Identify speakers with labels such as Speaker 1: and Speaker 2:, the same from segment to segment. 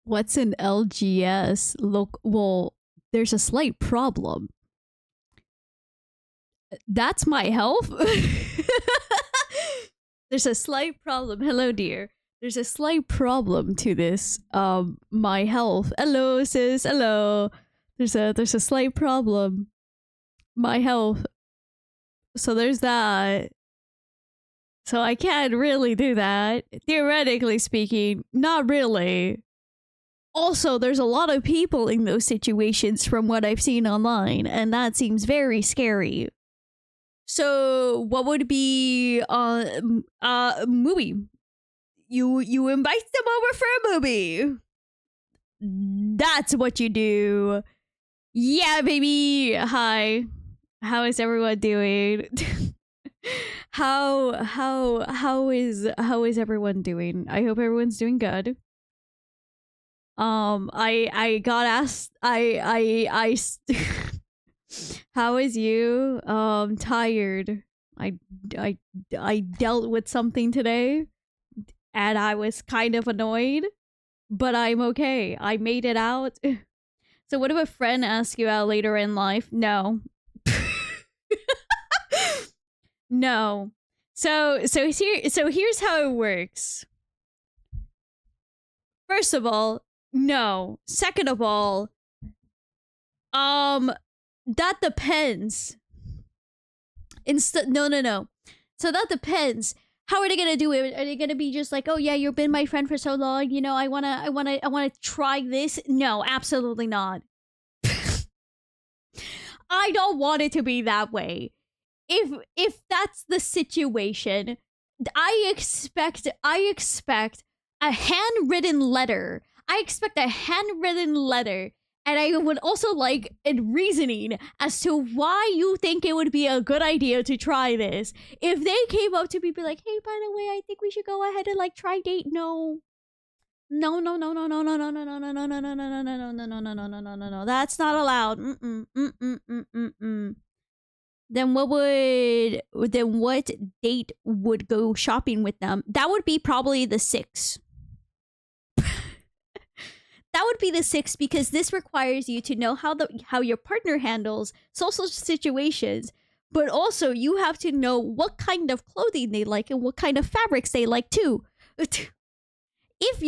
Speaker 1: What's an LGS? Look, well, there's a slight problem. That's my health. There's a slight problem. Hello, dear. There's a slight problem to this. My health. Hello, sis. Hello. There's a slight problem. My health. So there's that. So I can't really do that. Theoretically speaking, not really. Also, there's a lot of people in those situations from what I've seen online, and that seems very scary. So, what would be movie? You invite them over for a movie. That's what you do. Yeah, baby. Hi. How is everyone doing? How is everyone doing? I hope everyone's doing good. I got asked. How is you? Tired. I dealt with something today, and I was kind of annoyed, but I'm okay. I made it out. So what if a friend asks you out later in life? No. No. So here's how it works. First of all, no. Second of all, that depends. No. So that depends. How are they gonna do it? Are they gonna be just like, oh yeah, you've been my friend for so long, you know, I wanna try this? No, absolutely not. I don't want it to be that way. If that's the situation, I expect a handwritten letter. I expect a handwritten letter. And I would also like a reasoning as to why you think it would be a good idea to try this. If they came up to me, be like, hey, by the way, I think we should go ahead and like try date. No. No. That's not allowed. Then what date would go shopping with them? That would be probably the 6. That would be the 6 because this requires you to know how your partner handles social situations, but also you have to know what kind of clothing they like and what kind of fabrics they like too. If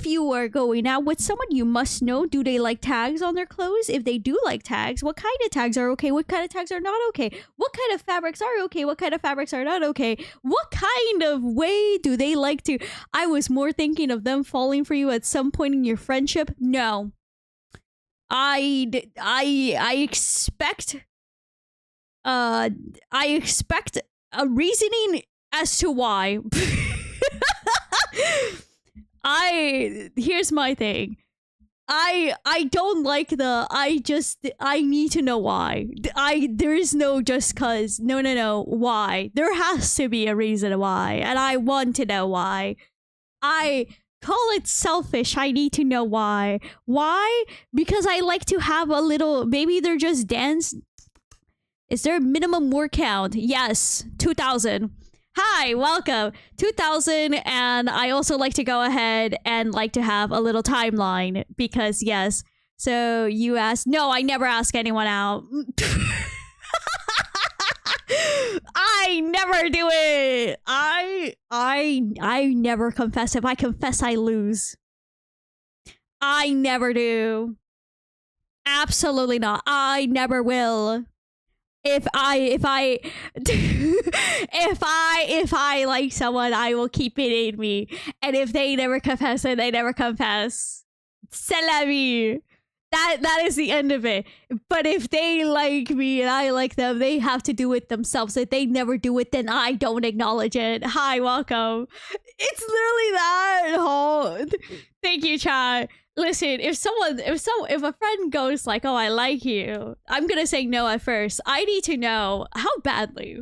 Speaker 1: you are going out with someone, you must know, do they like tags on their clothes? If they do like tags, what kind of tags are okay? What kind of tags are not okay? What kind of fabrics are okay? What kind of fabrics are not okay? What kind of way do they like to? I was more thinking of them falling for you at some point in your friendship. No. I expect a reasoning as to why. Here's my thing. I don't like I need to know why. There is no just cause. No. Why? There has to be a reason why. And I want to know why. I call it selfish. I need to know why. Why? Because I like to have a little, maybe they're just dance. Is there a minimum word count? Yes. 2,000. Hi, welcome. 2,000, and I also like to go ahead and like to have a little timeline because yes. So you asked, no, I never ask anyone out. I never do it. I never confess. If I confess, I lose. I never do. Absolutely not. I never will. If I like someone, I will keep it in me. And if they never confess, then they never confess. C'est la vie. That is the end of it. But if they like me and I like them, they have to do it themselves. If they never do it, then I don't acknowledge it. Hi, welcome. It's literally that whole. Thank you, chat. Listen, if a friend goes like, oh, I like you, I'm gonna say no at first. I need to know how badly.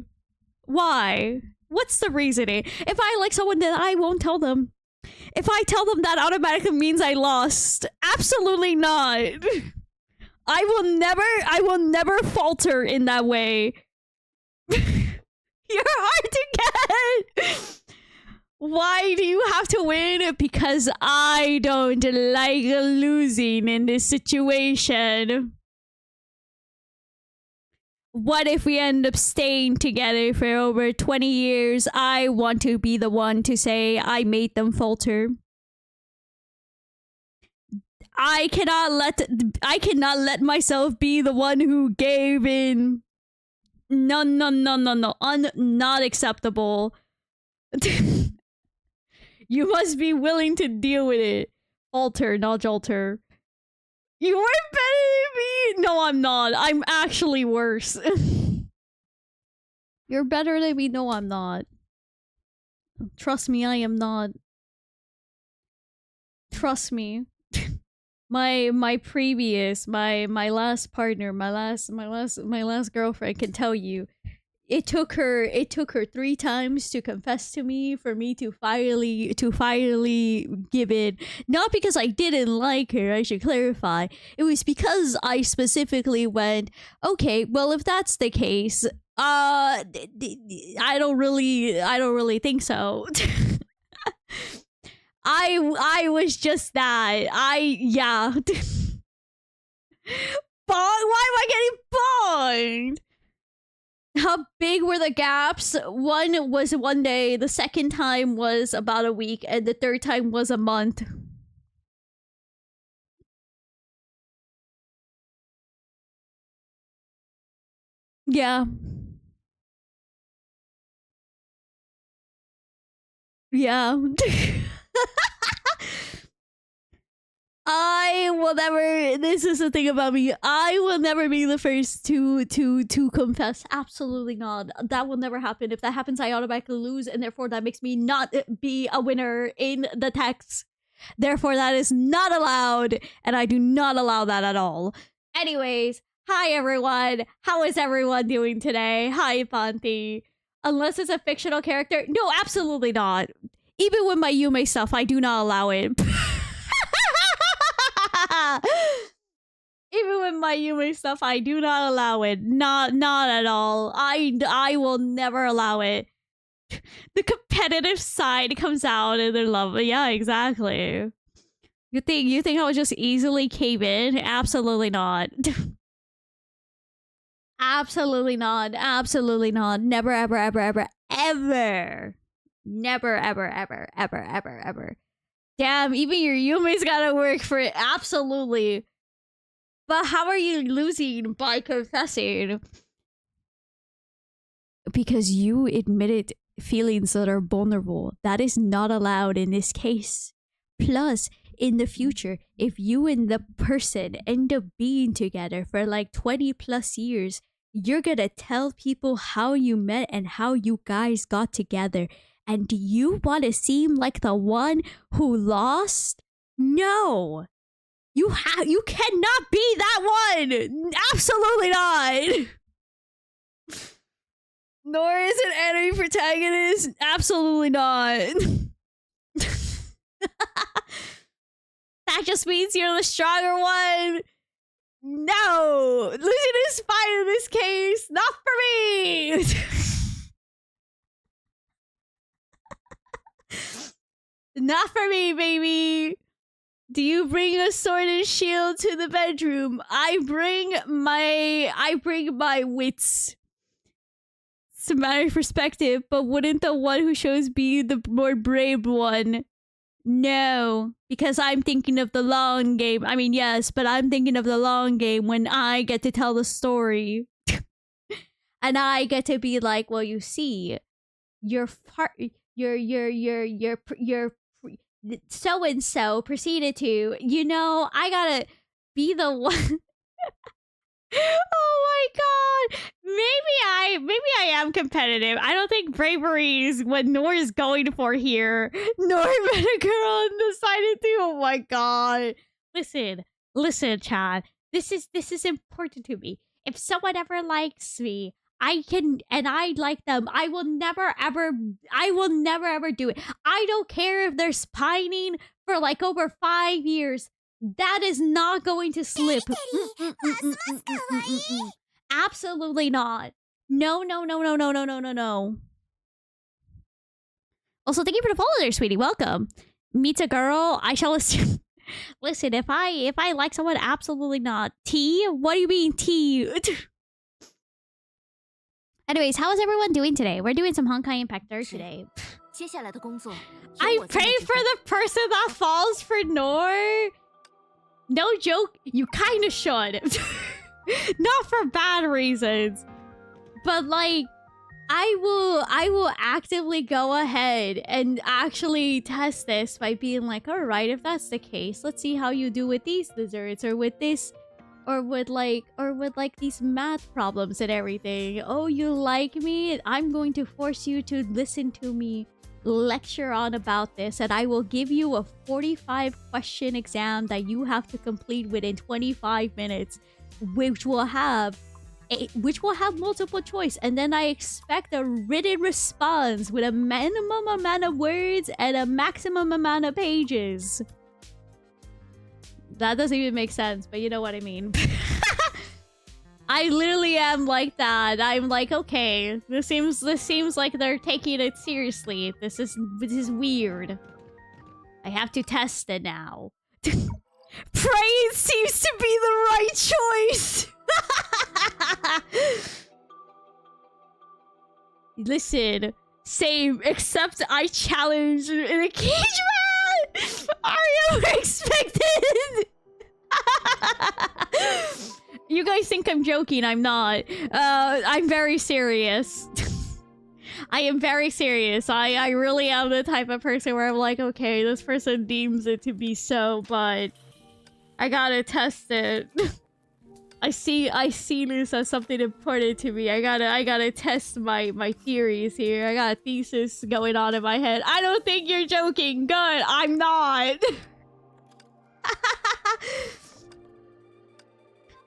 Speaker 1: Why? What's the reasoning? If I like someone, then I won't tell them. If I tell them, that automatically means I lost. Absolutely not. I will never falter in that way. You're hard to get. Why do you have to win? Because I don't like losing in this situation. What if we end up staying together for over 20 years? I want to be the one to say I made them falter. I cannot let myself be the one who gave in. No. Not acceptable. You must be willing to deal with it. Falter, not jolter. You are better than me! No, I'm not. I'm actually worse. You're better than me. No, I'm not. Trust me, I am not. Trust me. my last partner, my last girlfriend can tell you. It took her 3 times to confess to me for me to finally give in. Not because I didn't like her, I should clarify. It was because I specifically went, okay, well, if that's the case, I don't really think so. I was just that. Yeah. Why am I getting bonged? How big were the gaps? One was 1 day, the second time was about a week, and the third time was a month. Yeah. Yeah. I will never. This is the thing about me. I will never be the first to confess. Absolutely not. That will never happen. If that happens, I automatically lose, and therefore that makes me not be a winner in the text. Therefore, that is not allowed, and I do not allow that at all. Anyways, hi everyone. How is everyone doing today? Hi, Panti. Unless it's a fictional character, no, absolutely not. Even with my Yume stuff, I do not allow it. Even with my Yume stuff, I do not allow it. Not at all. I will never allow it. The competitive side comes out and they're lovely. Yeah, exactly. You think I would just easily cave in? Absolutely not. Absolutely not. Absolutely not. Never, ever, ever, ever, ever. Never, ever, ever, ever, ever, ever. Damn, even your Yume's gotta work for it. Absolutely. But how are you losing by confessing? Because you admitted feelings that are vulnerable. That is not allowed in this case. Plus, in the future, if you and the person end up being together for like 20 plus years, you're gonna tell people how you met and how you guys got together. And do you want to seem like the one who lost? No. You cannot be that one. Absolutely not. Nor is an enemy protagonist. Absolutely not. That just means you're the stronger one. No. Losing is fine in this case. Not for me. Not for me, baby. Do you bring a sword and shield to the bedroom? I bring my wits. It's a matter of perspective, but wouldn't the one who shows be the more brave one? No, because I'm thinking of the long game. I mean, yes, but I'm thinking of the long game when I get to tell the story. And I get to be like, well, you see, your so and so proceeded to, I gotta be the one. Oh my god. Maybe I am competitive. I don't think bravery is what Nor is going for here. Nor met a girl and decided to. Oh my god. Listen, Chad. This is important to me. If someone ever likes me, I like them, I will never ever do it. I don't care if they're pining for like over 5 years. That is not going to slip. Absolutely not. No. Also, thank you for the follow there, sweetie. Welcome. Meets a girl. I shall assume. Listen, if I like someone, absolutely not. Tea? What do you mean tea? Anyways, how is everyone doing today? We're doing some Honkai Impact 3 today. I pray for the person that falls for Nor. No joke, you kind of should. Not for bad reasons. But like, I will actively go ahead and actually test this by being like, all right, if that's the case, let's see how you do with these desserts or with this, or with like these math problems and everything. Oh, you like me? I'm going to force you to listen to me lecture on about this, and I will give you a 45 question exam that you have to complete within 25 minutes, which will have multiple choice, and then I expect a written response with a minimum amount of words and a maximum amount of pages. That doesn't even make sense, but you know what I mean. I literally am like that. I'm like, okay, this seems like they're taking it seriously. This is weird. I have to test it now. Praying seems to be the right choice. Listen, same, except I challenge in a cage match. Are you expected? You guys think I'm joking? I'm not. I'm very serious. I am very serious. I really am the type of person where I'm like, okay, this person deems it to be so, but I gotta test it. I see this as something important to me. I gotta test my theories here. I got a thesis going on in my head. I don't think you're joking. Good, I'm not.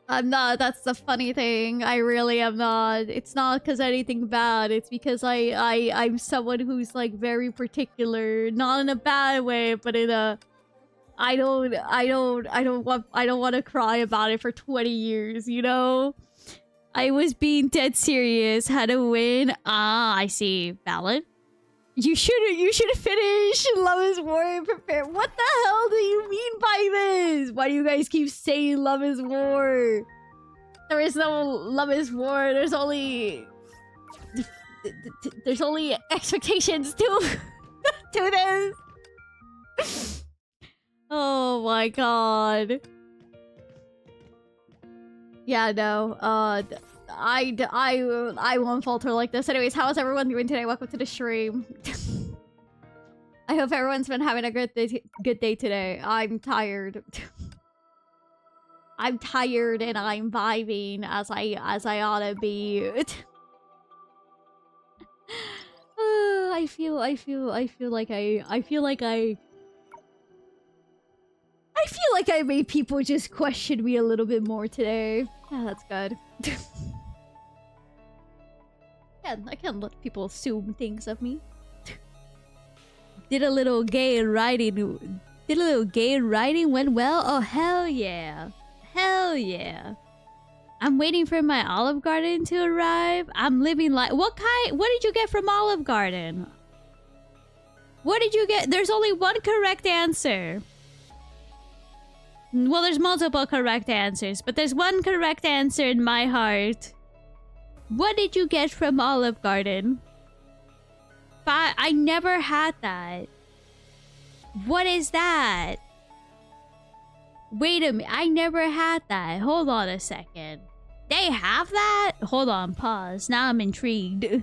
Speaker 1: I'm not. That's the funny thing. I really am not. It's not because anything bad. It's because I'm someone who's like very particular, not in a bad way, but in a I don't want to cry about it for 20 years, you know? I was being dead serious. Had to win. Ah, I see. Valid. You should finish Love is War and prepare. What the hell do you mean by this? Why do you guys keep saying Love is War? There is no Love is War. There's only expectations to this. Oh my god. Yeah, no. I won't falter like this. Anyways, how is everyone doing today? Welcome to the stream. I hope everyone's been having a good day today. I'm tired. I'm tired and I'm vibing as I ought to be. I feel like I made people just question me a little bit more today. Yeah, that's good. Yeah, I can't let people assume things of me. Did a little gay writing. Went well? Oh, hell yeah. Hell yeah. I'm waiting for my Olive Garden to arrive. I'm living like... What did you get from Olive Garden? What did you get? There's only one correct answer. Well, there's multiple correct answers, but there's one correct answer in my heart. What did you get from Olive Garden? I never had that. What is that? Wait a minute, I never had that. Hold on a second. They have that? Hold on, pause. Now I'm intrigued.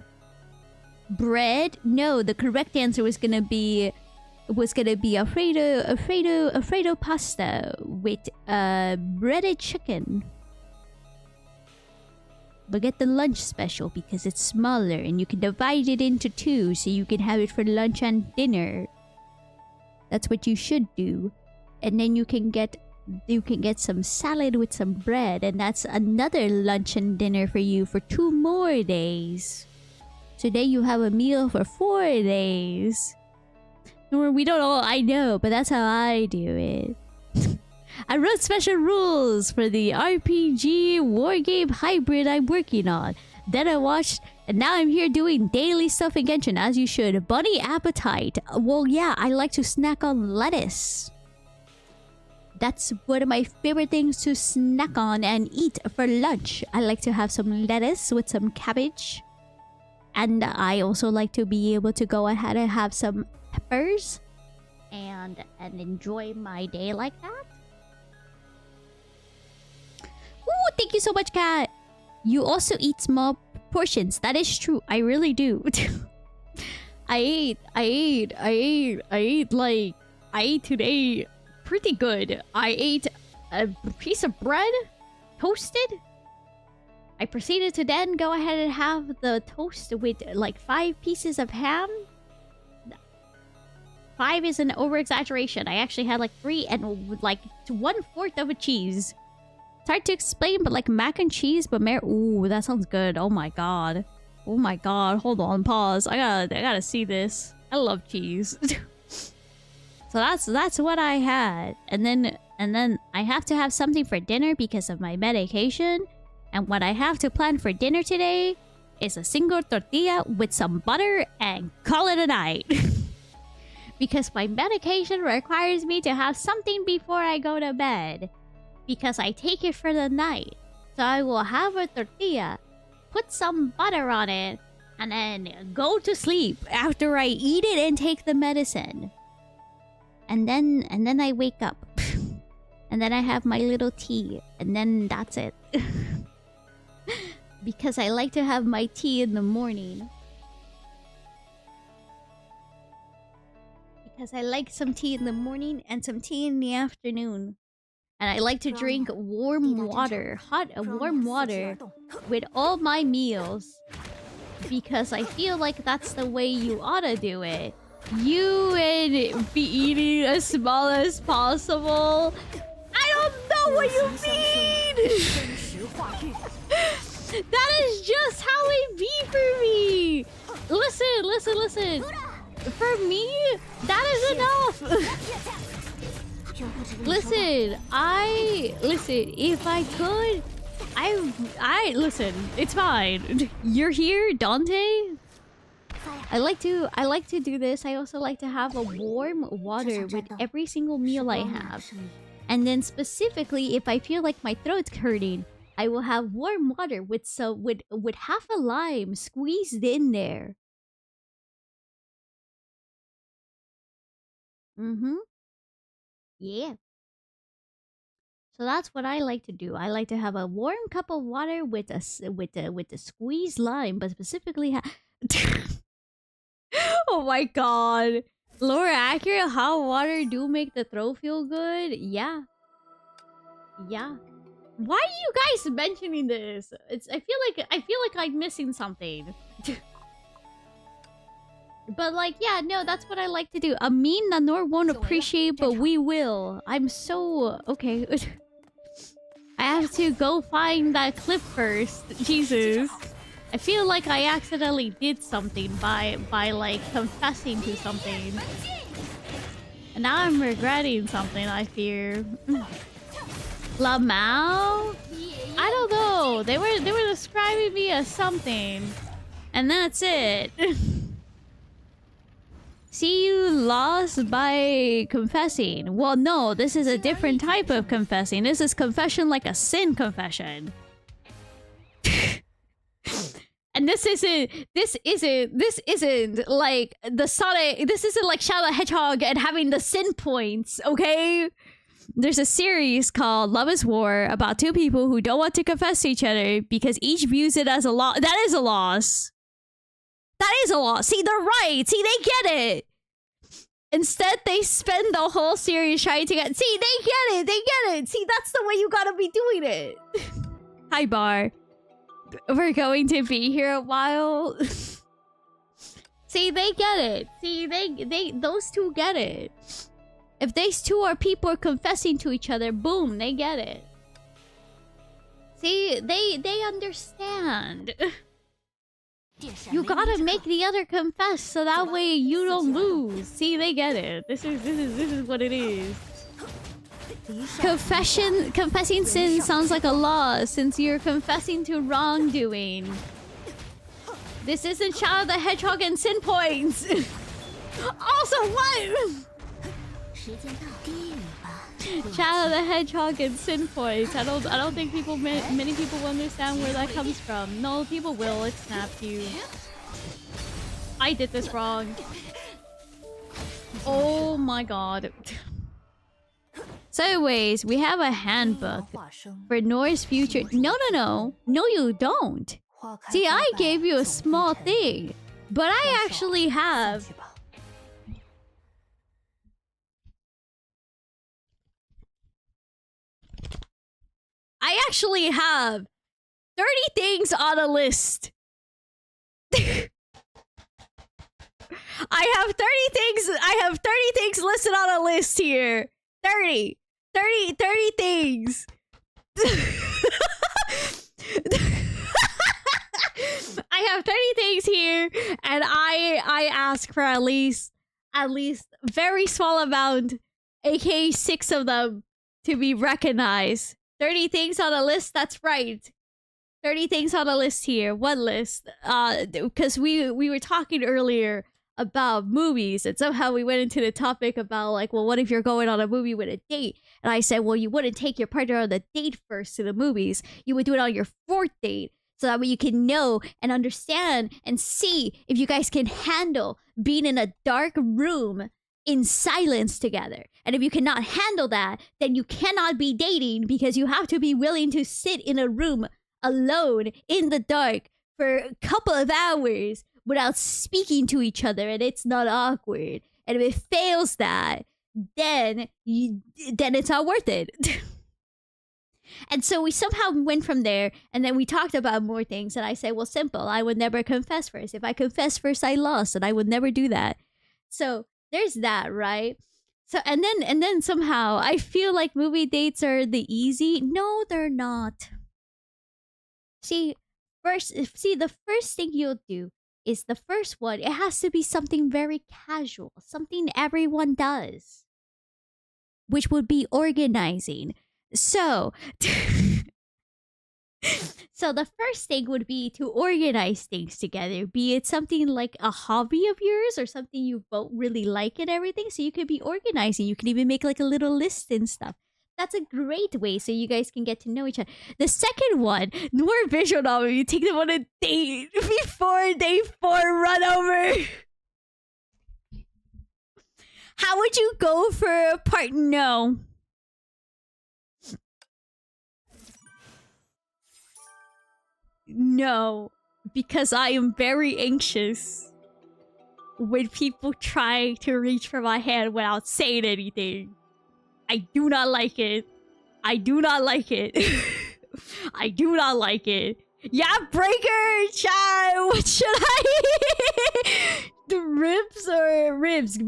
Speaker 1: Bread? No, the correct answer was gonna be Alfredo pasta with breaded chicken. But get the lunch special because it's smaller and you can divide it into two so you can have it for lunch and dinner. That's what you should do. And then you can get some salad with some bread, and that's another lunch and dinner for you for 2 more days. So then you have a meal for 4 days. We don't all, I know, but that's how I do it. I wrote special rules for the RPG wargame hybrid I'm working on. Then I watched And now I'm here doing daily stuff in Genshin, as you should. Bunny appetite. Well, yeah, I like to snack on lettuce. That's one of my favorite things to snack on and eat for lunch. I like to have some lettuce with some cabbage. And I also like to be able to go ahead and have some peppers. And enjoy my day like that. Ooh, thank you so much, Kat. You also eat small portions. That is true. I really do. I ate today pretty good. I ate a piece of bread, toasted. I proceeded to then go ahead and have the toast with like 5 pieces of ham. 5 is an over-exaggeration. I actually had like 3 and like 1/4 of a cheese. It's hard to explain, but like mac and cheese, but ooh, that sounds good. Oh my god. Oh my god. Hold on, pause. I gotta see this. I love cheese. So that's what I had. And then I have to have something for dinner because of my medication. And what I have to plan for dinner today is a single tortilla with some butter and call it a night. Because my medication requires me to have something before I go to bed. Because I take it for the night. So I will have a tortilla, put some butter on it, and then go to sleep after I eat it and take the medicine. And then I wake up. And then I have my little tea. And then that's it. Because I like to have my tea in the morning. Because I like some tea in the morning and some tea in the afternoon. And I like to drink warm water, warm water with all my meals. Because I feel like that's the way you ought to do it. You would be eating as small as possible. I don't know what you mean! That is just how it be for me! Listen. For me, that is enough! Listen, if I could, listen, it's fine. You're here, Dante? I like to do this. I also like to have a warm water with every single meal I have. And then specifically, if I feel like my throat's hurting, I will have warm water with half a lime squeezed in there. Yeah. So that's what I like to do. I like to have a warm cup of water with a squeezed lime, but specifically oh my god. Laura, accurate, hot water do make the throat feel good? Yeah. Yeah. Why are you guys mentioning this? I feel like I'm missing something. But like, yeah, no, that's what I like to do. Amin Nanor won't appreciate, but we will. I'm so... Okay. I have to go find that clip first. Jesus. I feel like I accidentally did something by like confessing to something. And now I'm regretting something, I fear. Lamau? I don't know. They were describing me as something. And that's it. See, you lost by confessing. Well, no, this is a different type of confessing. This is confession like a sin confession. And this isn't like the Sonic. This isn't like Shadow the Hedgehog and having the sin points, okay? There's a series called Love is War about 2 people who don't want to confess to each other because each views it as a loss. That is a loss. That is a loss. See, they're right. See, they get it. Instead, they spend the whole series trying to get... See, they get it. They get it. See, that's the way you gotta be doing it. Hi, Bar. We're going to be here a while. See, they get it. See, those 2 get it. If these 2 people confessing to each other, boom, they get it. See, they understand. You gotta make the other confess so that way you don't lose. See, they get it. This is what it is. Confessing sin sounds like a law since you're confessing to wrongdoing. This isn't Shadow the Hedgehog and Sin Points. Also, what? Shadow the Hedgehog and Sin Points. I don't think many people will understand where that comes from. No, people will. It snapped you. I did this wrong. Oh my god. So anyways, we have a handbook for Nor's future. No, you don't. See, I gave you a small thing, but I actually have... I actually have 30 things on a list. I have 30 things listed on a list here. 30 things. I have 30 things here, and I ask for at least very small amount, aka 6 of them, to be recognized. 30 things on a list, that's right. 30 things on a list here. What list? Because we were talking earlier about movies, and somehow we went into the topic about like, well, what if you're going on a movie with a date? And I said, well, you wouldn't take your partner on the date first to the movies. You would do it on your 4th date, so that way you can know and understand and see if you guys can handle being in a dark room in silence together. And if you cannot handle that, then you cannot be dating, because you have to be willing to sit in a room alone in the dark for a couple of hours without speaking to each other, and it's not awkward. And if it fails that, then it's not worth it. And so we somehow went from there, and then we talked about more things, and I said, well, simple, I would never confess first. If I confess first, I lost, and I would never do that. So there's that, right? So and then somehow I feel like movie dates are the easy. No, they're not. See, the first thing you'll do is the first one. It has to be something very casual, something everyone does, which would be organizing. So, so the first thing would be to organize things together, be it something like a hobby of yours or something you both really like and everything. So you could be organizing. You can even make like a little list and stuff. That's a great way so you guys can get to know each other. The second one, more visual novel, you take them on a date before day 4 run over. How would you go for a part? No. No, because I am very anxious when people try to reach for my hand without saying anything. I do not like it. I do not like it. I do not like it. Yeah, breaker, chat. What should I? The ribs or ribs?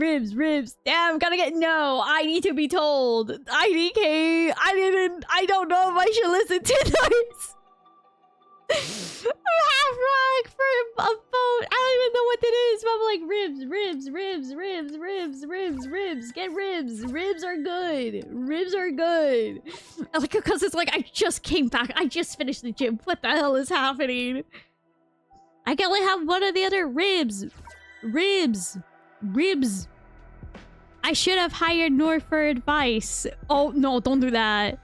Speaker 1: Damn, gotta get no. I need to be told. IDK. I don't know if I should listen to those. I'm half wrong for a vote. I don't even know what that is, but I'm like ribs. Get ribs. Ribs are good. Like, because it's like I just came back. I just finished the gym. What the hell is happening? I can only have one or the other. Ribs. I should have hired Nor for advice. Oh no, don't do that.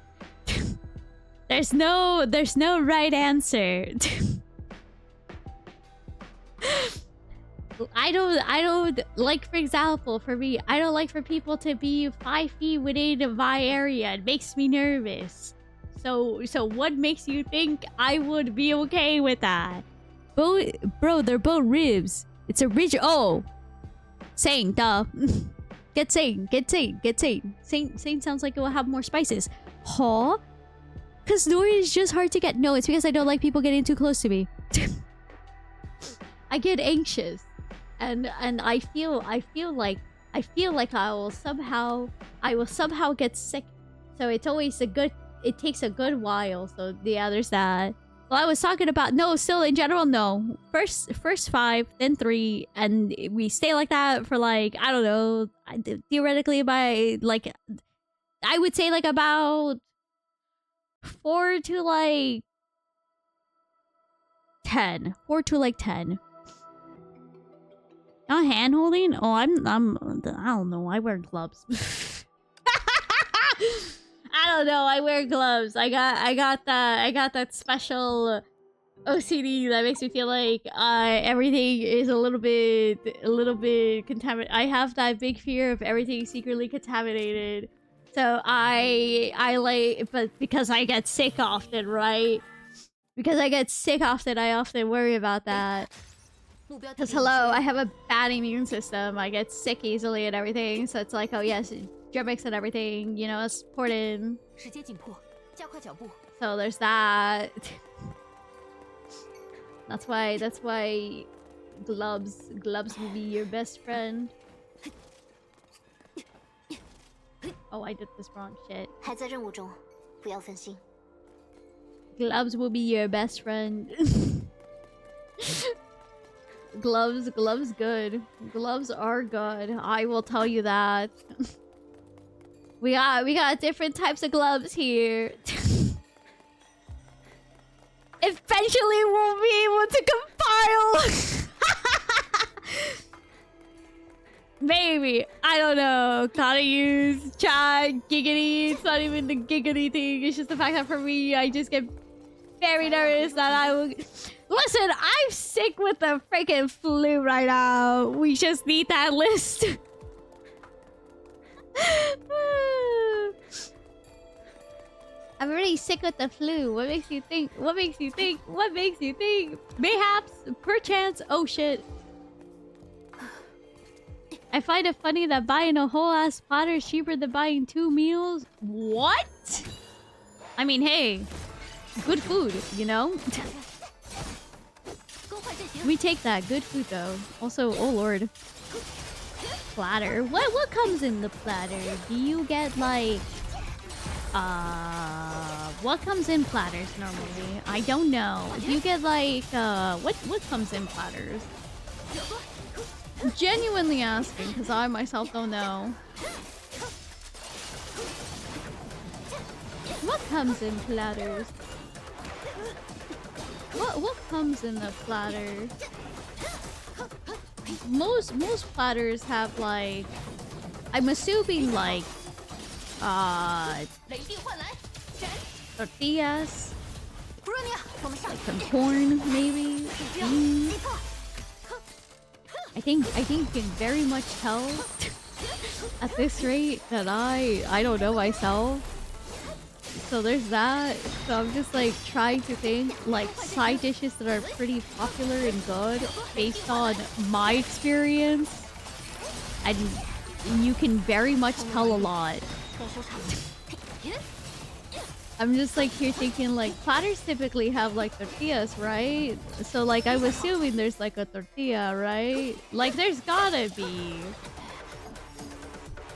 Speaker 1: There's no right answer. I don't like, for example, for me, I don't like for people to be 5 feet within my area. It makes me nervous. So what makes you think I would be okay with that? Bro, they're both ribs. It's a ridge. Oh, Saint, duh. Get Saint. Saint sounds like it will have more spices. Huh? Because Nori is just hard to get. No, it's because I don't like people getting too close to me. I get anxious, and I feel like I will somehow get sick. So it's always it takes a good while. So yeah, there's that. Well, I was talking about still in general, no. First 5, then 3, and we stay like that for like, I don't know, theoretically by like, I would say like about 4 to like 10. 4 to like 10. Not hand holding? Oh, I don't know. I wear gloves. I don't know. I wear gloves. I got that special OCD that makes me feel like everything is a little bit contaminated. I have that big fear of everything secretly contaminated. So I like, but because I get sick often, right? Because I get sick often, I often worry about that. Because hello, I have a bad immune system. I get sick easily and everything. So it's like, oh yes, germics and everything, you know, it's important. So there's that. That's why gloves will be your best friend. Oh, I did this wrong shit. Gloves will be your best friend. Gloves good. Gloves are good. I will tell you that. We got different types of gloves here. Eventually we'll be able to compile. Maybe. I don't know. Gotta use chat, giggity. It's not even the giggity thing. It's just the fact that for me, I just get very nervous that I will... Listen, I'm sick with the freaking flu right now. We just need that list. I'm already sick with the flu. What makes you think? What makes you think? What makes you think? Mayhaps, perchance. Oh shit. I find it funny that buying a whole ass platter is cheaper than buying 2 meals. What? I mean, hey, good food, you know? We take that. Good food though. Also, oh lord. Platter. What comes in the platter? Do you get like what comes in platters normally? I don't know. Do you get like what comes in platters? I'm genuinely asking because I myself don't know. What comes in platters? What comes in the platter? Most platters have like, I'm assuming like tortillas, like some corn maybe. I think you can very much tell at this rate that I don't know myself. So there's that. So I'm just like trying to think like side dishes that are pretty popular and good based on my experience. And you can very much tell a lot. I'm just like here thinking like platters typically have like tortillas, right? So like I'm assuming there's like a tortilla, right? Like there's gotta be.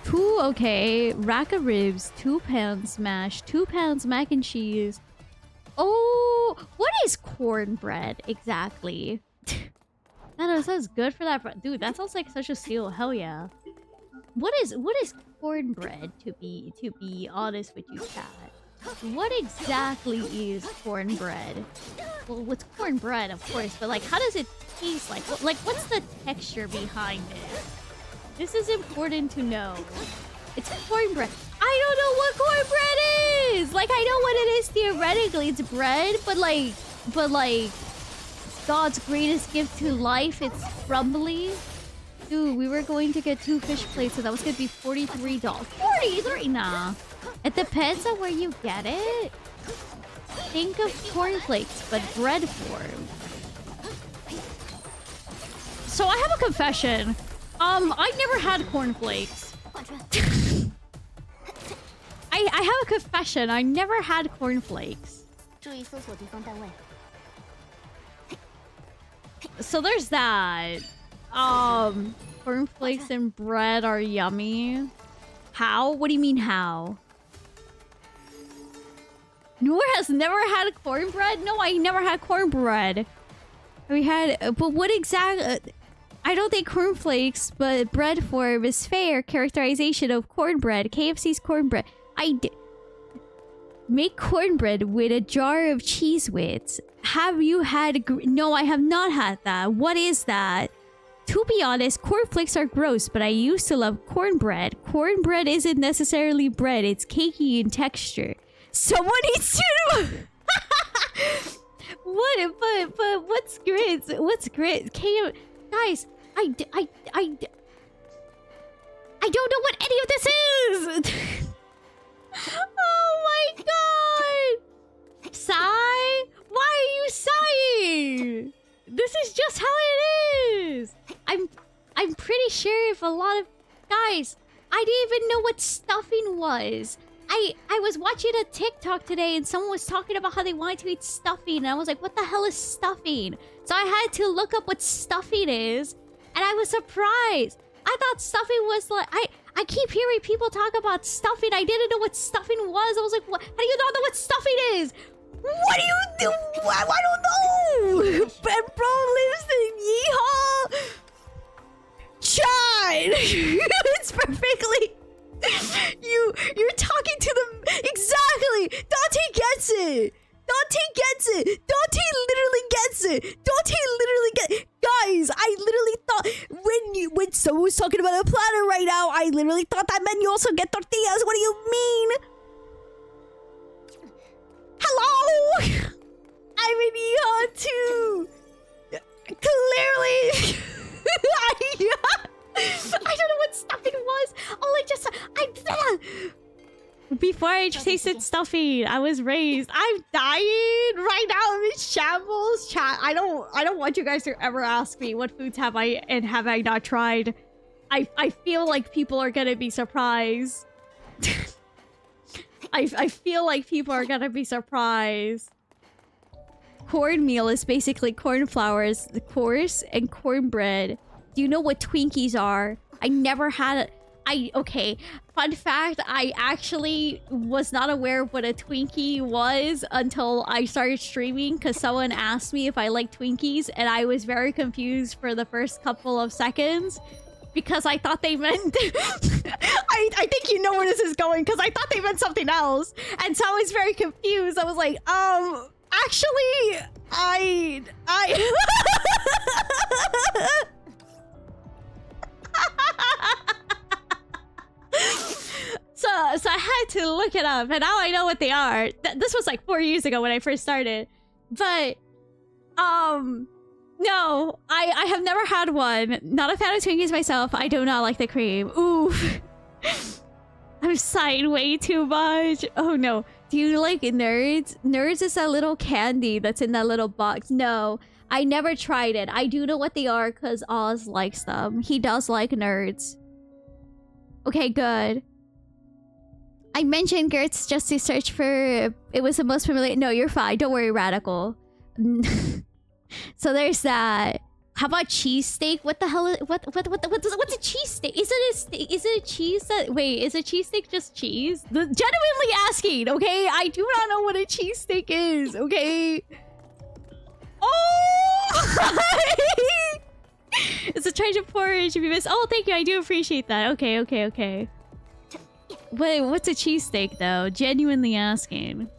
Speaker 1: 2, okay, rack of ribs, 2 pounds mash, 2 pounds mac and cheese. Oh, what is cornbread exactly? That sounds good for that, dude. That sounds like such a steal. Hell yeah. What is cornbread? To be honest with you, chat. What exactly is cornbread? Well, it's cornbread, of course, but like, how does it taste like? Like, what's the texture behind it? This is important to know. It's cornbread. I don't know what cornbread is! Like, I know what it is theoretically. It's bread, but like, God's greatest gift to life, it's crumbly. Dude, we were going to get 2 fish plates, so that was gonna be $43. 43? Nah. It depends on where you get it. Think of cornflakes, but bread form. So I have a confession. I never had cornflakes. I have a confession. I never had cornflakes. So there's that. Cornflakes and bread are yummy. How? What do you mean how? Noor has never had cornbread? No, I never had cornbread. We had, but what exactly? I don't think cornflakes, but bread form is fair characterization of cornbread. KFC's cornbread. Make cornbread with a jar of Cheez Whiz. Have you had? No, I have not had that. What is that? To be honest, cornflakes are gross, but I used to love cornbread. Cornbread isn't necessarily bread, it's cakey in texture. Someone needs to... What? But what's grits? What's grits? Guys, I don't know what any of this is! Oh my god! Sigh? Why are you sighing? This is just how it is! I'm pretty sure if a lot of... Guys, I didn't even know what stuffing was. I was watching a TikTok today and someone was talking about how they wanted to eat stuffing and I was like, what the hell is stuffing? So I had to look up what stuffing is and I was surprised. I thought stuffing was like... I keep hearing people talk about stuffing. I didn't know what stuffing was. I was like, what? How do you not know what stuffing is? What do you do? I don't know. Ben Bro lives in Yeehaw. Chad. It's perfectly... You're talking to them exactly. Dante gets it. Dante gets it. Dante literally gets it. Dante literally gets... Guys, I literally thought when someone was talking about a platter right now, I literally thought that meant you also get tortillas. What do you mean? Hello? I'm in Yeehaw too. Clearly. I don't know what stuffing was. Before I tasted stuffing, I was raised. I'm dying right now. I'm in shambles. Chat. I don't want you guys to ever ask me what foods have I not tried. I feel like people are gonna be surprised. I feel like people are gonna be surprised. Cornmeal is basically corn flours, the coarse, and cornbread. Do you know what Twinkies are? I never had... Okay, fun fact, I actually was not aware of what a Twinkie was until I started streaming because someone asked me if I like Twinkies and I was very confused for the first couple of seconds because I thought they meant... I think you know where this is going because I thought they meant something else. And so I was very confused. I was like, actually, So I had to look it up, and now I know what they are. This was like 4 years ago when I first started. But, no, I have never had one. Not a fan of Twinkies myself. I do not like the cream. Oof. I'm sighing way too much. Oh no. Do you like Nerds? Nerds is a little candy that's in that little box. No, I never tried it. I do know what they are because Oz likes them. He does like Nerds. Okay, good. I mentioned Gertz just to search for... It was the most familiar... No, you're fine. Don't worry, Radical. So there's that. How about cheesesteak? What the hell is... What's a cheesesteak? Is it a cheese that... Wait, is a cheesesteak just cheese? Genuinely asking, okay? I do not know what a cheesesteak is, okay? Oh! It's a treasure porridge if you miss... Oh, thank you. I do appreciate that. Okay. Wait, what's a cheesesteak though? Genuinely asking.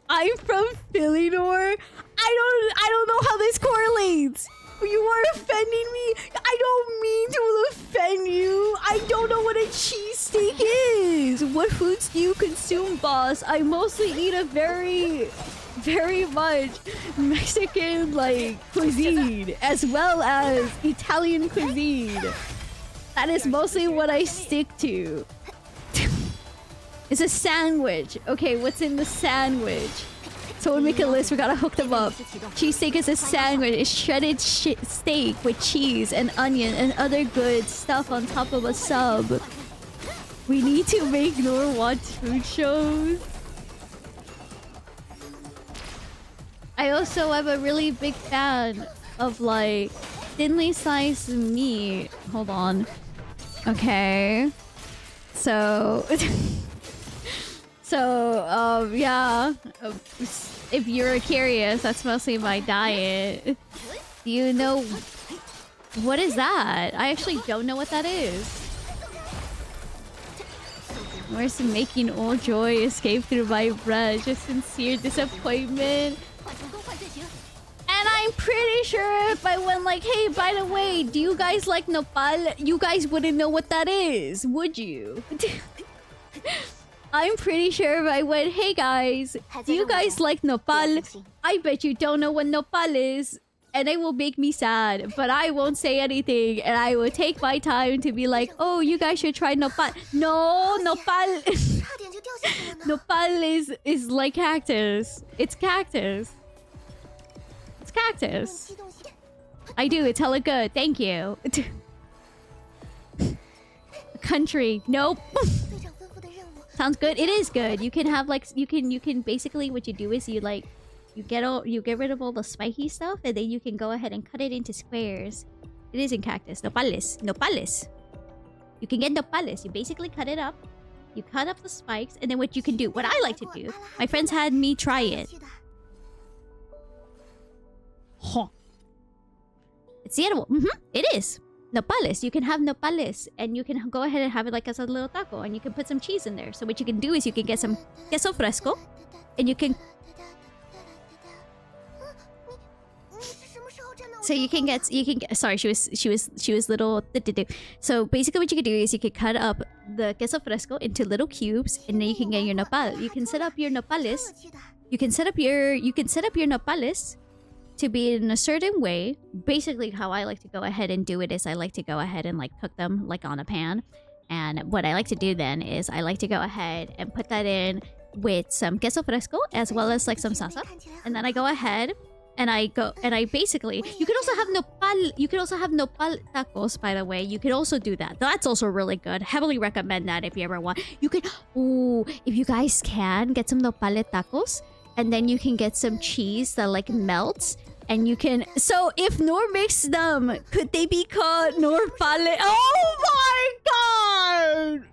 Speaker 1: I'm from Philly-nor. I don't know how this correlates. You are offending me. I don't mean to offend you. I don't know what a cheesesteak is. What foods do you consume, boss? I mostly eat a very much Mexican cuisine as well as Italian cuisine. That is mostly what I stick to. It's a sandwich. Okay, what's in the sandwich? Someone make a list. We gotta hook them up. Cheesesteak is a sandwich. It's shredded steak with cheese and onion and other good stuff on top of a sub. We need to make Nor watch food shows. I also am a really big fan of thinly sliced meat. Hold on. Okay. So... yeah. If you're curious, that's mostly my diet. Do you know... What is that? I actually don't know what that is. Where's making all joy escape through my breath? Just sincere disappointment. And I'm pretty sure if I went like, hey, by the way, do you guys like nopal? You guys wouldn't know what that is, would you? I'm pretty sure if I went, hey guys, do you guys like nopal? I bet you don't know what nopal is. And it will make me sad, but I won't say anything. And I will take my time to be like, oh, you guys should try nopal. No, nopal. Nopal is like cactus. It's cactus. It's cactus. I do. It's hella good. Thank you. Country. Nope. Sounds good. It is good. You can have like you can basically what you do is you get rid of all the spiky stuff and then you can go ahead and cut it into squares. It is in cactus. Nopales. Nopales. You can get nopales. You basically cut it up. You cut up the spikes and then what you can do, what I like to do, my friends had me try it. Huh. It's edible. It is. Nopales. You can have nopales and you can go ahead and have it like as a little taco and you can put some cheese in there. So what you can do is you can get some queso fresco and you can... So you can get sorry, she was little. So basically what you can do is you can cut up the queso fresco into little cubes and then you can get your nopal. You can set up your nopales. You can set up your nopales to be in a certain way. Basically how I like to go ahead and do it is I like to go ahead and like cook them like on a pan. And what I like to do then is I like to go ahead and put that in with some queso fresco as well as like some salsa. And then I go ahead and I basically, you can also have nopal tacos, by the way. You can also do that. That's also really good. Heavily recommend that if you ever want. You could, if you guys can, get some nopal tacos. And then you can get some cheese that like melts. And you can, so if Nor makes them, could they be called Norpale? Oh my god!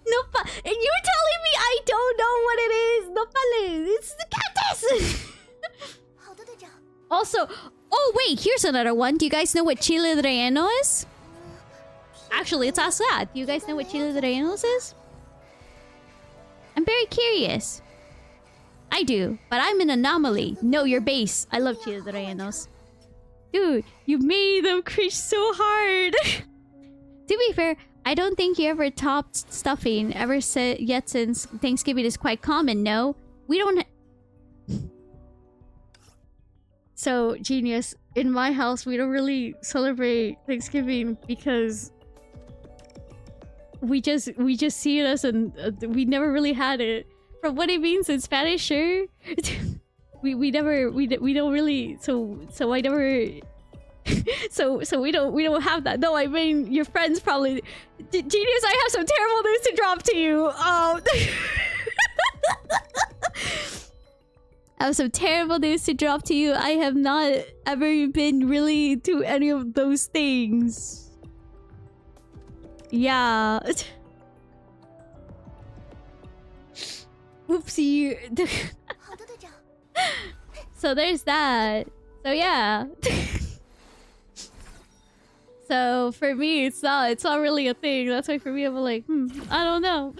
Speaker 1: Nopal, and you're telling me I don't know what it is. Nopal, it's the cactus. Also, oh wait, here's another one. Do you guys know what chile relleno is? Actually, it's ask that. Do you guys know what chile rellenos is? I'm very curious. I do, but I'm an anomaly. Know your base. I love chile rellenos. Dude, you made them cringe so hard. To be fair, I don't think you ever topped stuffing ever yet since Thanksgiving is quite common, no? We don't... So, genius, in my house, we don't really celebrate Thanksgiving because... We just see it as an... we never really had it. From what it means in Spanish, sure. we don't really... So I never... so we don't have that. No, I mean your friends probably. Genius, I have some terrible news to drop to you. I have some terrible news to drop to you. I have not ever been really to any of those things. Yeah. Oopsie. So there's that. So yeah. So for me, it's not really a thing. That's why for me, I'm like, I don't know.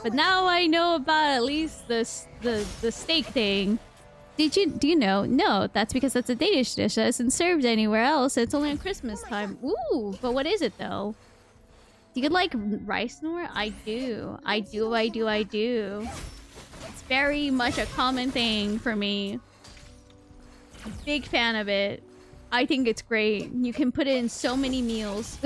Speaker 1: But now I know about at least the steak thing. Do you know? No, that's because that's a Danish dish that isn't served anywhere else. It's only on Christmas time. Ooh, but what is it though? Do you like rice, Nor? I do. I do. It's very much a common thing for me. Big fan of it. I think it's great. You can put it in so many meals.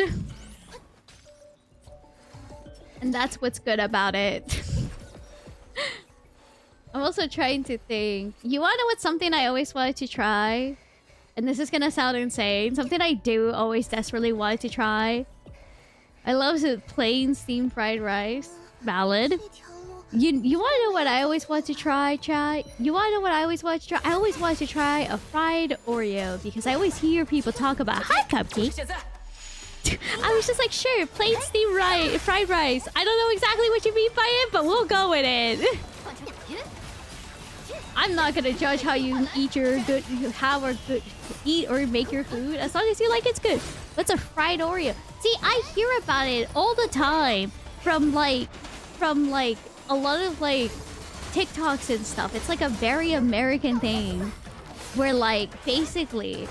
Speaker 1: And that's what's good about it. I'm also trying to think. You wanna know what's something I always wanted to try? And this is gonna sound insane. Something I do always desperately wanted to try. I love plain steamed fried rice. Valid. You want to know what I always want to try, chat? You want to know what I always want to try? I always wanted to try a fried Oreo because I always hear people talk about hi cupcake. I was just like, sure, plain steamed fried rice. I don't know exactly what you mean by it, but we'll go with it. I'm not gonna judge how you eat your good, how or good eat or make your food. As long as you like it's good. What's a fried Oreo? See, I hear about it all the time from like a lot of like TikToks and stuff. It's like a very American thing where like basically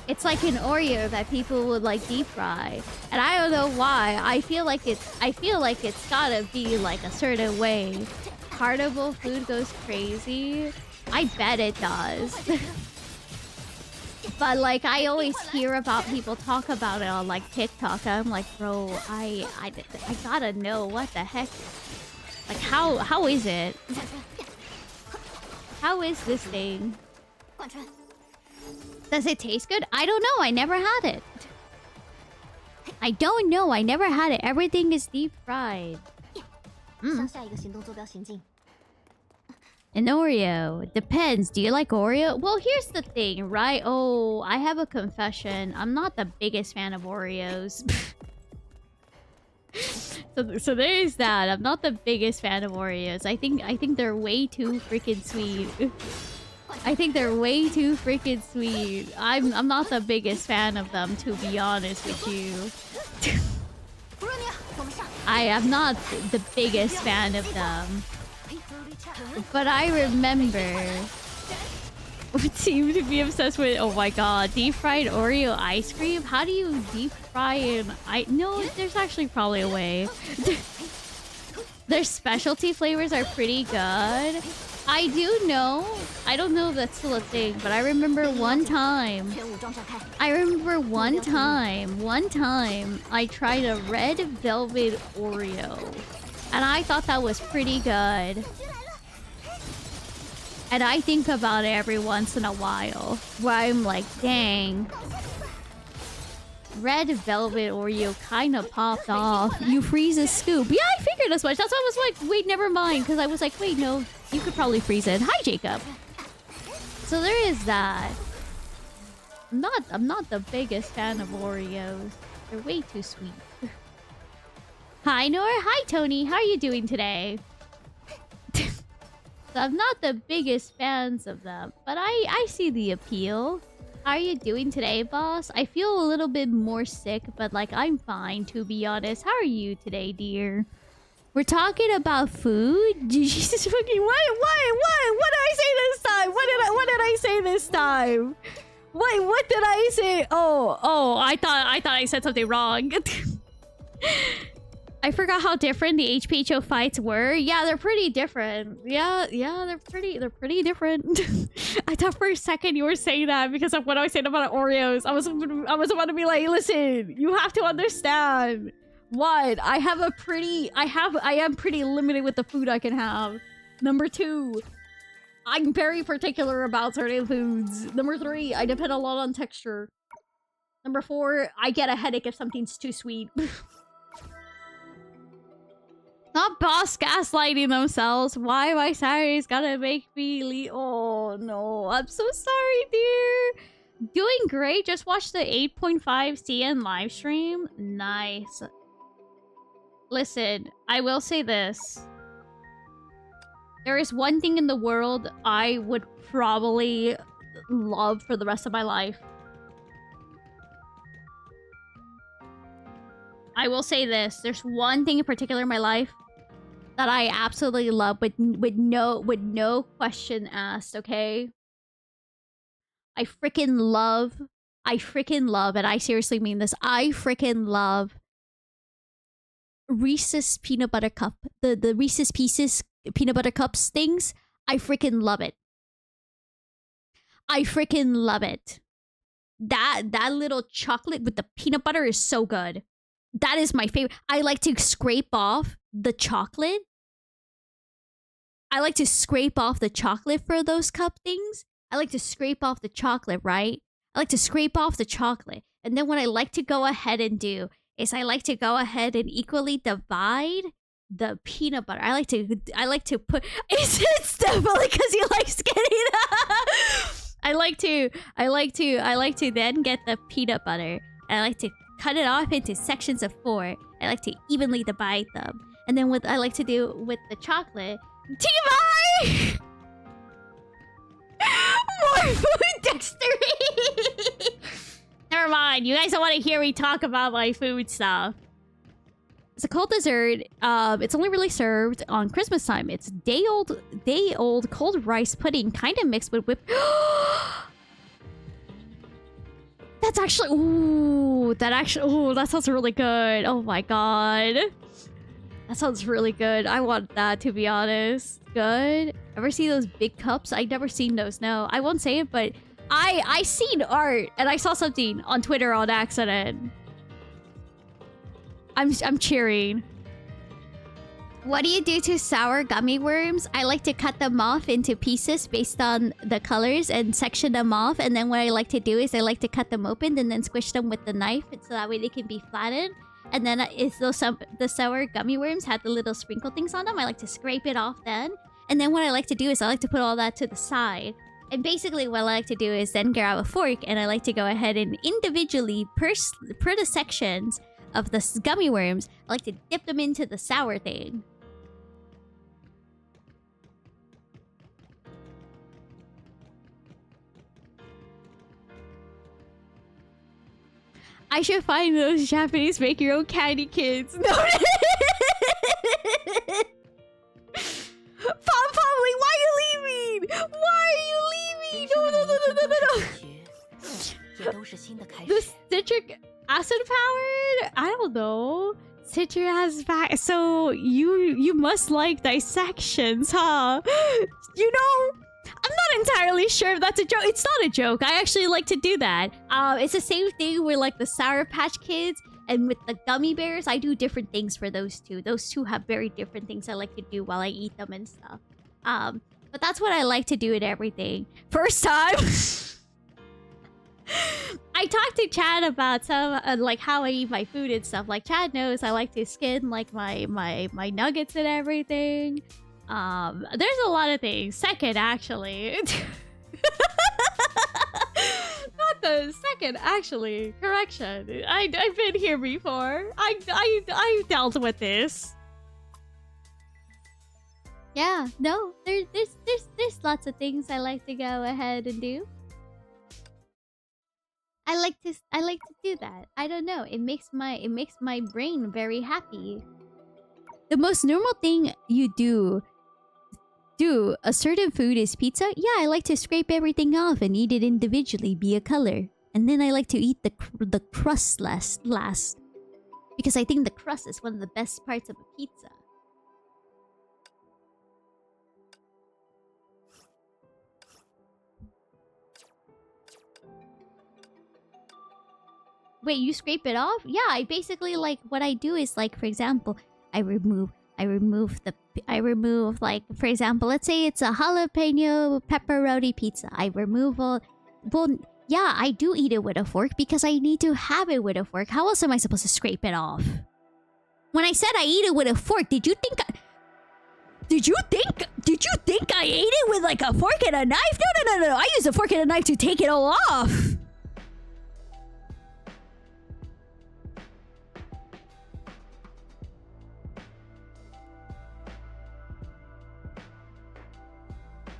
Speaker 1: it's like an Oreo that people would like deep fry. And I don't know why. I feel like it's gotta be like a certain way. Carnival food goes crazy. I bet it does. But like I always hear about people talk about it on like TikTok. I'm like, bro, I gotta know what the heck. Like how is it? How is this thing? Does it taste good? I don't know. I never had it. I don't know. I never had it. Everything is deep fried. An Oreo. Depends. Do you like Oreo? Well, here's the thing, right? Oh, I have a confession. I'm not the biggest fan of Oreos. So there is that. I'm not the biggest fan of Oreos. I think they're way too freaking sweet. I think they're way too freaking sweet. I'm not the biggest fan of them, to be honest with you. I am not the biggest fan of them. But I remember what seemed to be obsessed with, oh my god, deep fried Oreo ice cream? How do you deep fry an no, there's actually probably a way. Their specialty flavors are pretty good. I do know. I don't know if that's still a thing, but I remember one time I tried a red velvet Oreo. And I thought that was pretty good. And I think about it every once in a while. Where I'm like, dang. Red velvet Oreo kind of popped off. You freeze a scoop. Yeah, I figured as much. That's why I was like, wait, never mind. Because I was like, wait, no. You could probably freeze it. Hi, Jacob. So there is that. I'm not the biggest fan of Oreos. They're way too sweet. Hi, Nor. Hi, Tony. How are you doing today? So I'm not the biggest fans of them, but I see the appeal. How are you doing today, boss? I feel a little bit more sick, but like I'm fine, to be honest. How are you today, dear? We're talking about food? Jesus fucking what did I say this time? What did I say this time? Wait, what did I say? Oh, I thought I said something wrong. I forgot how different the HPHO fights were. Yeah, they're pretty different. Yeah, they're pretty different. I thought for a second you were saying that because of what I was saying about Oreos. I was about to be like, listen, you have to understand. What? I am pretty limited with the food I can have. Number 2, I'm very particular about certain foods. Number 3, I depend a lot on texture. Number 4, I get a headache if something's too sweet. Not boss gaslighting themselves. Why my Saturdays gotta make me leave? Oh no, I'm so sorry, dear. Doing great. Just watched the 8.5 CN live stream. Nice. Listen, I will say this. There is one thing in the world I would probably love for the rest of my life. I will say this. There's one thing in particular in my life that I absolutely love with no question asked, okay? I freaking love, and I seriously mean this, I freaking love Reese's peanut butter cup. The Reese's Pieces peanut butter cups things. I freaking love it. I freaking love it. That little chocolate with the peanut butter is so good. That is my favorite. I like to scrape off the chocolate. I like to scrape off the chocolate for those cup things. I like to scrape off the chocolate, right? I like to scrape off the chocolate. And then what I like to go ahead and do is I like to go ahead and equally divide the peanut butter. I like to put it's definitely because he likes getting I like to then get the peanut butter and I like to cut it off into sections of 4. I like to evenly divide them. And then what I like to do with the chocolate, TMI! more food, Dexter. Never mind. You guys don't want to hear me talk about my food stuff. It's a cold dessert. It's only really served on Christmas time. It's day old cold rice pudding, kind of mixed with whipped. That's actually, that sounds really good. Oh my god. That sounds really good. I want that, to be honest. Good. Ever see those big cups? I've never seen those, no. I won't say it, but I seen art and I saw something on Twitter on accident. I'm cheering. What do you do to sour gummy worms? I like to cut them off into pieces based on the colors and section them off. And then what I like to do is I like to cut them open and then squish them with the knife so that way they can be flattened. And then if the sour gummy worms had the little sprinkle things on them, I like to scrape it off then. And then what I like to do is I like to put all that to the side. And basically what I like to do is then grab a fork and I like to go ahead and individually per the sections of the gummy worms, I like to dip them into the sour thing. I should find those Japanese make your own candy kids. No. Family, why are you leaving? Why are you leaving? No. The citric acid powered? I don't know. Citric acid powered. So you must like dissections, huh? You know, I'm not entirely sure if that's a joke. It's not a joke. I actually like to do that. It's the same thing with like the Sour Patch Kids and with the gummy bears. I do different things for those two. Those two have very different things I like to do while I eat them and stuff. But that's what I like to do with everything. First time. I talked to Chad about some like how I eat my food and stuff. Like Chad knows I like to skin like my nuggets and everything. There's a lot of things. Second, actually. Not the second, actually. Correction. I've been here before. I dealt with this. Yeah, no. There's lots of things I like to go ahead and do. I like to do that. I don't know. It makes my brain very happy. The most normal thing you do a certain food is pizza. Yeah, I like to scrape everything off and eat it individually, be a color. And then I like to eat the crust last. Because I think the crust is one of the best parts of a pizza. Wait, you scrape it off? Yeah, I basically like what I do is like, for example, I remove like, for example, let's say it's a jalapeno pepperoni pizza. I remove all. Well, yeah, I do eat it with a fork because I need to have it with a fork. How else am I supposed to scrape it off? When I said I eat it with a fork, did you think I ate it with like a fork and a knife? No. I use a fork and a knife to take it all off.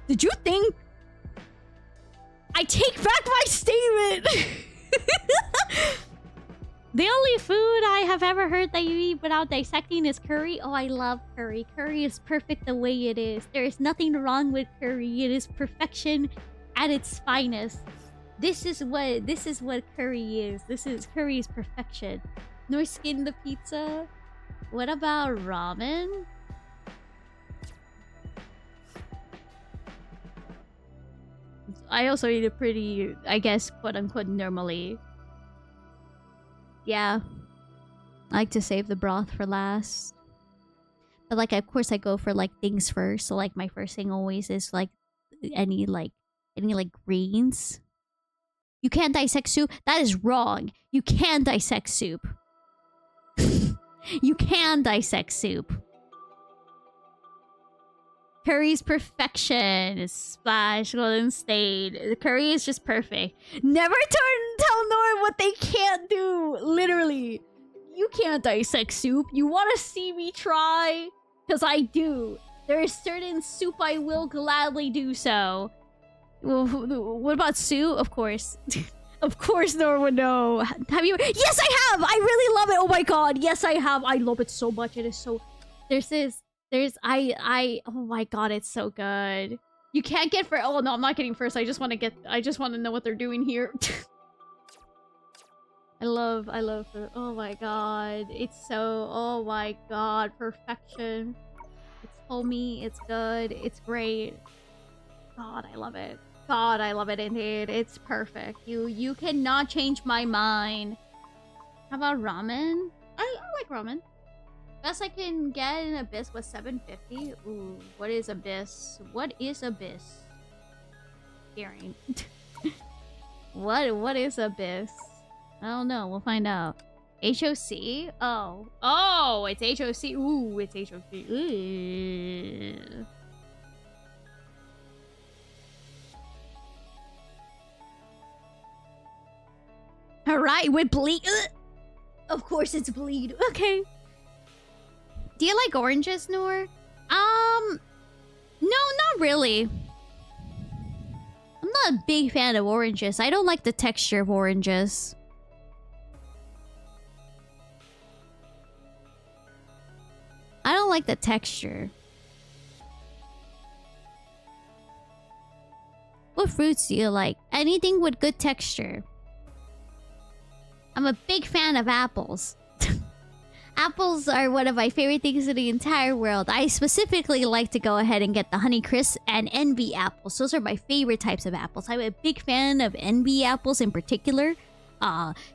Speaker 1: Did you think? I take back my statement! The only food I have ever heard that you eat without dissecting is curry. Oh, I love curry. Curry is perfect the way it is. There is nothing wrong with curry. It is perfection at its finest. This is what curry is. Curry is perfection. Nor skin the pizza. What about ramen? I also eat it pretty, I guess, quote-unquote, normally. Yeah. I like to save the broth for last. But, like, of course, I go for, like, things first. So, like, my first thing always is, like, any greens. You can't dissect soup? That is wrong. You can dissect soup. You can dissect soup. Curry's perfection. Splash, golden stain. The curry is just perfect. Never tell Nor what they can't do. Literally. You can't dissect soup. You want to see me try? Because I do. There is certain soup I will gladly do so. What about Sue? Of course. Of course Nora would know. Have you? Yes, I have! I really love it! Oh my god, yes I have! I love it so much. It is so... Oh my god, it's so good. You can't get first. Oh no, I'm not getting first. I just want to know what they're doing here. I love her. Oh my god. It's so... Oh my god. Perfection. It's homey. It's good. It's great. God, I love it. God, I love it indeed. It's perfect. You cannot change my mind. How about ramen? I like ramen. Best I can get in Abyss was 750. Ooh, what is Abyss? What is Abyss? Hearing. What is Abyss? I don't know. We'll find out. HOC? Oh. Oh, it's HOC. Ooh, it's HOC. Ooh. Alright, with bleed. Of course it's bleed. Okay. Do you like oranges, Noor? No, not really. I'm not a big fan of oranges. I don't like the texture of oranges. I don't like the texture. What fruits do you like? Anything with good texture. I'm a big fan of apples. Apples are one of my favorite things in the entire world. I specifically like to go ahead and get the Honeycrisp and Envy apples. Those are my favorite types of apples. I'm a big fan of Envy apples in particular.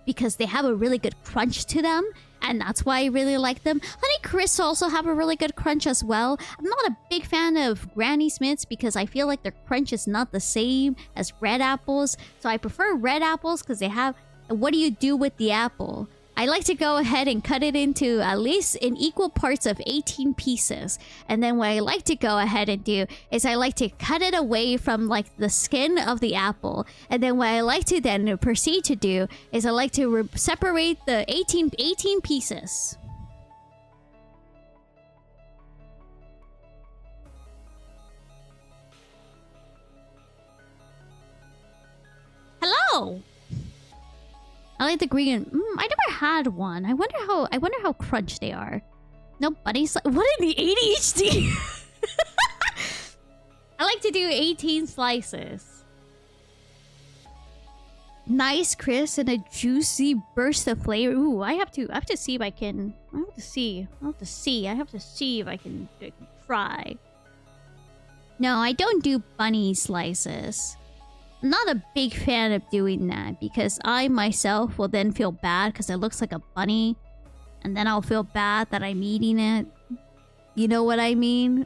Speaker 1: Because they have a really good crunch to them. And that's why I really like them. Honeycrisps also have a really good crunch as well. I'm not a big fan of Granny Smiths because I feel like their crunch is not the same as red apples. So I prefer red apples because they have... What do you do with the apple? I like to go ahead and cut it into at least in equal parts of 18 pieces. And then what I like to go ahead and do is I like to cut it away from like the skin of the apple. And then what I like to then proceed to do is I like to separate the 18 pieces. Hello! I like the green. I never had one. I wonder how crunch they are. No bunnies. What in the ADHD? I like to do 18 slices. Nice, crisp, and a juicy burst of flavor. Ooh, I have to see if I can. I have to see if I can try. No, I don't do bunny slices. I'm not a big fan of doing that because I myself will then feel bad because it looks like a bunny. And then I'll feel bad that I'm eating it. You know what I mean?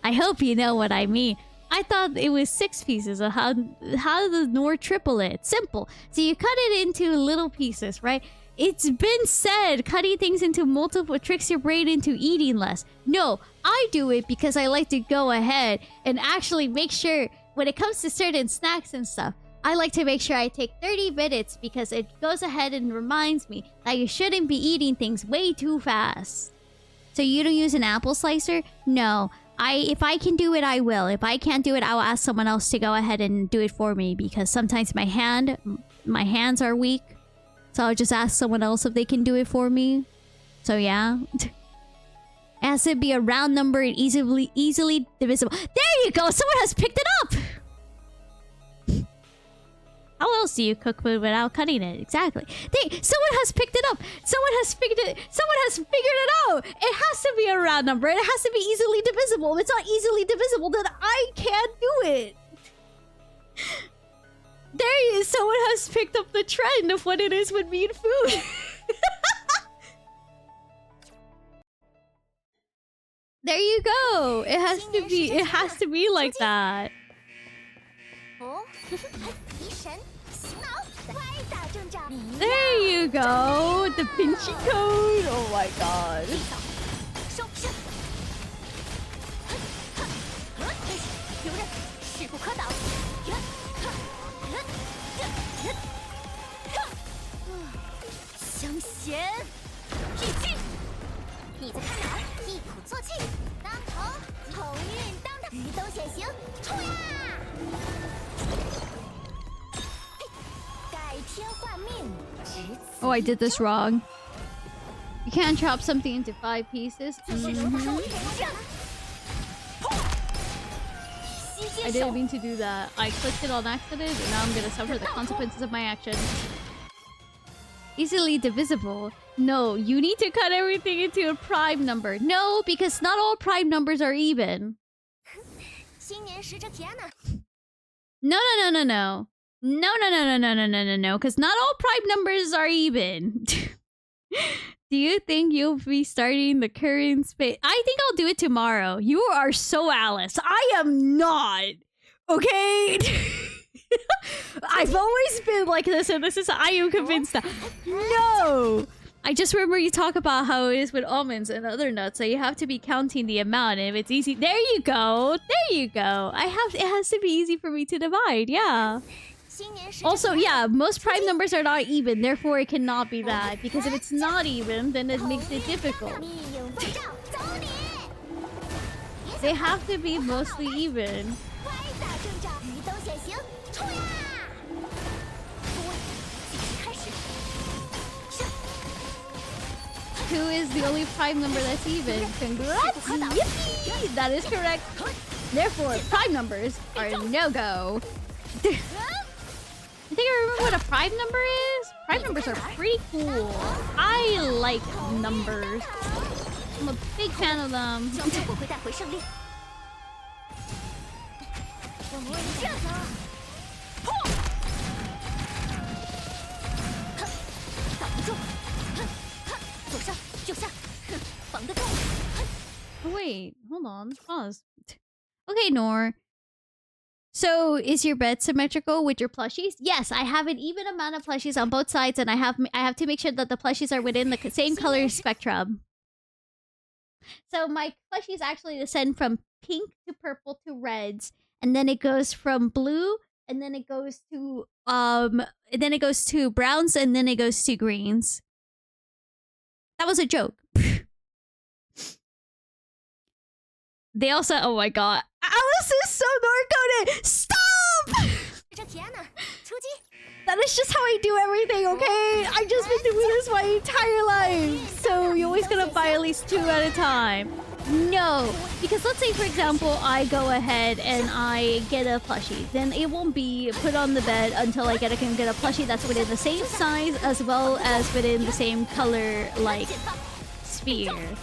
Speaker 1: I hope you know what I mean. I thought it was 6 pieces. How does Noor triple it? Simple. So you cut it into little pieces, right? It's been said cutting things into multiple tricks your brain into eating less. No, I do it because I like to go ahead and actually make sure... When it comes to certain snacks and stuff, I like to make sure I take 30 minutes because it goes ahead and reminds me that you shouldn't be eating things way too fast. So you don't use an apple slicer? No. If I can do it, I will. If I can't do it, I'll ask someone else to go ahead and do it for me because sometimes my hands are weak. So I'll just ask someone else if they can do it for me. So yeah. It has to be a round number and easily divisible. There you go! Someone has picked it up! How else do you cook food without cutting it? Exactly. Someone has picked it up! Someone has figured it out! It has to be a round number. It has to be easily divisible. If it's not easily divisible, then I can't do it. There you is. Someone has picked up the trend of what it is with me and food. There you go. It has to be like that. There you go. Da Vinci Code. Oh my god. Oh, I did this wrong. You can't chop something into 5 pieces. I didn't mean to do that. I clicked it on accident, and now I'm gonna suffer the consequences of my actions. Easily divisible. No, you need to cut everything into a prime number. No, because not all prime numbers are even. No, no, no, no, no. No, no, no, no, no, no, no, no, no, because not all prime numbers are even. Do you think you'll be starting the current space? I think I'll do it tomorrow. You are so Alice. I am not. Okay? I've always been like this, and I am convinced that. No! I just remember you talk about how it is with almonds and other nuts, so you have to be counting the amount, and if it's easy... There you go! There you go! It has to be easy for me to divide, yeah. Also, yeah, most prime numbers are not even, therefore it cannot be that. Because if it's not even, then it makes it difficult. They have to be mostly even. Two is the only prime number that's even. Congrats! Yippee! That is correct. Therefore, prime numbers are no-go. I think I remember what a prime number is. Prime numbers are pretty cool. I like numbers. I'm a big fan of them. Oh, wait, hold on. Pause. Okay, Nor. So, is your bed symmetrical with your plushies? Yes, I have an even amount of plushies on both sides, and I have to make sure that the plushies are within the same color spectrum. So my plushies actually descend from pink to purple to reds, and then it goes from blue, and then it goes to browns, and then it goes to greens. That was a joke. They also, oh my god, Alice is so Norcoded. Stop! That is just how I do everything, okay? I've just been doing this my entire life. So you're always gonna buy at least 2 at a time. No, because let's say, for example, I go ahead and I get a plushie. Then it won't be put on the bed until I can get a plushie that's within the same size as well as within the same color, like, sphere.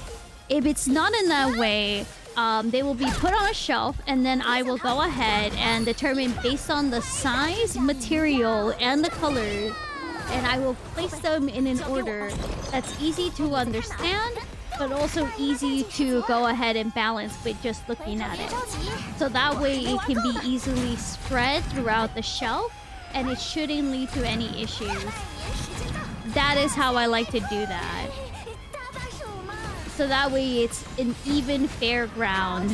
Speaker 1: If it's not in that way, they will be put on a shelf, and then I will go ahead and determine based on the size, material, and the color, and I will place them in an order that's easy to understand, but also easy to go ahead and balance with just looking at it. So that way it can be easily spread throughout the shelf, and it shouldn't lead to any issues. That is how I like to do that. So that way it's an even fair ground.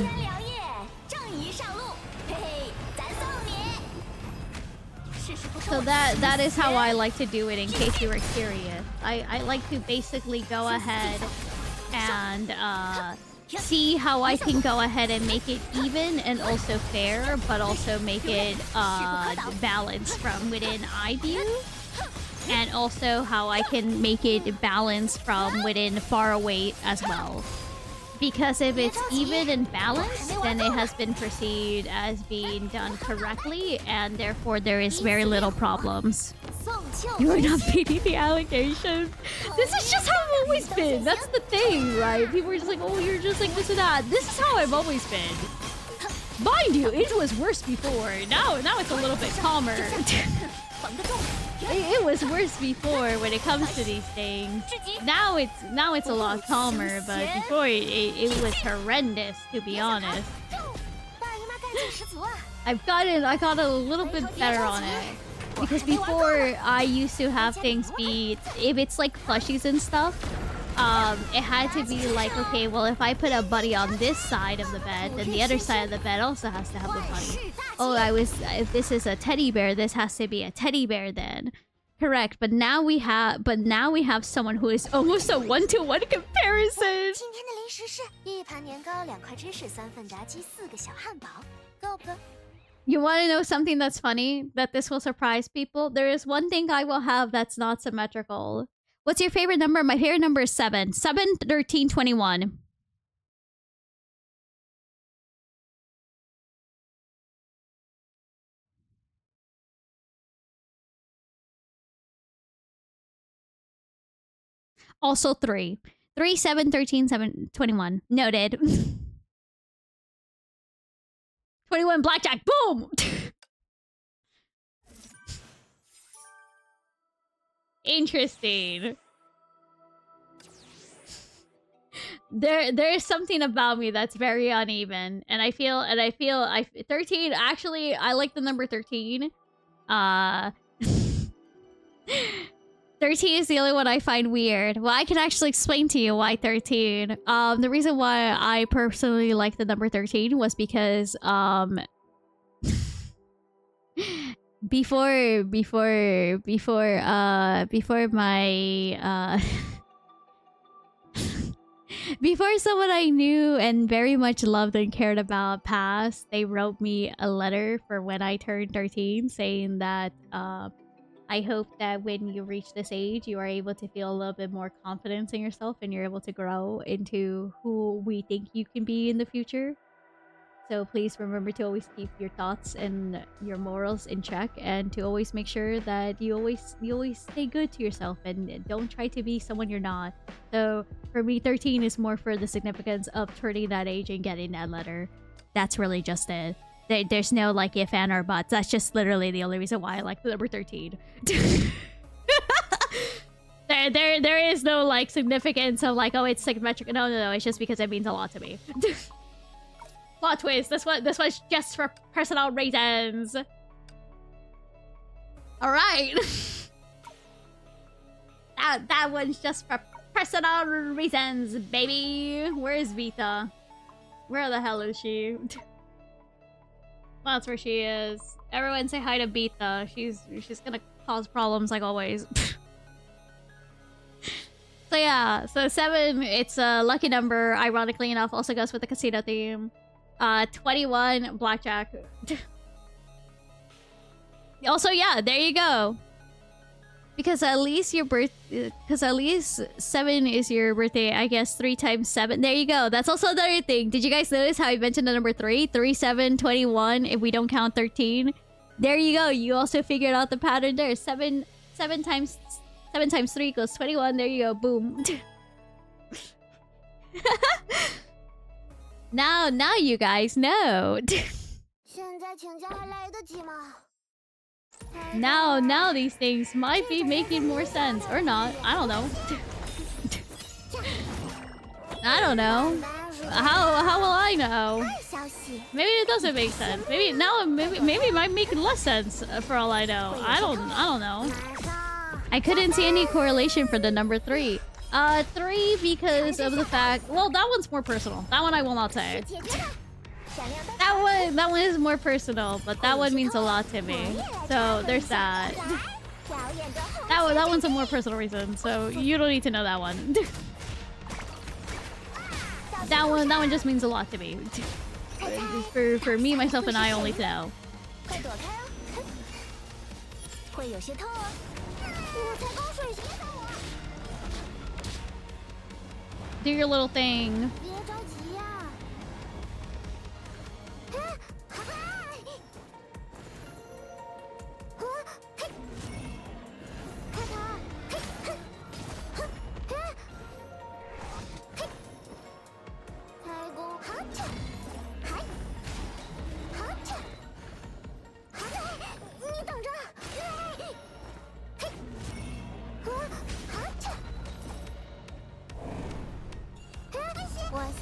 Speaker 1: So that is how I like to do it, in case you were curious. I like to basically go ahead and see how I can go ahead and make it even and also fair, but also make it balanced from within eye view. And also how I can make it balanced from within far away as well. Because if it's even and balanced, then it has been perceived as being done correctly, and therefore there is very little problems. You are not beating the allegations. This is just how I've always been. That's the thing, right? People are just like, oh, you're just like this and that. This is how I've always been. Mind you, it was worse before. Now it's a little bit calmer. It was worse before when it comes to these things. Now it's a lot calmer, but before it was horrendous, to be honest. I got a little bit better on it. Because before I used to have things be, if it's like plushies and stuff, it had to be like, okay, well, if I put a buddy on this side of the bed, then the other side of the bed also has to have a buddy. Oh, if this is a teddy bear, this has to be a teddy bear then. Correct, but now we have someone who is almost a one-to-one comparison.
Speaker 2: 今天的零食是一盘年糕、2块芝士、3份炸鸡、4个小汉堡，够不够？
Speaker 1: You want to know something that's funny? That this will surprise people? There is one thing I will have that's not symmetrical. What's your favorite number? My favorite number is 7. 7, 13, 21. Also 3. 3, 7, 13, 7, 21. Noted. 21 blackjack. Boom! Interesting. There's something about me that's very uneven, and I feel 13. Actually, I like the number 13. 13 is the only one I find weird. Well, I can actually explain to you why 13. The reason why I personally like the number 13 was because before my before someone I knew and very much loved and cared about passed, they wrote me a letter for when I turned 13 saying that I hope that when you reach this age, you are able to feel a little bit more confidence in yourself and you're able to grow into who we think you can be in the future. So please remember to always keep your thoughts and your morals in check, and to always make sure that you always stay good to yourself and don't try to be someone you're not. So for me, 13 is more for the significance of turning that age and getting that letter. That's really just it. There's no like if and or buts. That's just literally the only reason why I like the number 13. there is no like significance of like, oh, it's symmetric. No. It's just because it means a lot to me. Plot twist. This one's just for personal reasons. All right. that one's just for personal reasons, baby. Where is Vita? Where the hell is she? That's where she is. Everyone say hi to Vita. She's gonna cause problems like always. So yeah, so 7, it's a lucky number. Ironically enough, also goes with the casino theme. 21, blackjack. Also, yeah, there you go. Because at least 7 is your birthday. I guess 3 times 7. There you go. That's also another thing. Did you guys notice how I mentioned the number 3? 3, 7, 21, if we don't count 13. There you go. You also figured out the pattern there. 7 times 3 equals 21. There you go. Boom. Now you guys know. Now these things might be making more sense. Or not. I don't know. I don't know. How will I know? Maybe it doesn't make sense. Maybe it might make less sense for all I know. I don't know. I couldn't see any correlation for the number 3. 3 because of the fact... Well, that one's more personal. That one I will not say. That one is more personal, but that one means a lot to me. So there's that. That one's a more personal reason, so you don't need to know that one. That one just means a lot to me. For me, myself, and I only to know. Do your little thing.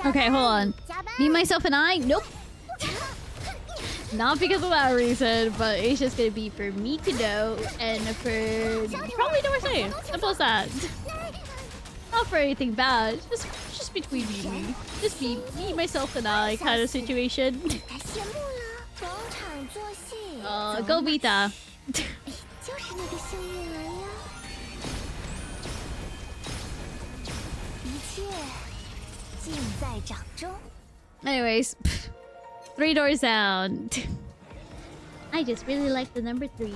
Speaker 1: Okay, hold on. Me, myself, and I? Nope. Not because of that reason, but it's just gonna be for me to know and for probably no more saying. Simple as that. Not for anything bad. Just between me and me. Just me, myself, and I kind of situation. Go Vita.
Speaker 2: 切尽在掌中。
Speaker 1: Anyways, 3 doors down. I just really like the number 3.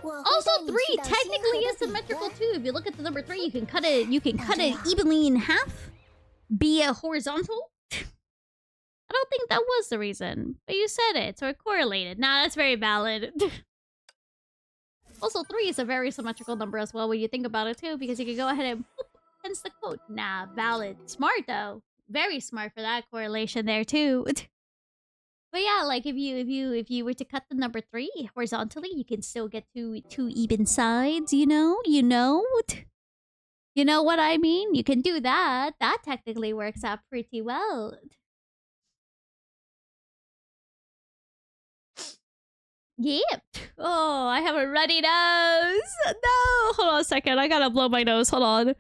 Speaker 1: Also, 3 technically is symmetrical too. If you look at the number 3, you can cut it. You can cut it evenly in half, be a horizontal. I don't think that was the reason, but you said it, so it correlated. Nah, that's very valid. Also, 3 is a very symmetrical number as well when you think about it too, because you can go ahead and boop, hence the quote. Nah, valid. Smart though. Very smart for that correlation there too. But yeah, like if you were to cut the number 3 horizontally, you can still get two even sides, you know? You know what I mean? You can do that. That technically works out pretty well. Yep. Oh, I have a runny nose. No, hold on a second. I gotta blow my nose. Hold on.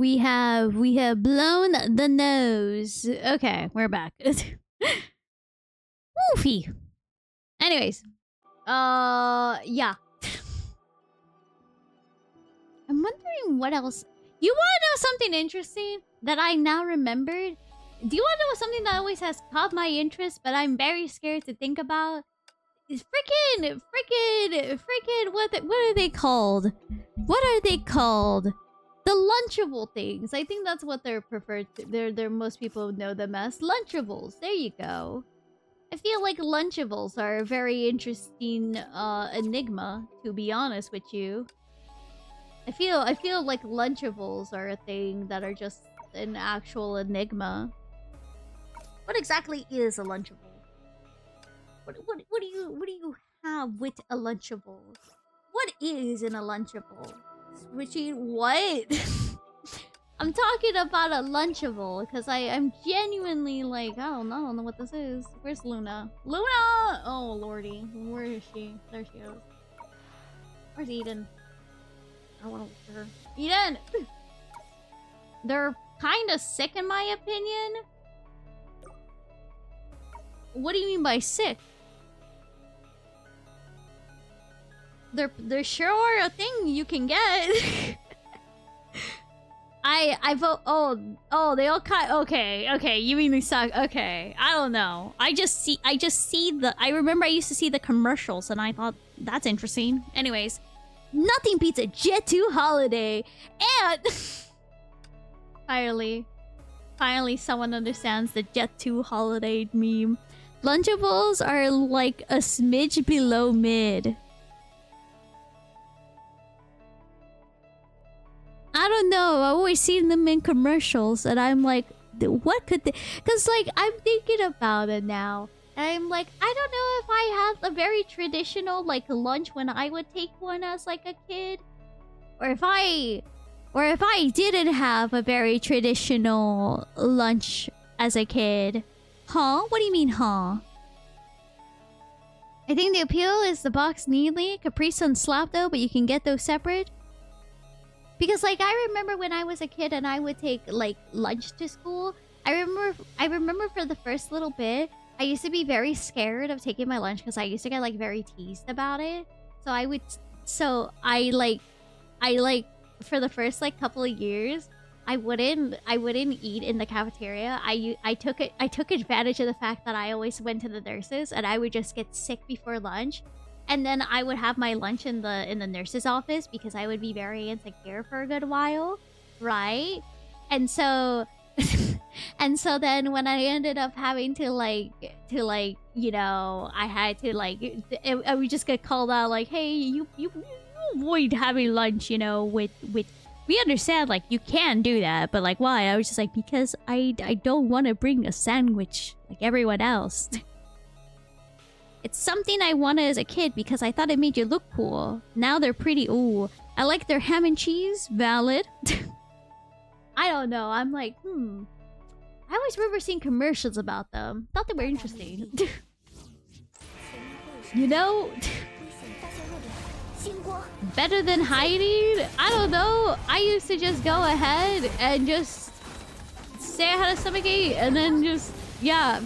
Speaker 1: We have blown the nose. Okay, we're back. Woofy. Anyways, yeah. I'm wondering what else. You want to know something interesting that I now remembered? Do you want to know something that always has caught my interest, but I'm very scared to think about? Is freaking, what are they called? What are they called? The Lunchable things. I think that's what they're preferred to. They're most people know them as Lunchables. There you go. I feel like Lunchables are a very interesting enigma, to be honest with you. I feel like Lunchables are a thing that are just an actual enigma. What exactly is a Lunchable? What do you have with a Lunchable? What is in a Lunchable? Switching what? I'm talking about a Lunchable because I'm genuinely like, I don't know what this is. Where's Luna? Luna! Oh lordy, where is she? There she is. Where's Eden? I don't want to look for her. Eden! They're kind of sick in my opinion. What do you mean by sick? They're sure a thing you can get. I vote. Oh, they all cut. Okay. You mean they suck? Okay, I don't know. I just see the. I remember I used to see the commercials, and I thought that's interesting. Anyways, nothing beats a Jet 2 holiday, and finally, someone understands the Jet 2 holiday meme. Lunchables are like a smidge below mid. I don't know. I've always seen them in commercials, and I'm like, what could they? Because, like, I'm thinking about it now. And I'm like, I don't know if I had a very traditional, like, lunch when I would take one as, like, a kid. Or if I didn't have a very traditional lunch as a kid. Huh? What do you mean, huh? I think the appeal is the box neatly. Capri Sun slap though, but you can get those separate. Because like I remember when I was a kid and I would take like lunch to school. I remember for the first little bit, I used to be very scared of taking my lunch because I used to get like very teased about it. So I for the first like couple of years, I wouldn't eat in the cafeteria. I took advantage of the fact that I always went to the nurses and I would just get sick before lunch. And then I would have my lunch in the nurse's office because I would be very insecure for a good while, right? And so and so then when I ended up having to like you know, I had to like I would just get called out like, hey, you avoid having lunch, you know, with we understand like you can do that, but like why? I was just like, because I don't want to bring a sandwich like everyone else. It's something I wanted as a kid because I thought it made you look cool. Now they're pretty. Ooh, I like their ham and cheese. Valid. I don't know. I'm like, I always remember seeing commercials about them. Thought they were interesting. You know, better than hiding? I don't know. I used to just go ahead and just say I had a stomachache and then just, yeah.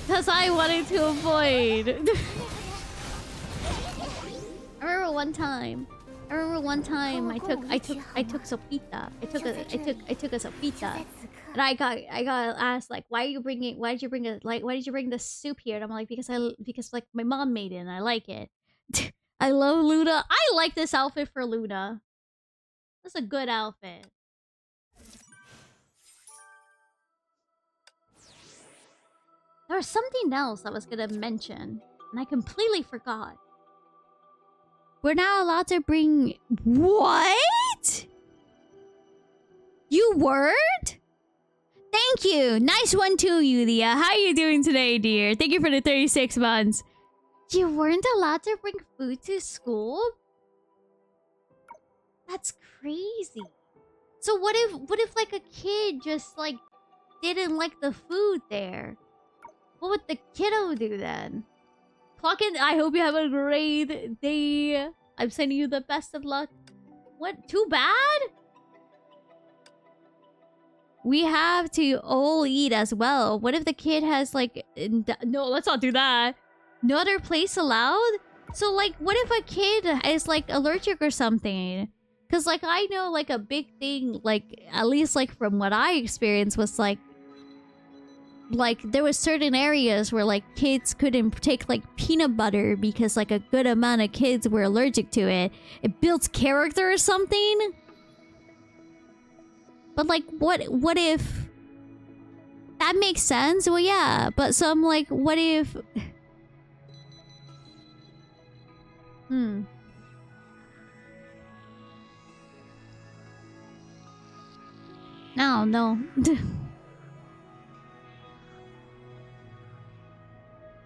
Speaker 1: Because I wanted to avoid. I remember one time I took sopita. I took a sopita. And I got asked like, why did you bring the soup here? And I'm like, because like my mom made it and I like it. I love Luna. I like this outfit for Luna. That's a good outfit. There was something else I was gonna mention, and I completely forgot. We're not allowed to bring... What? You weren't? Thank you. Nice one too, Yulia. How are you doing today, dear? Thank you for the 36 months. You weren't allowed to bring food to school? That's crazy. So what if like a kid just like didn't like the food there? What would the kiddo do then? Clock in. I hope you have a great day. I'm sending you the best of luck. What? Too bad? We have to all eat as well. What if the kid has like... No, let's not do that. No other place allowed? So like, what if a kid is like allergic or something? Because like, I know like a big thing, like at least like from what I experienced was like there was certain areas where like kids couldn't take like peanut butter because like a good amount of kids were allergic to it. It builds character or something. But like what if that makes sense? Well, yeah, but so I'm like, what if I don't know.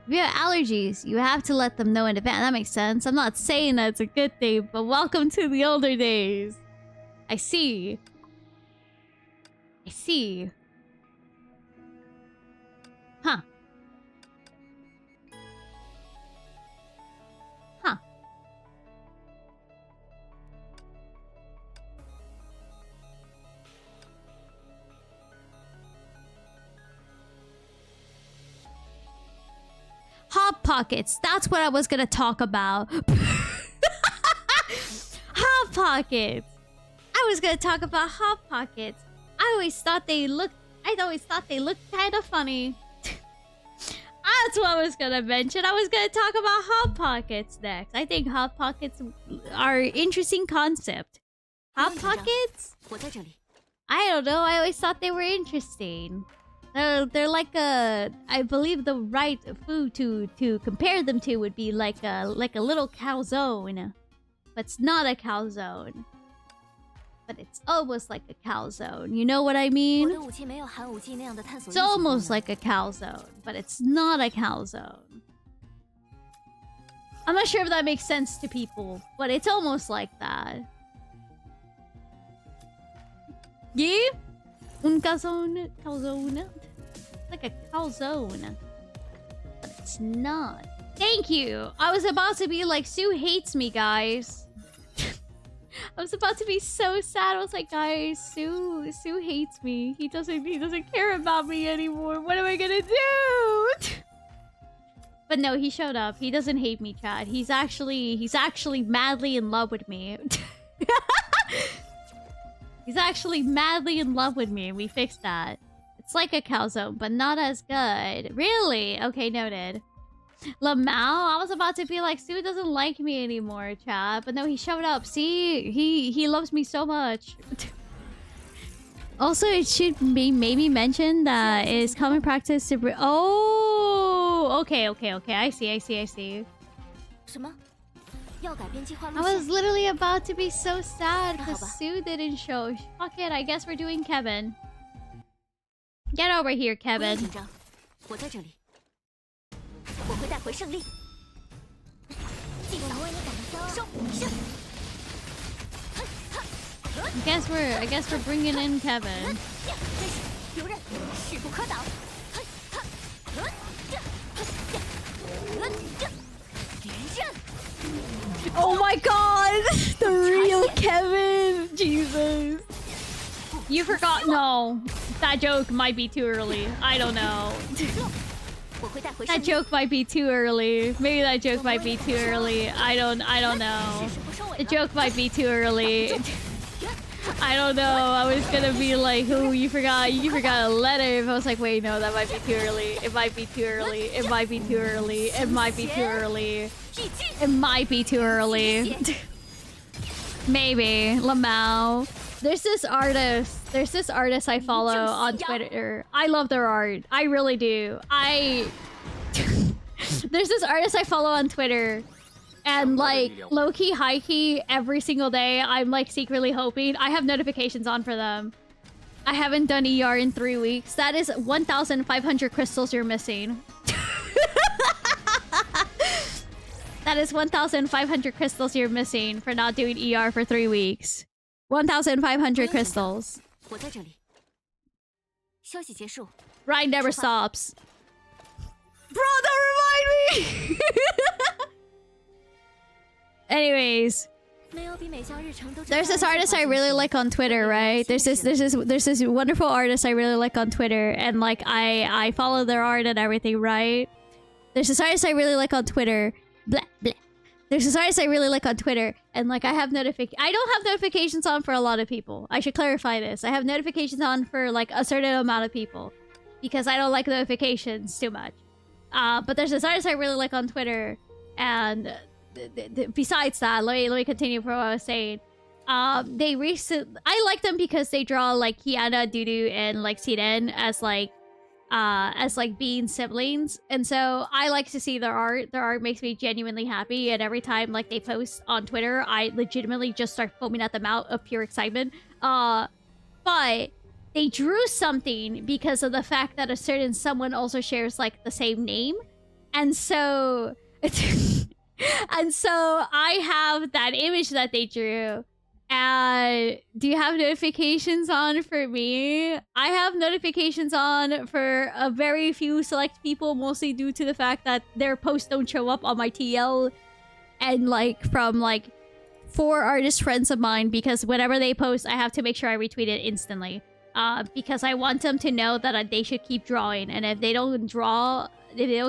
Speaker 1: If you have allergies, you have to let them know in advance. That makes sense. I'm not saying that's a good thing, but welcome to the older days. I see. I see. Huh. Huh. Hot Pockets. That's what I was gonna talk about. Hot Pockets. I was gonna talk about Hot Pockets. I always thought they looked kind of funny. That's what I was gonna mention. I was gonna talk about Hot Pockets next. I think Hot Pockets are an interesting concept. Hot Pockets? I don't know. I always thought they were interesting. They're like a... I believe the right food to compare them to would be like a little calzone. But it's not a calzone. But it's almost like a calzone. You know what I mean? It's almost like a calzone, but it's not a calzone. I'm not sure if that makes sense to people, but it's almost like that. Yeah? Un calzone? Calzone? Like a calzone. But it's it's not. Thank you. I was about to be like, Sue hates me, guys. I was about to be so sad. I was like, guys, Sue hates me. He doesn't care about me anymore. What am I gonna do? But no, he showed up. He doesn't hate me, Chad. He's actually madly in love with me. He's actually madly in love with me, and we fixed that. It's like a calzone, but not as good. Really? Okay, noted. Lamau, I was about to be like, Sue doesn't like me anymore, Chad. But no, he showed up. See? He loves me so much. Also, it should be maybe mentioned that it is common practice to... Oh! Okay. I see.
Speaker 2: 什么？要改变计划路
Speaker 1: I
Speaker 2: 线？
Speaker 1: was literally about to be so sad
Speaker 2: 那好
Speaker 1: because
Speaker 2: 吧。
Speaker 1: Sue didn't show. Fuck it, I guess we're doing Kevin. Get over here,
Speaker 2: 不用
Speaker 1: Kevin.
Speaker 2: 紧张，我在这里，我会带回胜利。祭扫，为你感到骄傲。收胜。
Speaker 1: I guess we're bringing in Kevin.
Speaker 2: 真是游刃，势不可挡。连刃。
Speaker 1: Oh my god! The real Kevin! Jesus. You forgot? No. That joke might be too early. I don't know.
Speaker 2: 我会带回胜
Speaker 1: That
Speaker 2: 利。
Speaker 1: joke might be too early. Maybe that joke might be too early. I don't know.
Speaker 2: 势不收尾
Speaker 1: The
Speaker 2: 了。
Speaker 1: joke might be too early. I don't know. I was gonna be like, "Oh, you forgot a letter." If I was like, "Wait, no, that might be too early. It might be too early. It might be too early. It might be too early.
Speaker 2: 一击。
Speaker 1: It might be too early." Maybe Lamau. There's this artist I follow on Twitter. I love their art. I really do. There's this artist I follow on Twitter. And like low-key, high-key, every single day, I'm like secretly hoping. I have notifications on for them. I haven't done ER in 3 weeks. That is 1,500 crystals you're missing. That is 1,500 crystals you're missing for not doing ER for 3 weeks. 1,500 crystals.
Speaker 2: 我在这里。消息结束。
Speaker 1: Ride never stops. Bro, don't remind me! Anyways,
Speaker 2: 没有比每项日程都
Speaker 1: there's this artist I really like on Twitter, right? There's this wonderful artist I really like on Twitter, and like I follow their art and everything, right? There's this artist I really like on Twitter. Blah blah. There's this artist I really like on Twitter, and like I don't have notifications on for a lot of people. I should clarify this. I have notifications on for like a certain amount of people because I don't like notifications too much. But there's this artist I really like on Twitter, and besides that, let me continue for what I was saying. I like them because they draw like Kiana, Dudu, and like Siren as like being siblings, and so I like to see their art. Their art makes me genuinely happy, and every time like they post on Twitter, I legitimately just start foaming at the mouth of pure excitement. But they drew something because of the fact that a certain someone also shares like the same name, and so. And so I have that image that they drew. And do you have notifications on for me? I have notifications on for a very few select people, mostly due to the fact that their posts don't show up on my TL. And like from like 4 artist friends of mine, because whenever they post, I have to make sure I retweet it instantly. Because I want them to know that they should keep drawing. And if they don't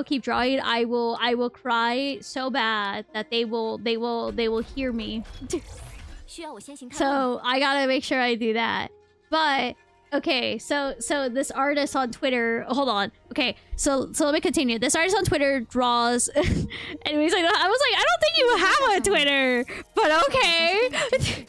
Speaker 1: keep drawing, I will cry so bad that they will hear me.
Speaker 2: 需要我先行开会吗
Speaker 1: So I gotta make sure I do that. But okay, so this artist on Twitter, hold on. Okay, so let me continue. This artist on Twitter draws. Anyways, I was like, I don't think you have a Twitter, but okay. I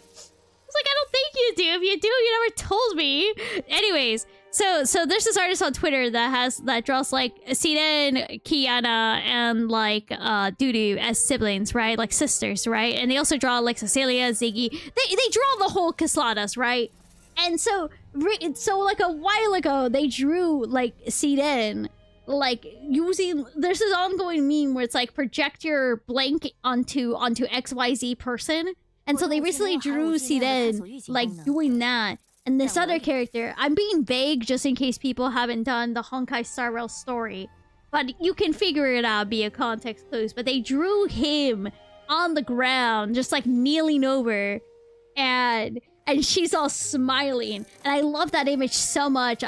Speaker 1: was like, I don't think you do. If you do, you never told me. Anyways, so there's this artist on Twitter that draws like Siren, Kiana, and like Dudu as siblings, right? Like sisters, right? And they also draw like Cecilia, Ziggy. They draw the whole Casladas, right? And so like a while ago, they drew like Siren, like using there's this ongoing meme where it's like project your blank onto XYZ person. And so they recently drew Siren like doing that. And this other character, I'm being vague just in case people haven't done the Honkai Star Rail story. but you can figure it out via context clues. But they drew him on the ground, just like kneeling over, and she's all smiling, and I love that image so much.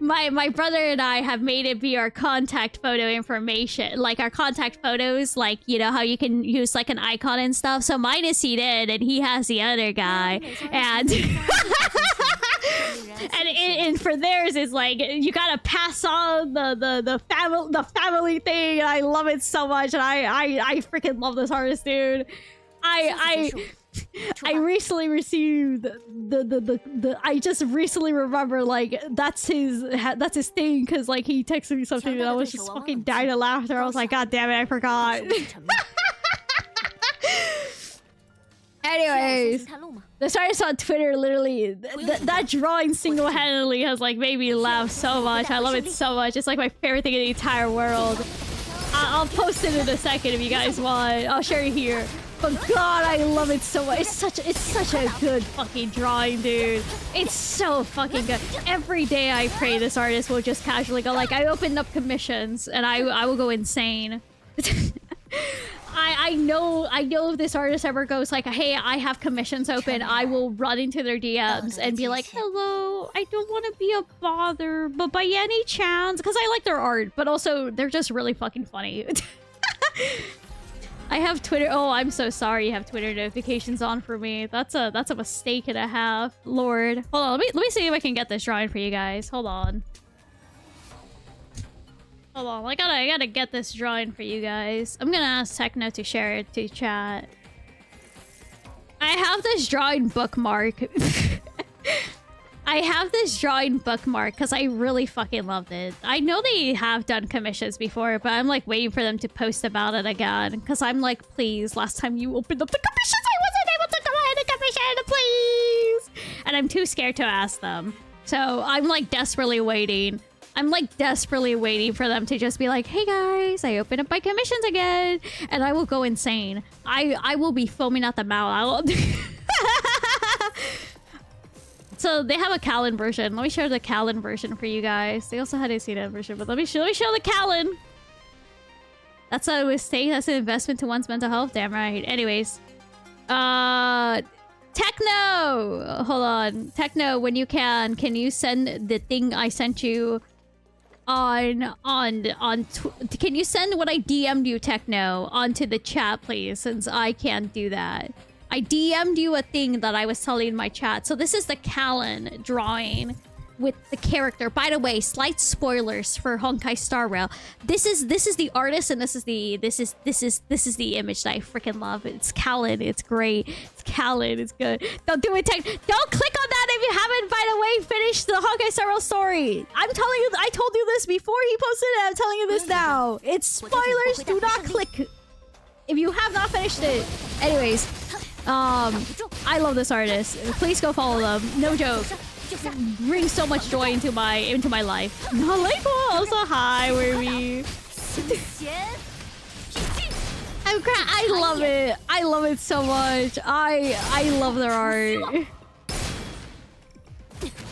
Speaker 1: My brother and I have made it be our contact photo information, like our contact photos, like, you know how you can use like an icon and stuff. So mine is Eden and he has the other guy, and and for theirs it's like you gotta pass on the family thing, and I love it so much, and I freaking love this artist, dude. I recently received the I just recently remember, like, that's his thing, because like he texted me something and I was just fucking dying of laughter. I was like, god damn it, I forgot. Anyways, the artist on Twitter literally that drawing single-handedly has like made me laugh so much. I love it so much. It's like my favorite thing in the entire world. I'll post it in a second if you guys want. I'll share it here. But god, I love it so much. It's such a good fucking drawing, dude. It's so fucking good. Every day I pray this artist will just casually go like, I opened up commissions and I will go insane. I know if this artist ever goes like, hey, I have commissions open, I will run into their DMs and be like, hello, I don't want to be a bother, but by any chance, because I like their art, but also they're just really fucking funny. I have Twitter. Oh, I'm so sorry you have Twitter notifications on for me. That's a mistake and a half. Lord. Hold on, let me see if I can get this drawing for you guys. Hold on. Hold on, I gotta get this drawing for you guys. I'm gonna ask Techno to share it to chat. I have this drawing bookmark. I have this drawing bookmark because I really fucking loved it. I know they have done commissions before, but I'm like waiting for them to post about it again. Because I'm like, please, last time you opened up the commissions, I wasn't able to go ahead and commission, please. And I'm too scared to ask them. So I'm like desperately waiting. I'm like desperately waiting for them to just be like, hey guys, I opened up my commissions again. And I will go insane. I will be foaming at the mouth. So they have a Callan version. Let me share the Callan version for you guys. They also had a CNET version, but let me show the Callan. That's a mistake. That's an investment to one's mental health. Damn right. Anyways, Techno. Hold on, Techno. When you can you send the thing I sent you on? Can you send what I DM'd you, Techno, onto the chat, please? Since I can't do that. I DM'd you a thing that I was telling in my chat. So this is the Callan drawing with the character. By the way, slight spoilers for Honkai Star Rail. This is the artist, and this is the image that I freaking love. It's Callan. It's great. It's Callan. It's good. Don't do it, Tech. Don't click on that if you haven't, by the way, finished the Honkai Star Rail story. I'm telling you, I told you this before he posted it. I'm telling you this now. It's spoilers. Do not click if you have not finished it. Anyways. I love this artist. Please go follow them. No joke. Brings so much joy into my life. Also hi, Wormy. I love it. I love it so much. I love their art.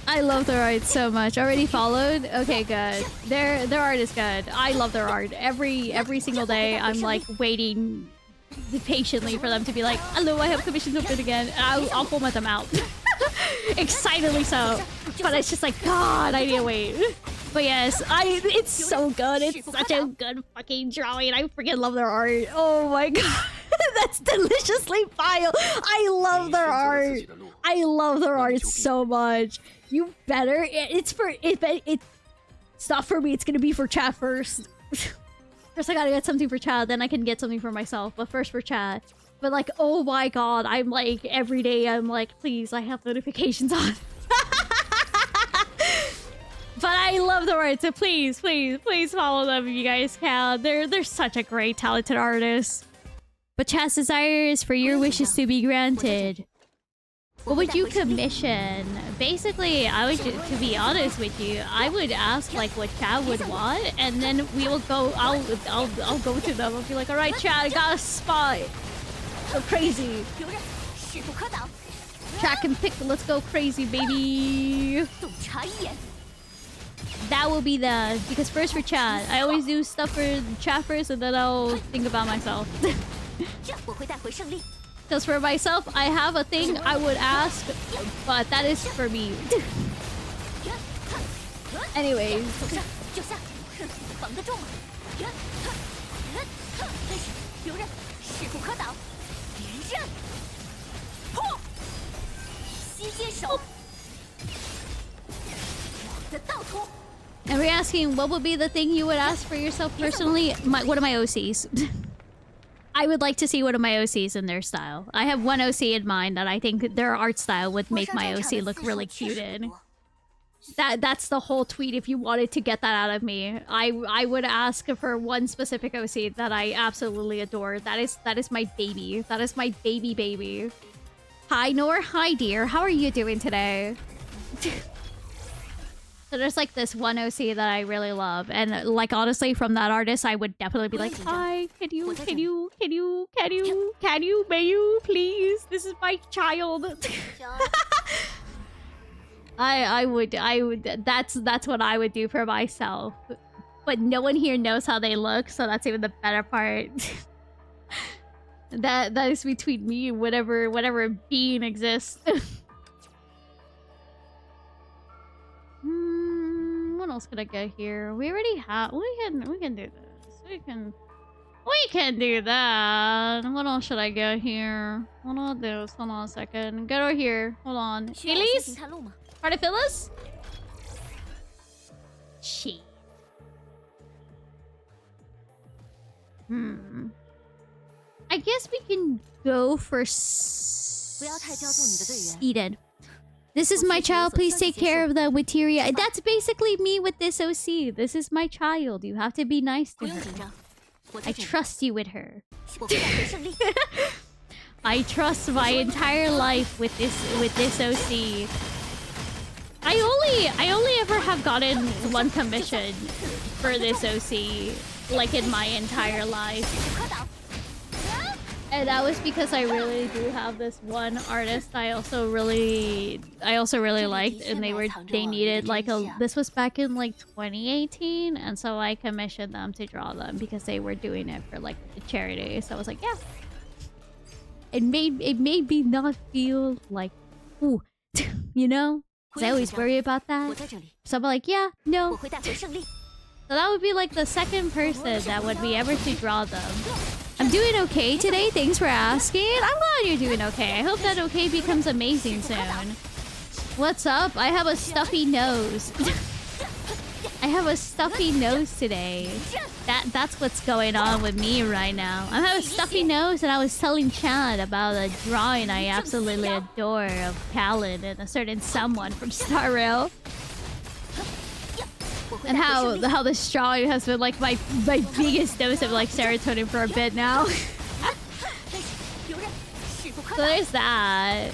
Speaker 1: I love their art so much. Already followed? Okay, good. Their art is good. I love their art. Every single day I'm like waiting patiently for them to be like, hello, I have commissions open again, and I'll pull them out. Excitedly so. But it's just like, god, I need to wait. But yes, it's so good. It's such a good fucking drawing. I freaking love their art. Oh my god. That's deliciously vile. I love their art. I love their art so much. You better. It's not for me. It's gonna be for chat first. First I gotta get something for chat, then I can get something for myself. But first for chat. But like, oh my god, I'm like, every day I'm like, please, I have notifications on. But I love the art, so please follow them if you guys can. They're such a great, talented artist. But chat's desire is for your wishes to be granted. What would you commission? Basically, to be honest with you, I would ask like what chat would want, and then we will go. I'll go to them. I'll be like, all right, chat, I got a spot. Go crazy. Chat can pick. Let's go crazy, baby. that will be the... Because first for chat. I always do stuff for chat first and then I'll think about myself.
Speaker 2: 我会带回胜利。
Speaker 1: Because for myself, I have a thing I would ask, but that is for me. Anyways.
Speaker 2: 走上就下，哼，防得住吗？真是留刃，势不可挡。连刃，破，吸金手，我的道途。
Speaker 1: And we're asking, what would be the thing you would ask for yourself personally? One of my OCs. I would like to see one of my OCs in their style. I have one OC in mind that I think their art style would make my OC look really cute in. That's the whole tweet if you wanted to get that out of me. I would ask for one specific OC that I absolutely adore. That is my baby. That is my baby. Hi Nor, hi dear. How are you doing today? So there's like this one OC that I really love, and like honestly, from that artist, I would definitely be like, "Hi, can you, may you, please? This is my child." I would. That's what I would do for myself. But no one here knows how they look, so that's even the better part. that is between me and whatever being exists. What else could I get here? We already have. We can do this. We can do that. What else should I get here? Hold on, this. Hold on a second. Get over here. Hold on. Elise? Artiphilus? Shit. I guess we can go for Eden. This is my child. Please take care of the Witteria. That's basically me with this OC. This is my child. You have to be nice to her. I trust you with her. I trust my entire life with this OC. I only ever have gotten one commission for this OC, like in my entire life. And that was because I really do have this one artist I also really liked, and they needed like this was back in like 2018, and so I commissioned them to draw them because they were doing it for like a charity. So I was like, yeah. It made me not feel like, ooh, you know? Because I always worry about that. So I'm like, yeah, no. So that would be like the second person that would be ever to draw them. I'm doing okay today, thanks for asking. I'm glad you're doing okay. I hope that okay becomes amazing soon. What's up? I have a stuffy nose. I have a stuffy nose today. That's what's going on with me right now. I have a stuffy nose, and I was telling Chad about a drawing I absolutely adore of Callan and a certain someone from Star Rail. And how this drawing has been like my biggest dose of like serotonin for a bit now. So there's that.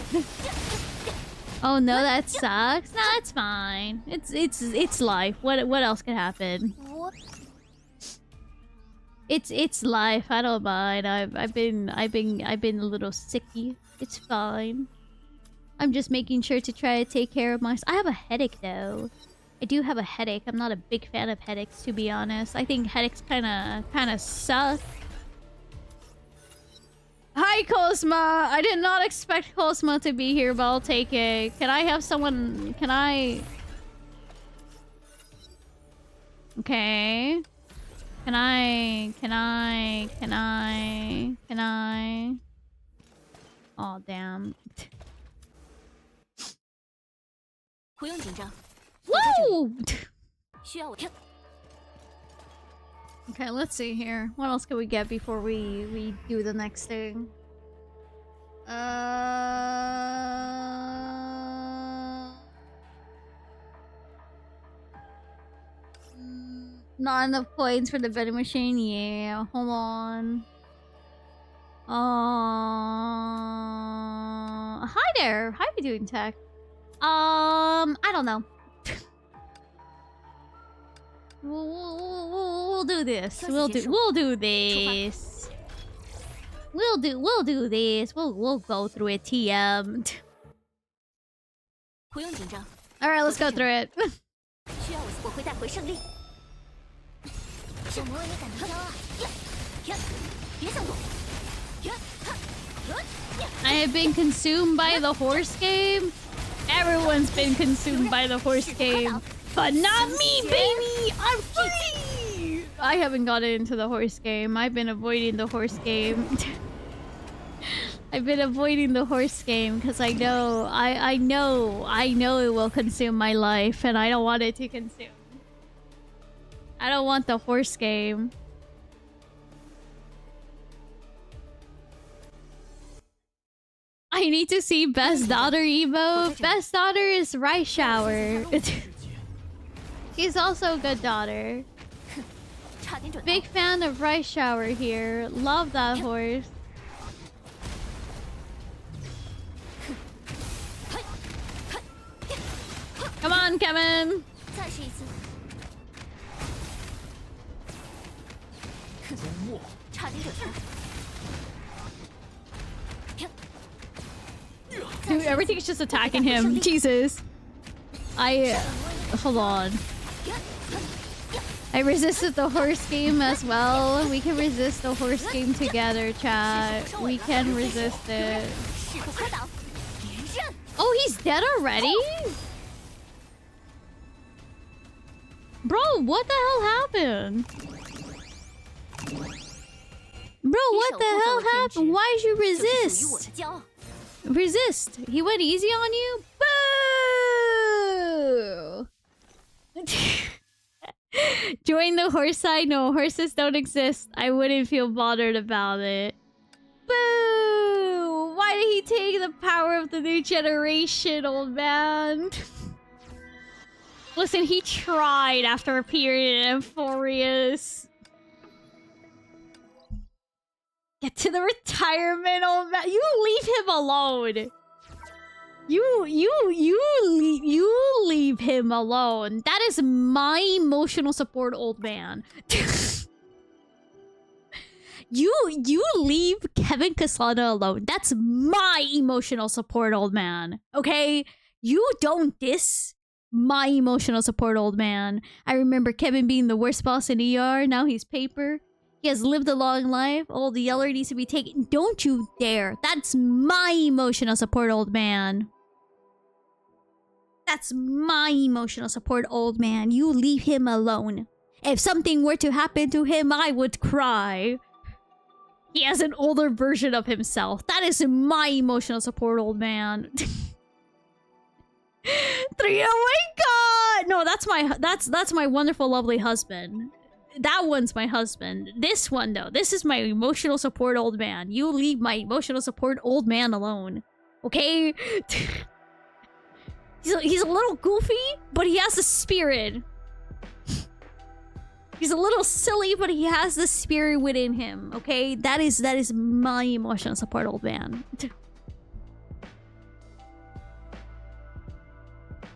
Speaker 1: Oh no, that sucks. No, it's fine. It's life. What else could happen? It's life. I don't mind. I've been a little sicky. It's fine. I'm just making sure to try to take care of myself. I have a headache though. I do have a headache. I'm not a big fan of headaches, to be honest. I think headaches kind of suck. Hi, Cosma! I did not expect Cosma to be here, but I'll take it. Can I have someone... Can I... Okay. Can I... Oh, damn. Whoa! Okay, let's see here. What else can we get before we do the next thing? Not enough coins for the vending machine. Yeah, hold on. Hi there. How are you doing, Tech? I don't know. We'll do this. We'll do this. We'll do this. We'll go through it, TM. Alright, let's go through it.
Speaker 2: 需要我会带回胜利。是我为你感到骄傲。别想躲。
Speaker 1: I have been consumed by the horse game. Everyone's been consumed by the horse game. But not me, baby! I'm free! I haven't gotten into the horse game. I've been avoiding the horse game. I've been avoiding the horse game because I know, I know it will consume my life and I don't want it to consume. I don't want the horse game. I need to see Best Daughter emo. Best Daughter is Rice Shower. She's also a good daughter. Big fan of Rice Shower here. Love that horse. Come on, Kevin. Dude, everything's just attacking him. Jesus. Hold on. I resisted the horse game as well. We can resist the horse game together, chat. We can resist it. Oh, he's dead already? Bro, what the hell happened? Bro, what the hell happened? Why'd you resist? Resist. He went easy on you? Boo! Join the horse side? No, horses don't exist. I wouldn't feel bothered about it. Boo! Why did he take the power of the new generation, old man? Listen, he tried after a period of Euphorious. Get to the retirement, old man. You leave him alone. You leave him alone. That is my emotional support, old man. You leave Kevin Kasana alone. That's my emotional support, old man. Okay? You don't diss my emotional support, old man. I remember Kevin being the worst boss in ER. Now he's paper. He has lived a long life. Oh, the yeller needs to be taken. Don't you dare. That's my emotional support, old man. That's my emotional support, old man. You leave him alone. If something were to happen to him, I would cry. He has an older version of himself. That is my emotional support, old man. 3, oh my god! No, that's my wonderful, lovely husband. That one's my husband. This one, though, this is my emotional support old man. You leave my emotional support old man alone. Okay? He's a little goofy, but he has the spirit. He's a little silly, but he has the spirit within him. Okay? That is my emotional support old man.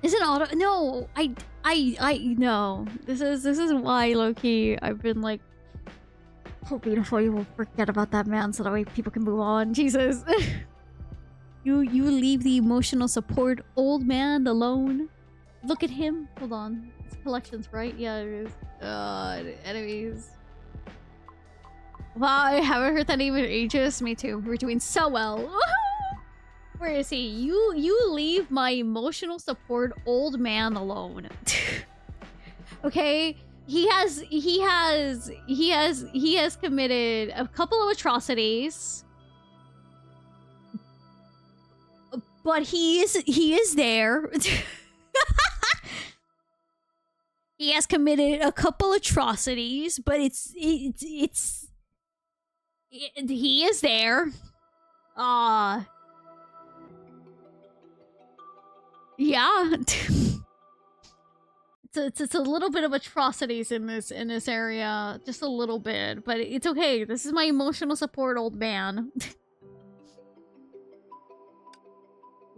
Speaker 1: Isn't auto? No, I no. This is why, low-key, I've been like hoping for you will forget about that man so that way people can move on. Jesus. You leave the emotional support old man alone. Look at him. Hold on. It's collections, right? Yeah, it is. Enemies. Wow, I haven't heard that name in ages. Me too. We're doing so well. Where is he? You leave my emotional support old man alone. Okay? He has committed a couple of atrocities. But he is there. He has committed a couple atrocities, but he is there. Yeah. It's a little bit of atrocities in this area, just a little bit, but it's okay. This is my emotional support old man.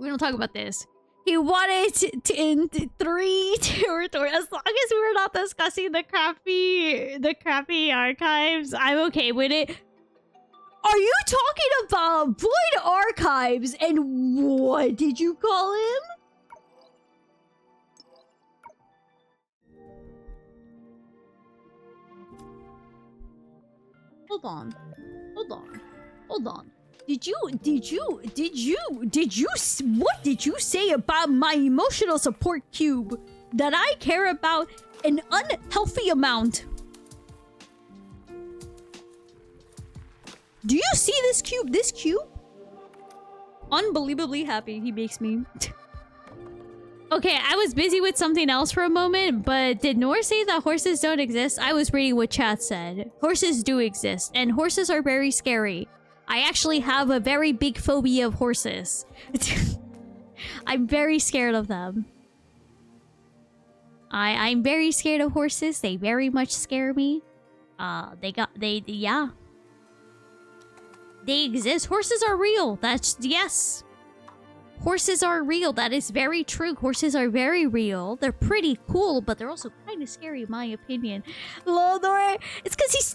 Speaker 1: We don't talk about this. He wanted to in 3 territory. As long as we're not discussing the crappy archives, I'm okay with it. Are you talking about Void Archives and what did you call him? Hold on. Hold on. Hold on. What did you say about my emotional support cube? That I care about an unhealthy amount. Do you see this cube? This cube? Unbelievably happy he makes me. Okay, I was busy with something else for a moment, but did Nor say that horses don't exist? I was reading what chat said. Horses do exist, and horses are very scary. I actually have a very big phobia of horses. I'm very scared of them. I'm very scared of horses. They very much scare me. Yeah. They exist. Horses are real. Yes. Horses are real. That is very true. Horses are very real. They're pretty cool, but they're also kind of scary in my opinion. Lodor, it's because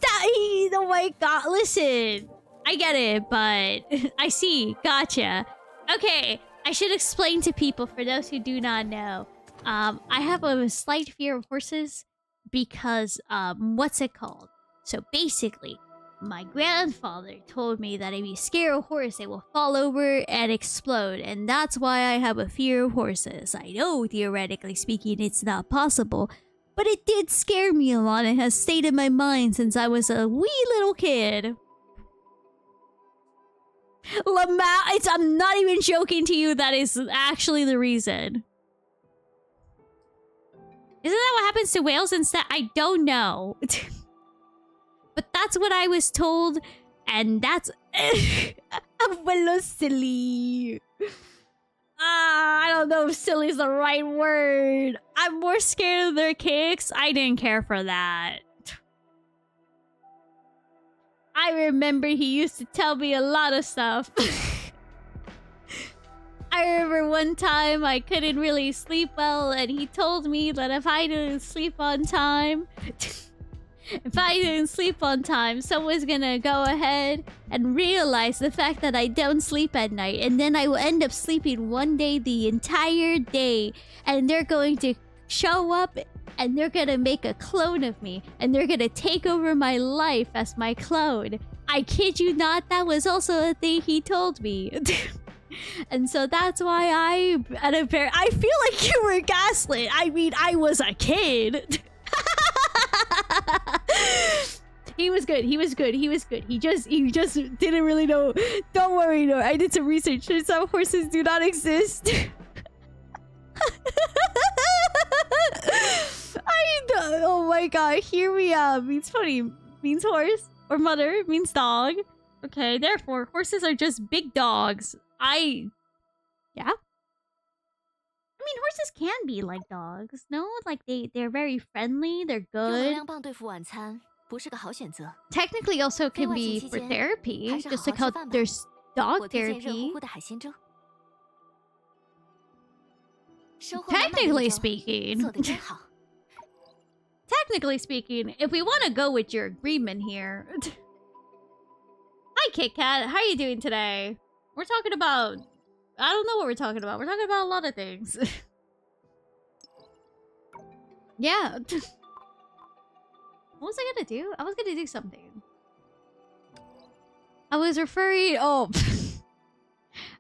Speaker 1: oh my god, listen. I get it, but I see. Gotcha. Okay, I should explain to people, for those who do not know. I have a slight fear of horses because, what's it called? So basically, my grandfather told me that if you scare a horse, they will fall over and explode. And that's why I have a fear of horses. I know, theoretically speaking, it's not possible. But it did scare me a lot and has stayed in my mind since I was a wee little kid. Lamau, I'm not even joking to you, that is actually the reason. Isn't that what happens to whales instead? I don't know. But that's what I was told, and that's... I'm a little silly. I don't know if silly is the right word. I'm more scared of their kicks. I didn't care for that. I remember he used to tell me a lot of stuff. I remember one time I couldn't really sleep well, and he told me that if I didn't sleep on time... someone's gonna go ahead and realize the fact that I don't sleep at night, and then I will end up sleeping one day the entire day, and they're going to show up and they're gonna make a clone of me, and they're gonna take over my life as my clone. I kid you not, that was also a thing he told me. And so that's why I feel like you were gaslit. I mean, I was a kid. He was good. He just didn't really know. Don't worry, no. I did some research. Some horses do not exist. Oh my god. Hear me out. Means funny. Means horse. Or mother. Means dog. Okay, therefore, horses are just big dogs. Yeah? I mean, horses can be like dogs, no? Like, they're very friendly, they're good. Technically also can be for therapy, just like how there's dog therapy. Technically speaking, if we want to go with your agreement here... Hi, Kit Kat, how are you doing today? We're talking about... I don't know what we're talking about. We're talking about a lot of things. Yeah. What was I gonna do? I was gonna do something. I was referring... Oh.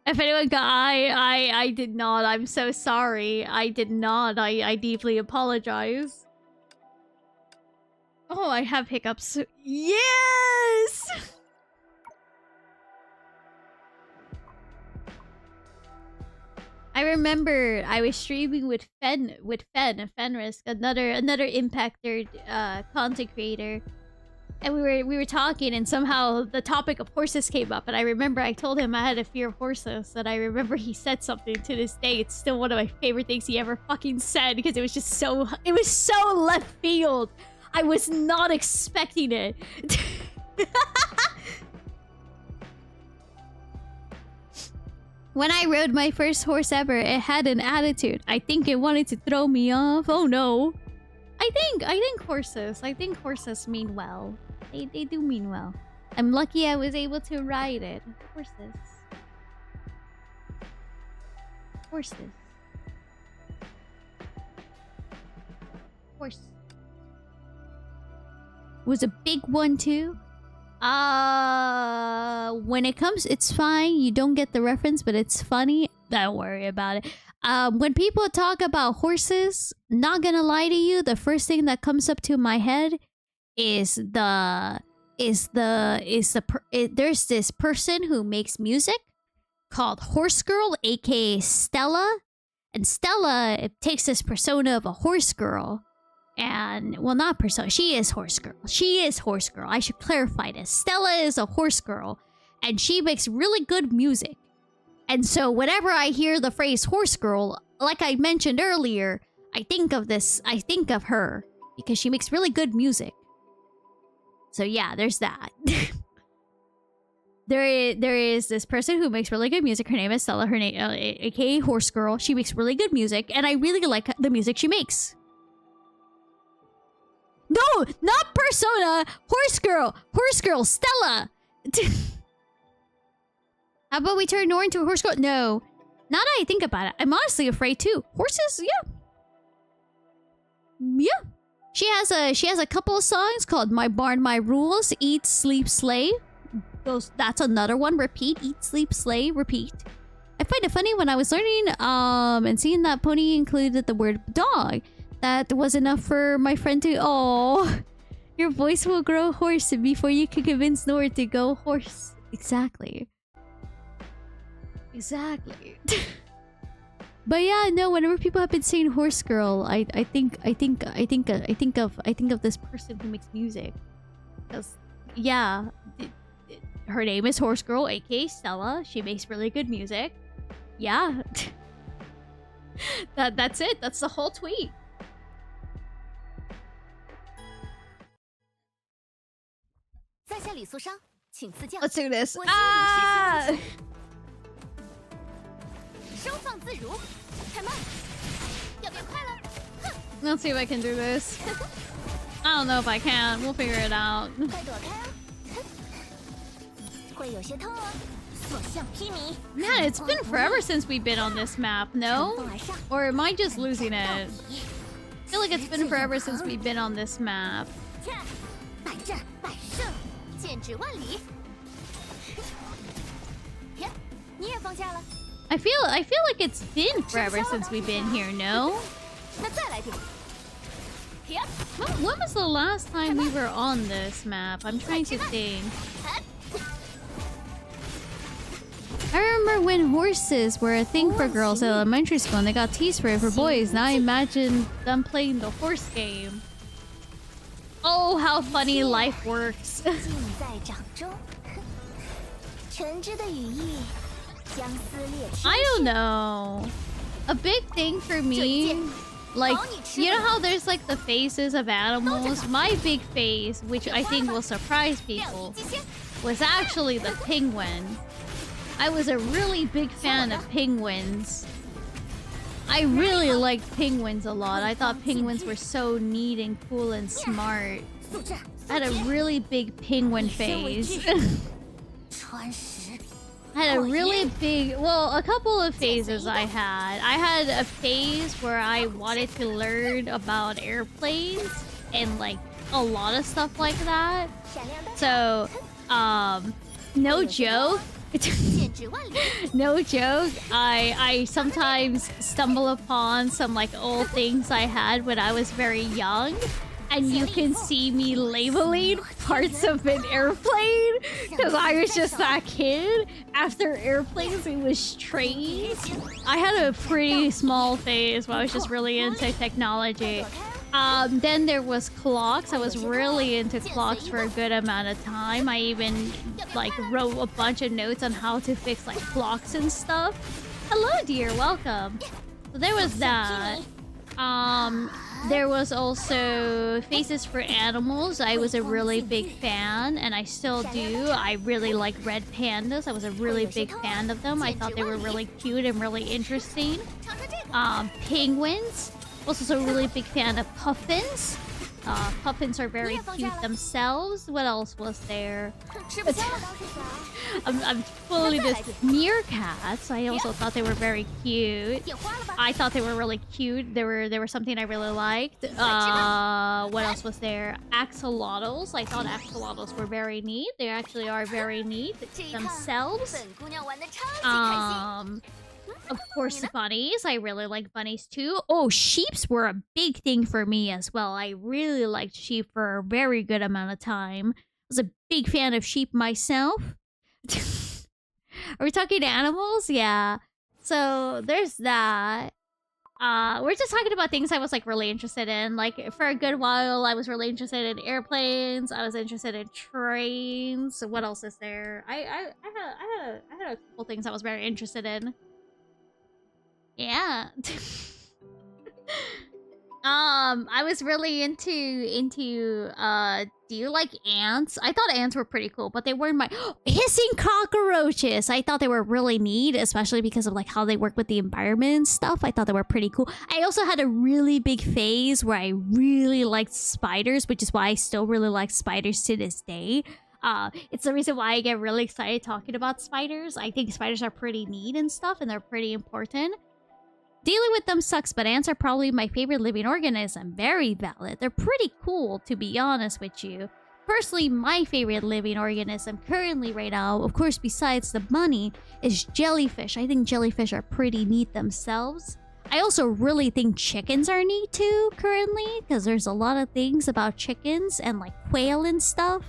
Speaker 1: If anyone got... I did not. I'm so sorry. I did not. I deeply apologize. Oh, I have hiccups. Yes! I remember I was streaming with Fenrisk, another Impactor content creator, and we were talking, and somehow the topic of horses came up, and I remember I told him I had a fear of horses, and I remember he said something. To this day, it's still one of my favorite things he ever fucking said, because it was just so left field. I was not expecting it. When I rode my first horse ever, it had an attitude. I think it wanted to throw me off. Oh no. I think horses mean well. They do mean well. I'm lucky I was able to ride it. Horses. Horse. Was a big one too. When it comes, it's fine. You don't get the reference, but it's funny. Don't worry about it. When people talk about horses, not gonna lie to you, the first thing that comes up to my head is there's this person who makes music called Horse Girl, aka Stella, and Stella, it takes this persona of a horse girl. And, well, not persona. She is horse girl. She is horse girl. I should clarify this. Stella is a horse girl, and she makes really good music. And so whenever I hear the phrase horse girl, like I mentioned earlier, I think of her, because she makes really good music. So yeah, there's that. There is this person who makes really good music. Her name is Stella, her name, aka Horse Girl. She makes really good music, and I really like the music she makes. No, not Persona. Horse Girl, Stella. How about we turn Nora into a horse girl? No. Now that I think about it, I'm honestly afraid too. Horses, yeah. Yeah. She has a couple of songs called My Barn, My Rules, Eat, Sleep, Slay. That's another one. Repeat, eat, sleep, slay, repeat. I find it funny when I was learning and seeing that Pony included the word dog. That was enough for my friend to... Oh, your voice will grow hoarse before you can convince Nora to go horse. Exactly. Exactly. But yeah, no. Whenever people have been saying horse girl, I think of this person who makes music. Because yeah, her name is Horse Girl, aka Stella. She makes really good music. Yeah. That's it. That's the whole tweet. Let's do this. Ah! Let's see if I can do this. I don't know if I can. We'll figure it out. Man, it's been forever since we've been on this map, no? Or am I just losing it? I feel like it's been forever since we've been on this map. I feel like it's been forever since we've been here, no? When was the last time we were on this map? I'm trying to think. I remember when horses were a thing for girls at elementary school and they got teased for it for boys. Now I imagine them playing the horse game. Oh, how funny life works. I don't know. A big thing for me, like, you know how there's like the faces of animals? My big face, which I think will surprise people, was actually the penguin. I was a really big fan of penguins. I really liked penguins a lot. I thought penguins were so neat and cool and smart. I had a really big penguin phase. I had a really big... Well, a couple of phases I had. I had a phase where I wanted to learn about airplanes and, like, a lot of stuff like that. So, no joke. No joke. I sometimes stumble upon some, like, old things I had when I was very young. And you can see me labeling parts of an airplane because I was just that kid. After airplanes, it was trains. I had a pretty small phase where I was just really into technology. Then there was clocks. I was really into clocks for a good amount of time. I even like wrote a bunch of notes on how to fix like clocks and stuff. Hello, dear. Welcome. So there was that. There was also faces for animals. I was a really big fan, and I still do. I really like red pandas. I was a really big fan of them. I thought they were really cute and really interesting. Penguins. Also a really big fan of puffins. Puffins are very cute themselves. What else was there? I'm fully this meerkats. I also thought they were very cute. I thought they were really cute. They were something I really liked. What else was there? Axolotls. I thought axolotls were very neat. They actually are very neat themselves. Of course, the bunnies. I really like bunnies too. Oh, sheeps were a big thing for me as well. I really liked sheep for a very good amount of time. I was a big fan of sheep myself. Are we talking animals? Yeah. So there's that. We're just talking about things I was like really interested in. Like for a good while, I was really interested in airplanes. I was interested in trains. What else is there? I had a couple things I was very interested in. Yeah. I was really into do you like ants? I thought ants were pretty cool, but they weren't my hissing cockroaches. I thought they were really neat, especially because of like how they work with the environment and stuff. I thought they were pretty cool. I also had a really big phase where I really liked spiders, which is why I still really like spiders to this day. It's the reason why I get really excited talking about spiders. I think spiders are pretty neat and stuff, and they're pretty important. Dealing with them sucks, but ants are probably my favorite living organism. Very valid. They're pretty cool, to be honest with you. Personally, my favorite living organism currently right now, of course, besides the bunny, is jellyfish. I think jellyfish are pretty neat themselves. I also really think chickens are neat too, currently, because there's a lot of things about chickens and like quail and stuff.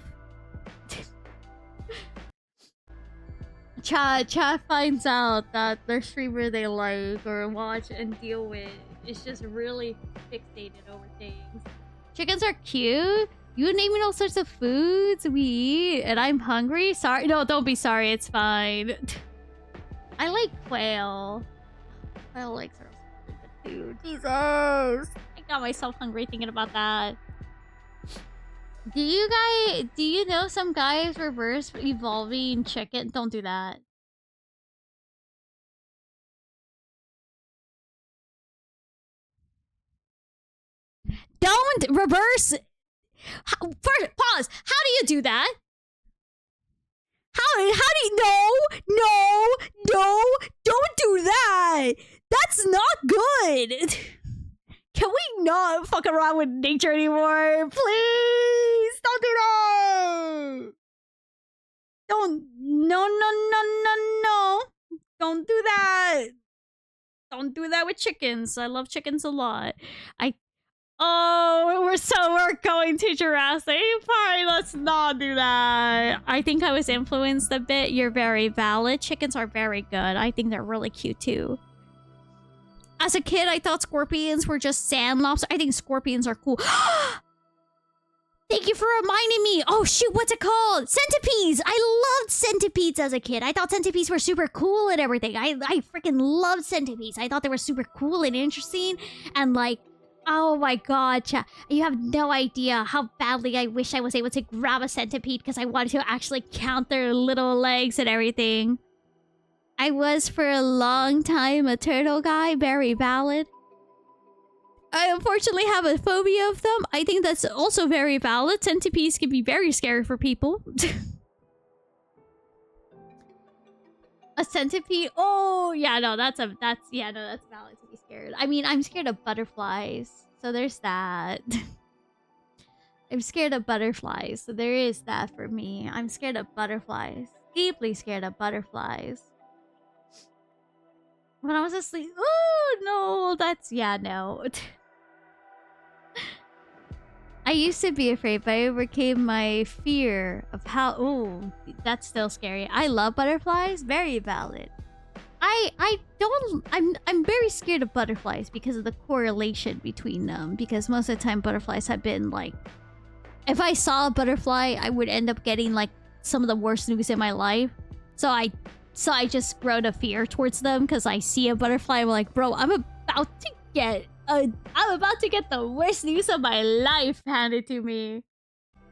Speaker 1: Chat finds out that their streamer they like or watch and deal with is just really fixated over things. Chickens are cute. You naming all sorts of foods we eat, and I'm hungry. Sorry, no, don't be sorry. It's fine. I like quail. Quail legs are really good food. Jesus, I got myself hungry thinking about that. Do you know some guys reverse evolving chicken? Don't do that. Don't reverse. First, pause. How do you do that? How do you no, don't do that. That's not good. Can we not fuck around with nature anymore? Please! Don't do that! No. Don't do that. Don't do that with chickens. I love chickens a lot. We're going to Jurassic Park. Let's not do that. I think I was influenced a bit. You're very valid. Chickens are very good. I think they're really cute too. As a kid, I thought scorpions were just sand lobsters. I think scorpions are cool. Thank you for reminding me. Oh, shoot. What's it called? Centipedes. I loved centipedes as a kid. I thought centipedes were super cool and everything. I freaking loved centipedes. I thought they were super cool and interesting. And like, oh my god, chat. You have no idea how badly I wish I was able to grab a centipede because I wanted to actually count their little legs and everything. I was for a long time a turtle guy, very valid. I unfortunately have a phobia of them. I think that's also very valid. Centipedes can be very scary for people. A centipede? Oh, yeah, no, that's valid to be scared. I mean, I'm scared of butterflies, so there's that. I'm scared of butterflies, so there is that for me. I'm scared of butterflies. Deeply scared of butterflies. When I was asleep, oh no, that's, yeah, no. I used to be afraid, but I overcame my fear of how, oh, that's still scary. I love butterflies, very valid. I'm very scared of butterflies because of the correlation between them, because most of the time butterflies have been like, if I saw a butterfly, I would end up getting like some of the worst news in my life. So I just grow a fear towards them because I see a butterfly. I'm like, bro, I'm about to get the worst news of my life handed to me.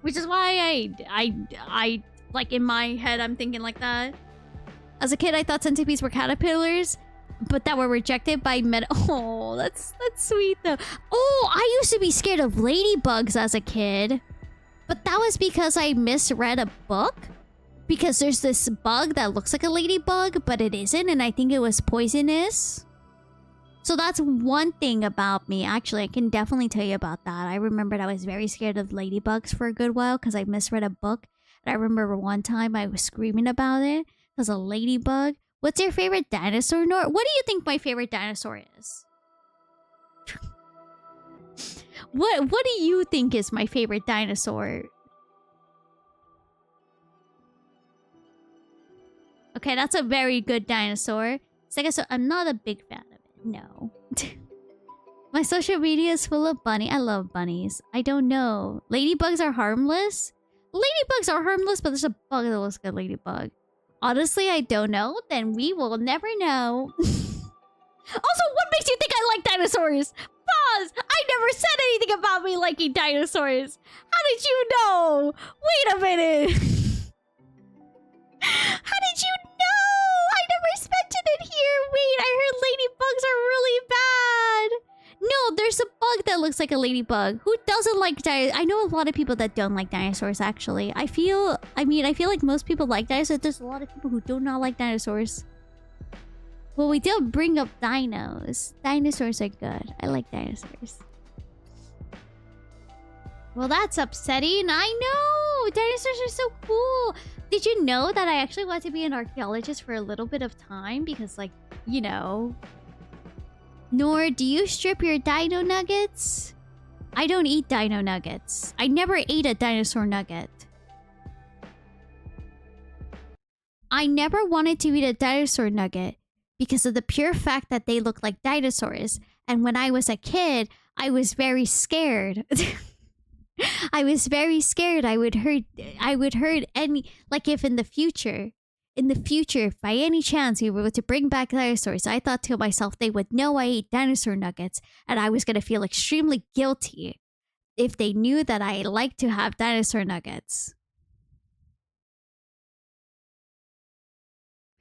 Speaker 1: Which is why I like in my head I'm thinking like that. As a kid, I thought centipedes were caterpillars. but that were rejected by men. Oh, that's sweet though. Oh, I used to be scared of ladybugs as a kid, but that was because I misread a book. Because there's this bug that looks like a ladybug, but it isn't, and I think it was poisonous. So that's one thing about me. Actually, I can definitely tell you about that. I remembered I was very scared of ladybugs for a good while because I misread a book. And I remember one time I was screaming about it because a ladybug. What's your favorite dinosaur, Nor? What do you think my favorite dinosaur is? What do you think is my favorite dinosaur? Okay, that's a very good dinosaur. Stegosaurus, I'm not a big fan of it. No. My social media is full of bunny. I love bunnies. I don't know. Ladybugs are harmless? Ladybugs are harmless, but there's a bug that looks like a ladybug. Honestly, I don't know. Then we will never know. Also, what makes you think I like dinosaurs? Pause! I never said anything about me liking dinosaurs. How did you know? Wait a minute. How did you know? I never mentioned it here. Wait, I heard ladybugs are really bad. No, there's a bug that looks like a ladybug. Who doesn't like dinosaurs? I know a lot of people that don't like dinosaurs, actually. I feel like most people like dinosaurs. There's a lot of people who do not like dinosaurs. Well, we did bring up dinos. Dinosaurs are good. I like dinosaurs. Well, that's upsetting. I know! Dinosaurs are so cool. Did you know that I actually wanted to be an archaeologist for a little bit of time? Because, like, you know... Nor, do you strip your dino nuggets? I don't eat dino nuggets. I never ate a dinosaur nugget. I never wanted to eat a dinosaur nugget because of the pure fact that they look like dinosaurs. And when I was a kid, I was very scared. I was very scared I would hurt any, like, if in the future, if by any chance we were to bring back dinosaurs, I thought to myself they would know I ate dinosaur nuggets and I was going to feel extremely guilty if they knew that I like to have dinosaur nuggets.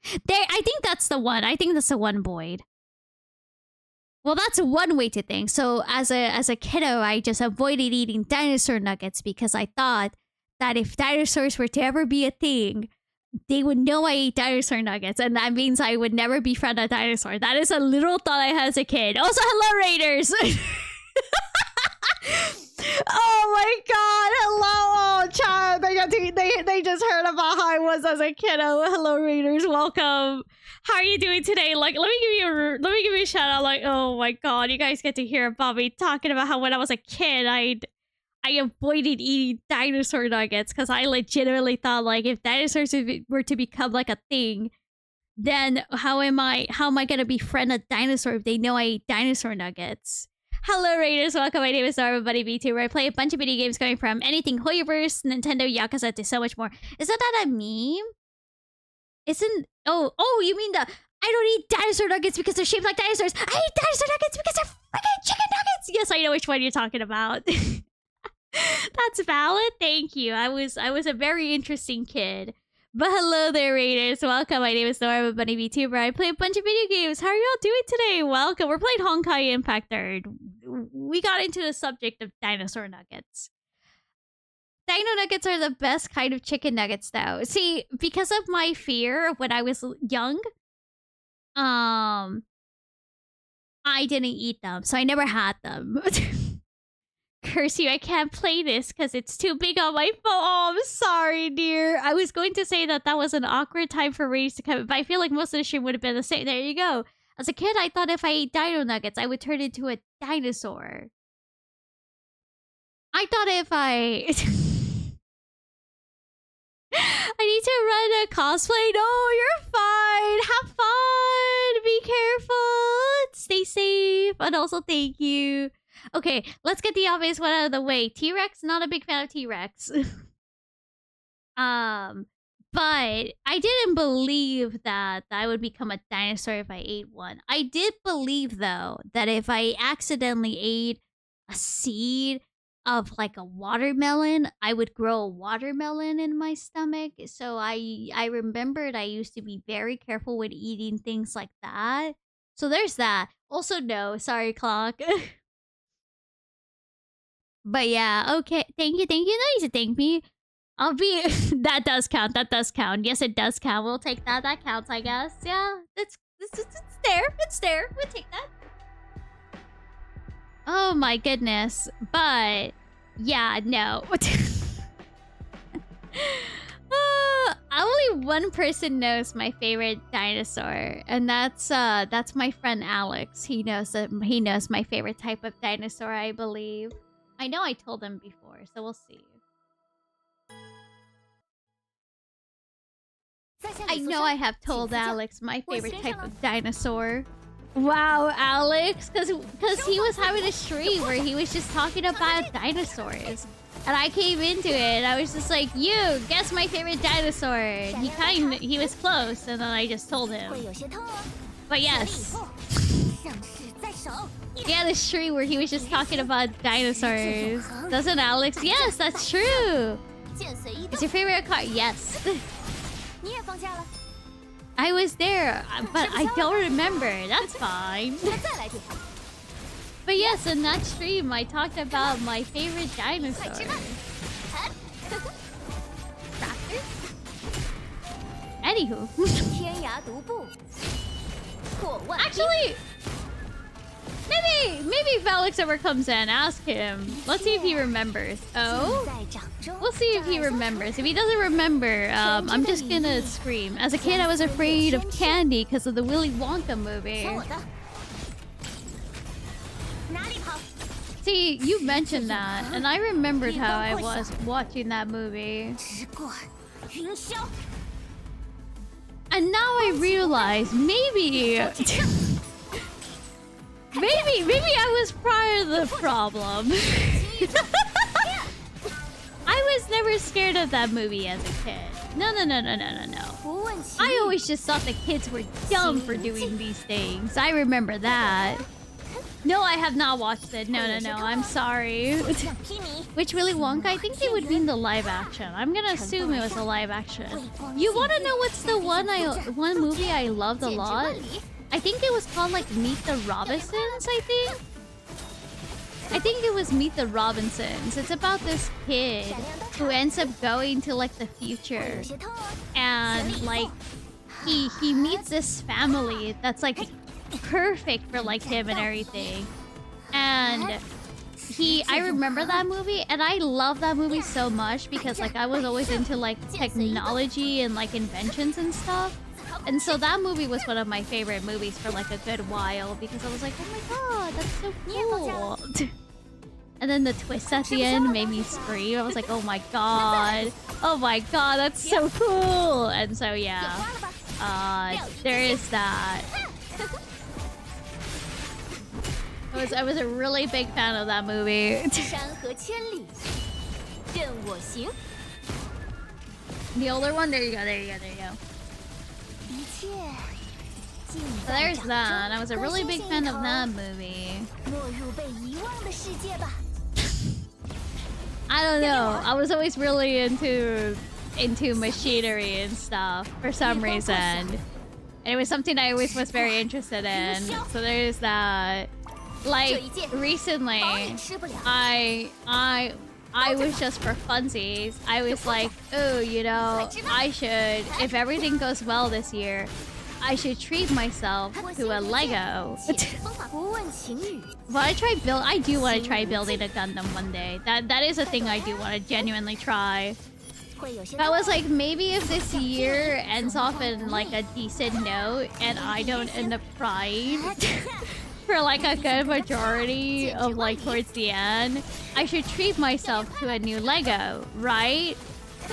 Speaker 1: I think that's the one. I think that's the one, Boyd. Well, that's one way to think. So as a kiddo, I just avoided eating dinosaur nuggets because I thought that if dinosaurs were to ever be a thing, they would know I ate dinosaur nuggets, and that means I would never befriend a dinosaur. That is a literal thought I had as a kid. Also, hello, Raiders! Oh my god, hello, child. They just heard about how I was as a kiddo. Hello, Raiders, welcome. How are you doing today? Like, let me give you a shout out. Like, oh my god, you guys get to hear about me talking about how when I was a kid, I avoided eating dinosaur nuggets because I legitimately thought, like, if dinosaurs were to become like a thing, then how am I gonna befriend a dinosaur if they know I eat dinosaur nuggets? Hello, Raiders. Welcome. My name is Darwin Buddy B2, where I play a bunch of video games going from anything Hoyoverse, Nintendo, Yakuza, to so much more. Isn't that a meme? Oh, you mean the I don't eat dinosaur nuggets because they're shaped like dinosaurs. I eat dinosaur nuggets because they're freaking chicken nuggets. Yes, I know which one you're talking about. That's valid. Thank you. I was a very interesting kid. But hello there, Raiders. Welcome. My name is Nora. I'm a Bunny VTuber. I play a bunch of video games. How are y'all doing today? Welcome. We're playing Honkai Impact 3rd. We got into the subject of dinosaur nuggets. Dino nuggets are the best kind of chicken nuggets, though. See, because of my fear of when I was young, I didn't eat them, so I never had them. Curse you, I can't play this because it's too big on my phone. Oh, I'm sorry, dear. I was going to say that was an awkward time for Rage to come, but I feel like most of the stream would have been the same. There you go. As a kid, I thought if I ate dino nuggets, I would turn into a dinosaur. I thought if I... I need to run a cosplay. No, you're fine. Have fun. Be careful. Stay safe. And also, thank you. Okay, let's get the obvious one out of the way. T-Rex, not a big fan of T-Rex. But I didn't believe that I would become a dinosaur if I ate one. I did believe, though, that if I accidentally ate a seed of, like, a watermelon, I would grow a watermelon in my stomach. So I remembered I used to be very careful with eating things like that. So there's that. Also, no. Sorry, clock. But yeah, okay. Thank you. No need to thank me. I'll be... That does count. Yes, it does count. We'll take that. That counts, I guess. Yeah, it's there. It's there. We'll take that. Oh my goodness. But... Yeah, no. Only one person knows my favorite dinosaur, and that's my friend Alex. He knows my favorite type of dinosaur, I believe. I know I told him before, so we'll see. I know I have told Alex my favorite type of dinosaur. Wow, Alex, because he was having a stream where he was just talking about dinosaurs. And I came into it, and I was just like, you, guess my favorite dinosaur. And he was close, and then I just told him. But yes. He had a stream where he was just talking about dinosaurs. Doesn't Alex? Yes, that's true. Is your favorite car? Yes. I was there, but I don't remember. That's fine. But yes, in that stream, I talked about my favorite dinosaur. Raptor? Anywho. Actually, maybe if Alex ever comes in, ask him. Let's see if he remembers. Oh? We'll see if he remembers. If he doesn't remember, I'm just gonna scream. As a kid, I was afraid of candy because of the Willy Wonka movie. See, you mentioned that, and I remembered how I was watching that movie. And now I realize maybe I was part of the problem. I was never scared of that movie as a kid. No. I always just thought the kids were dumb for doing these things. I remember that. No, I have not watched it. No. I'm sorry. Which Willy Wonka? I think they would mean the live action. I'm gonna assume it was a live action. You want to know what's the one movie I loved a lot? I think it was called like Meet the Robinsons, I think it was Meet the Robinsons. It's about this kid who ends up going to like the future. And like he meets this family that's like perfect for like him and everything. And I remember that movie, and I love that movie so much because like I was always into like technology and like inventions and stuff. And so that movie was one of my favorite movies for like a good while because I was like, oh my god, that's so cool. And then the twist at the end made me scream. I was like, oh my god, that's so cool. And so yeah, there is that. I was a really big fan of that movie. The older one? There you go. So there's that. I was a really big fan of that movie. I don't know. I was always really into machinery and stuff for some reason. And it was something I always was very interested in. So there's that. Like recently, I was just for funsies. I was like, oh, you know, I should, if everything goes well this year, I should treat myself to a Lego. But I do want to try building a Gundam one day. That is a thing I do want to genuinely try. I was like, maybe if this year ends off in like a decent note and I don't end up crying for like a good majority of like towards the end, I should treat myself to a new Lego, right?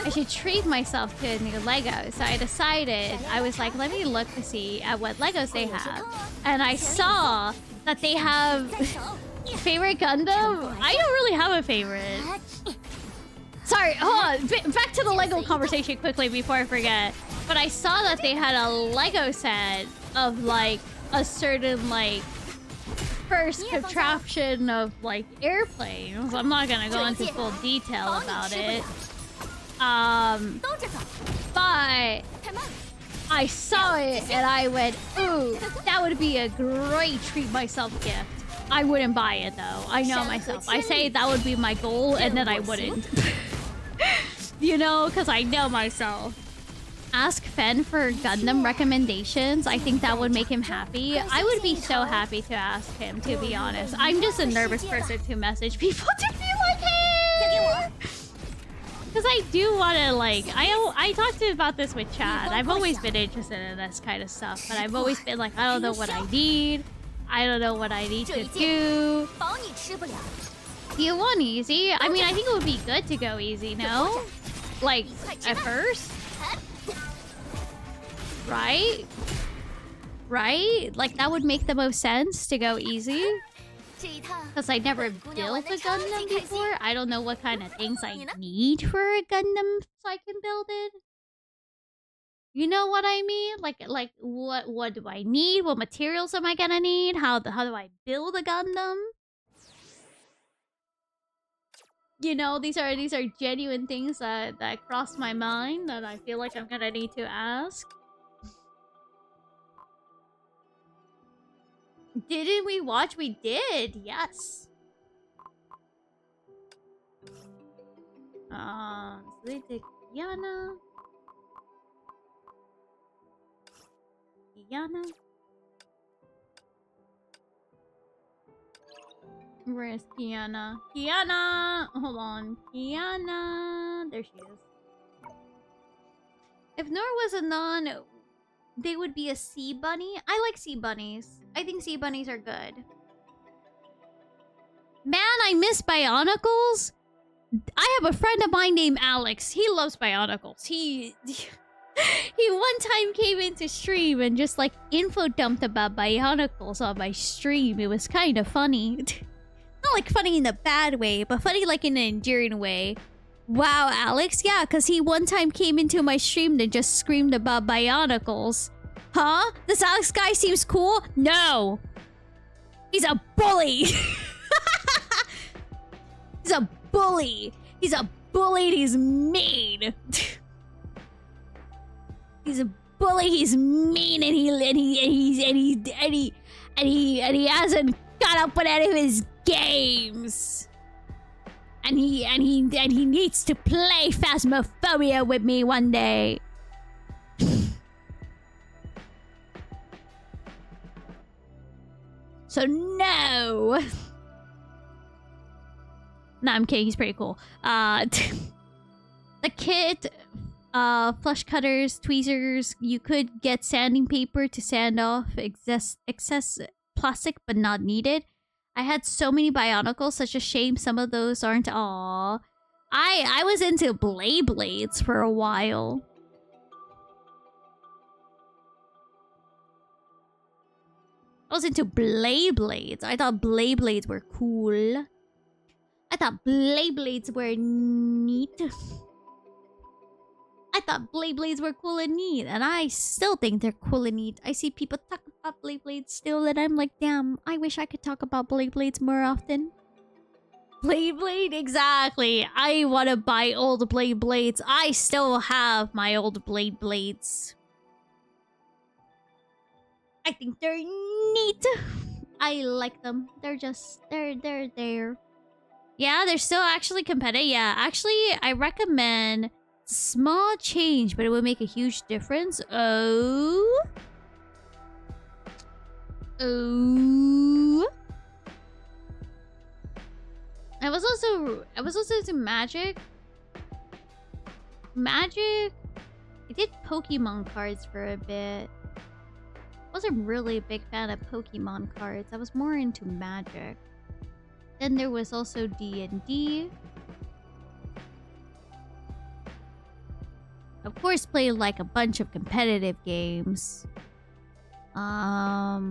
Speaker 1: I should treat myself to a new Lego. So I decided, I was like, let me look to see at what Legos they have. And I saw that they have favorite Gundam. I don't really have a favorite. Sorry, hold on. Back to the Lego conversation quickly before I forget. But I saw that they had a Lego set of like a certain like first contraption of like airplanes. I'm not gonna go into full detail about it. But I saw it and I went, ooh, that would be a great treat myself gift. I wouldn't buy it though. I know myself. I say that would be my goal and then I wouldn't. You know, because I know myself. Ask Fen for Gundam recommendations. I think that would make him happy. I would be so happy to ask him, to be honest. I'm just a nervous person to message people to be like, hey! Because I do want to, like, I talked about this with Chad. I've always been interested in this kind of stuff, but I've always been like, I don't know what I need. I don't know what I need to do. Do you want easy? I mean, I think it would be good to go easy, no? Like, at first? Right? Right? Like, that would make the most sense to go easy. Because I never built a Gundam before. I don't know what kind of things I need for a Gundam so I can build it. You know what I mean? Like what do I need? What materials am I gonna need? How do I build a Gundam? You know, these are genuine things that cross my mind that I feel like I'm gonna need to ask. Didn't we watch? We did, yes. So they did Kiana. Where is Kiana? Kiana! Hold on. Kiana! There she is. If Nor was a non, they would be a sea bunny. I like sea bunnies. I think sea bunnies are good. Man, I miss Bionicles. I have a friend of mine named Alex. He loves Bionicles. He one time came into stream and just like info dumped about Bionicles on my stream. It was kind of funny. Not like funny in a bad way, but funny like in an endearing way. Wow, Alex? Yeah, because he one time came into my stream and just screamed about Bionicles. Huh? This Alex guy seems cool? No! He's a bully! He's a bully! He's a bully and he's mean! He's a bully, he's mean, and he hasn't got up with any of his games. And he needs to play Phasmophobia with me one day. So no. Nah, I'm kidding. He's pretty cool. The kit, flush cutters, tweezers. You could get sanding paper to sand off excess plastic, but not needed. I had so many Bionicles, such a shame some of those aren't. Aw. I was into Blades for a while. I was into Blades. I thought Blades were cool. I thought Blades were neat. I thought Blades were cool and neat, and I still think they're cool and neat. I see people talk about Blades still, and I'm like, damn, I wish I could talk about Blades more often. Blade, exactly. I want to buy old Blades. I still have my old Blades. I think they're neat. I like them. They're just, they're there. Yeah, they're still actually competitive. Yeah, actually, I recommend small change, but it would make a huge difference. Oh. I was also to Magic. I did Pokemon cards for a bit. Wasn't really a big fan of Pokemon cards. I was more into Magic. Then there was also D&D. Of course, played like a bunch of competitive games. I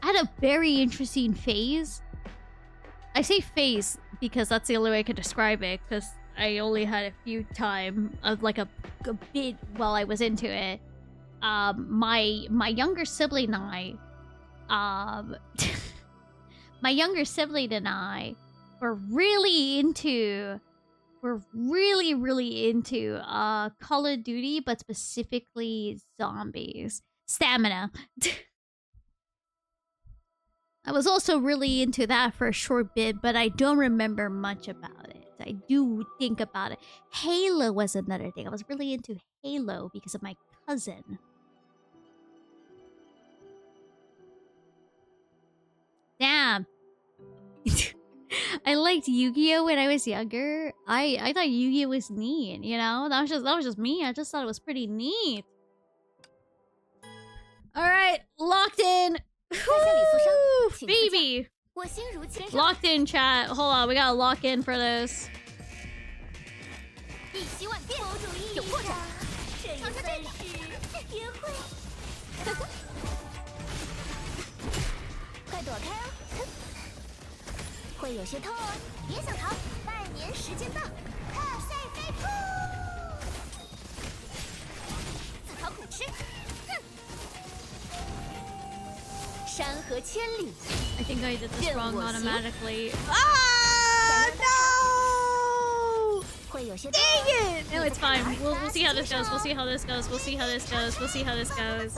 Speaker 1: had a very interesting phase. I say phase because that's the only way I could describe it, because I only had a few time of like a bit while I was into it. My younger sibling and I were really into we're really, really into Call of Duty, but specifically zombies. Stamina. I was also really into that for a short bit, but I don't remember much about it. I do think about it. Halo was another thing. I was really into Halo because of my cousin. Damn. I liked Yu-Gi-Oh when I was younger. I thought Yu-Gi-Oh was neat, you know? That was just me. I just thought it was pretty neat. Alright, locked in. Woo, baby. Locked in, chat. Hold on, we gotta lock in for this. I think I did this wrong automatically. Ah, no! Dang it! No, it's fine. We'll see how this goes. We'll see how this goes. We'll see how this goes. We'll see how this goes.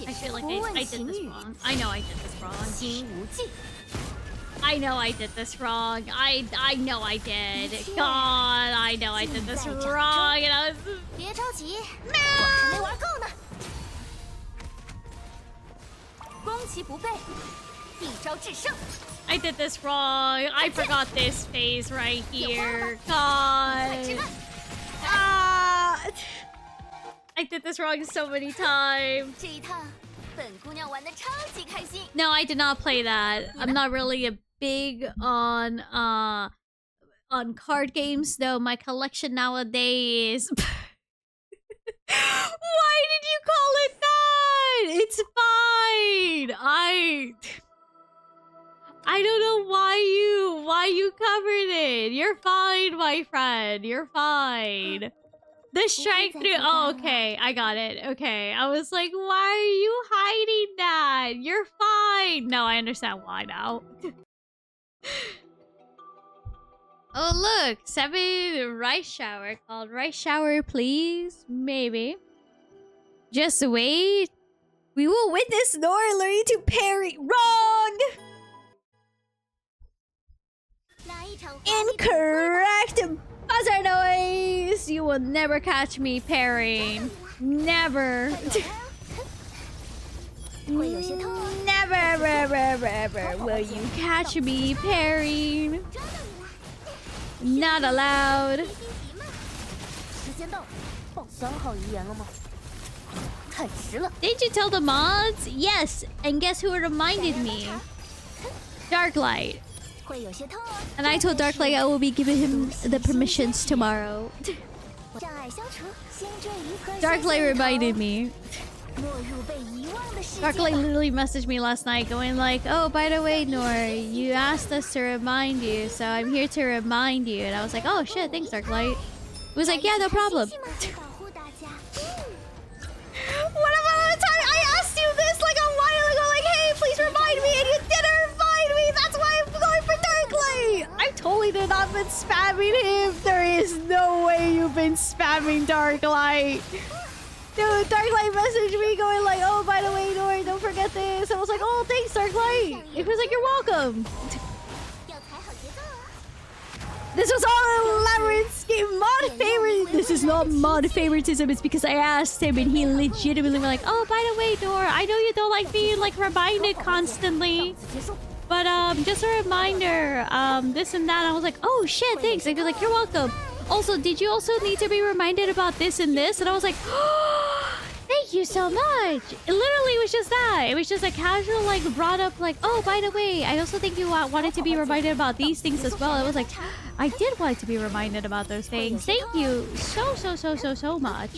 Speaker 1: I feel like I did this wrong. I know I did this wrong. I know I did this wrong. I know I did. God, I know I did this wrong. And I was... I did this wrong. I forgot this phase right here. God. Ah. I did this wrong so many times. No, I did not play that. I'm not really a big on card games though. My collection nowadays. Why did you call it that? It's fine. I don't know why you covered it. You're fine, my friend. You're fine. The strike through. Oh, okay. I got it. Okay. I was like, why are you hiding that? You're fine. No, I understand why now. Oh, look. 7 rice shower. Called rice shower, please. Maybe. Just wait. We will witness Nora learning to parry. Wrong! Incorrect! Buzzer noise! You will never catch me parrying. Never. Never, ever will you catch me parrying. Not allowed. Did you tell the mods? Yes, and guess who reminded me? Darklight. And I told Darklight I will be giving him the permissions tomorrow. Darklight reminded me. Darklight literally messaged me last night going like, oh, by the way, Nor, you asked us to remind you, so I'm here to remind you. And I was like, oh shit, thanks, Darklight. It was like, yeah, no problem. What about the time I asked you this like a while ago, like, hey, please remind me, and you didn't remind me. That's why I'm going for Darklight. I totally did not been spamming him. There is no way you've been spamming Darklight. Dude, Darklight messaged me going like, oh, by the way, Nori, don't forget this. I was like, oh, thanks, Darklight. He was like, you're welcome. This was all an elaborate scheme. Mod favorite. This is not mod favoritism. It's because I asked him and he legitimately was like, "Oh, by the way, Dor, I know you don't like being like reminded constantly, but just a reminder, this and that." I was like, "Oh shit, thanks." And he was like, "You're welcome. Also, did you also need to be reminded about this and this?" And I was like, "Oh, thank you so much." It literally was just that. It was just a casual like brought up like, "Oh, by the way, I also think you wanted to be reminded about these things as well." It was like, I did want to be reminded about those things. Thank you so much.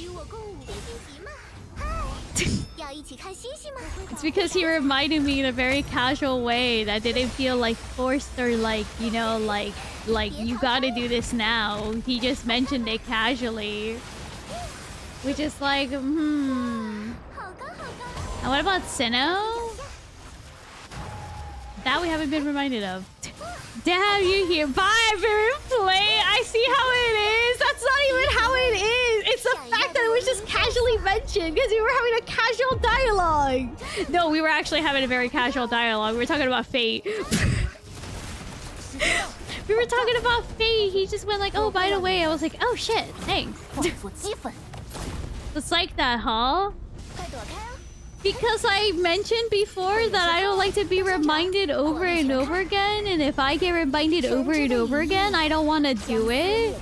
Speaker 1: It's because he reminded me in a very casual way that didn't feel like forced or like, you know, like you gotta do this now. He just mentioned it casually. Which is like, And what about Sinnoh? That we haven't been reminded of. Damn, you here. Bye, very play. I see how it is. That's not even how it is. It's the fact that it was just casually mentioned because we were having a casual dialogue. No, we were actually having a very casual dialogue. We were talking about Fate. We were talking about Fate. He just went like, "Oh, by the way," I was like, "Oh shit, thanks." It's like that, huh? Because I mentioned before that I don't like to be reminded over and over again, and if I get reminded over and over again, I don't want to do it.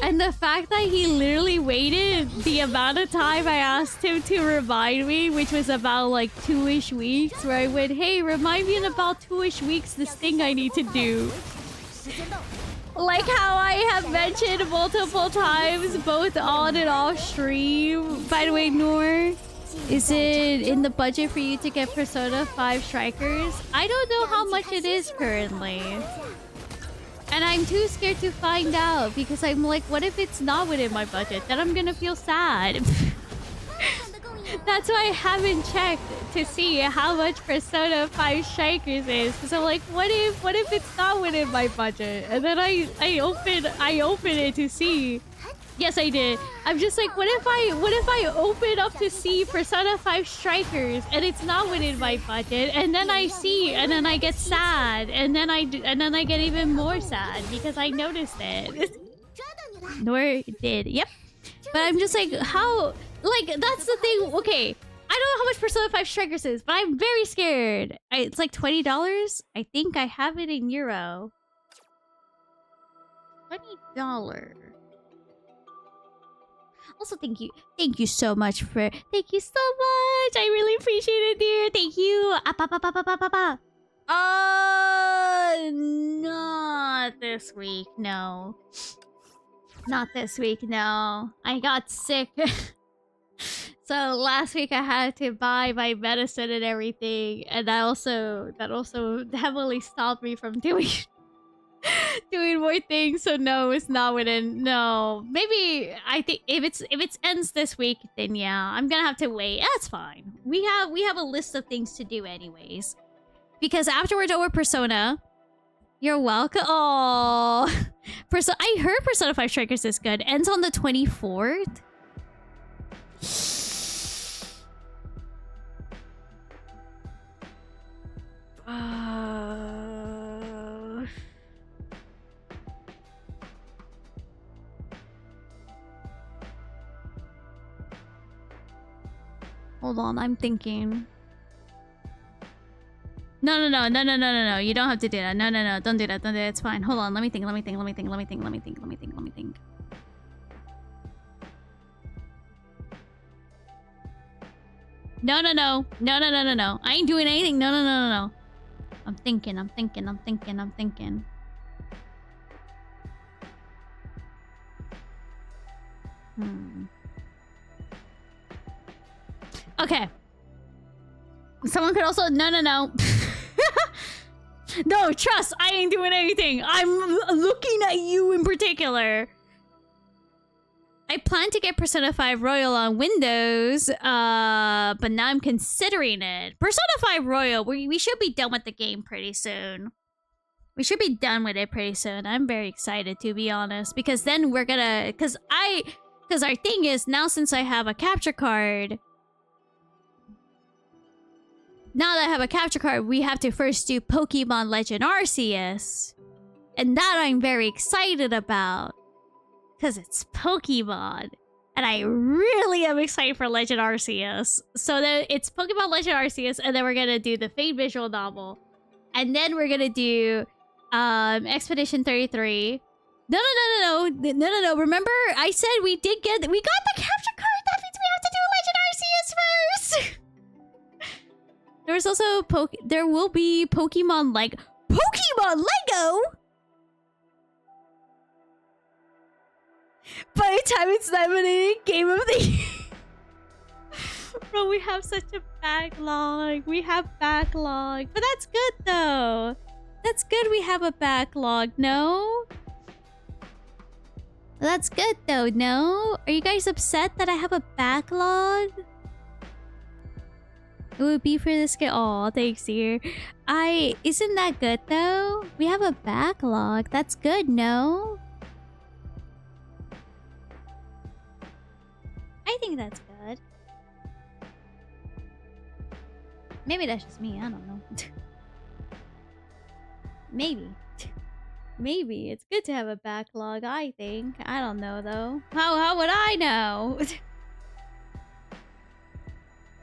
Speaker 1: And the fact that he literally waited the amount of time I asked him to remind me, which was about like 2-ish weeks, where I went, "Hey, remind me in about 2-ish weeks this thing I need to do." Like how I have mentioned multiple times, both on and off stream. By the way, Noor, is it in the budget for you to get Persona 5 Strikers? I don't know how much it is currently. And I'm too scared to find out because I'm like, what if it's not within my budget? Then I'm gonna feel sad. That's why I haven't checked to see how much Persona 5 Strikers is. Because I'm like, what if it's not within my budget? And then I open it to see. Yes, I did. I'm just like, what if I open up to see Persona 5 Strikers and it's not within my budget, and then I see, and then I get sad, and then I get even more sad because I noticed it. Nor did. Yep. But I'm just like, how? Like, that's the thing. Okay, I don't know how much Persona 5 Strikers is, but I'm very scared. It's like $20. I think I have it in euro. $20. Also, thank you so much for, thank you so much. I really appreciate it, dear. Thank you. Not this week, no. Not this week, no. I got sick. So last week I had to buy my medicine and everything, and that also heavily stopped me from doing more things. So no, it's not within. No, maybe I think if it ends this week, then yeah, I'm gonna have to wait. That's fine. We have a list of things to do anyways, because afterwards over Persona. You're welcome. Oh, I heard Persona 5 Strikers is good. Ends on the 24th. Hold on, I'm thinking. No. You don't have to do that. No. Don't do that. It's fine. Hold on. Let me think. No. I ain't doing anything. No. I'm thinking. Okay. Someone could also... No. No, trust, I ain't doing anything. I'm looking at you in particular. I plan to get Persona 5 Royal on Windows, but now I'm considering it. Persona 5 Royal, we should be done with the game pretty soon. We should be done with it pretty soon. I'm very excited, to be honest, because then we're gonna... Because our thing is, now since I have a capture card... Now that I have a capture card, we have to first do Pokemon Legend Arceus. And that I'm very excited about. Because it's Pokemon. And I really am excited for Legend Arceus. So then it's Pokemon Legend Arceus, and then we're gonna do the Fate visual novel. And then we're gonna do Expedition 33. No. Remember, I said we got the capture card. That means we have to do Legend Arceus first. There was also there will be Pokemon Lego. By the time it's nominated Game of the Year. Bro, we have such a backlog. We have backlog. But that's good though. That's good we have a backlog, no? That's good though, no? Are you guys upset that I have a backlog? It would be for this game. Aw, thanks, dear. Isn't that good though? We have a backlog. That's good, no? I think that's good. Maybe that's just me. I don't know. Maybe. Maybe. It's good to have a backlog, I think. I don't know, though. How would I know?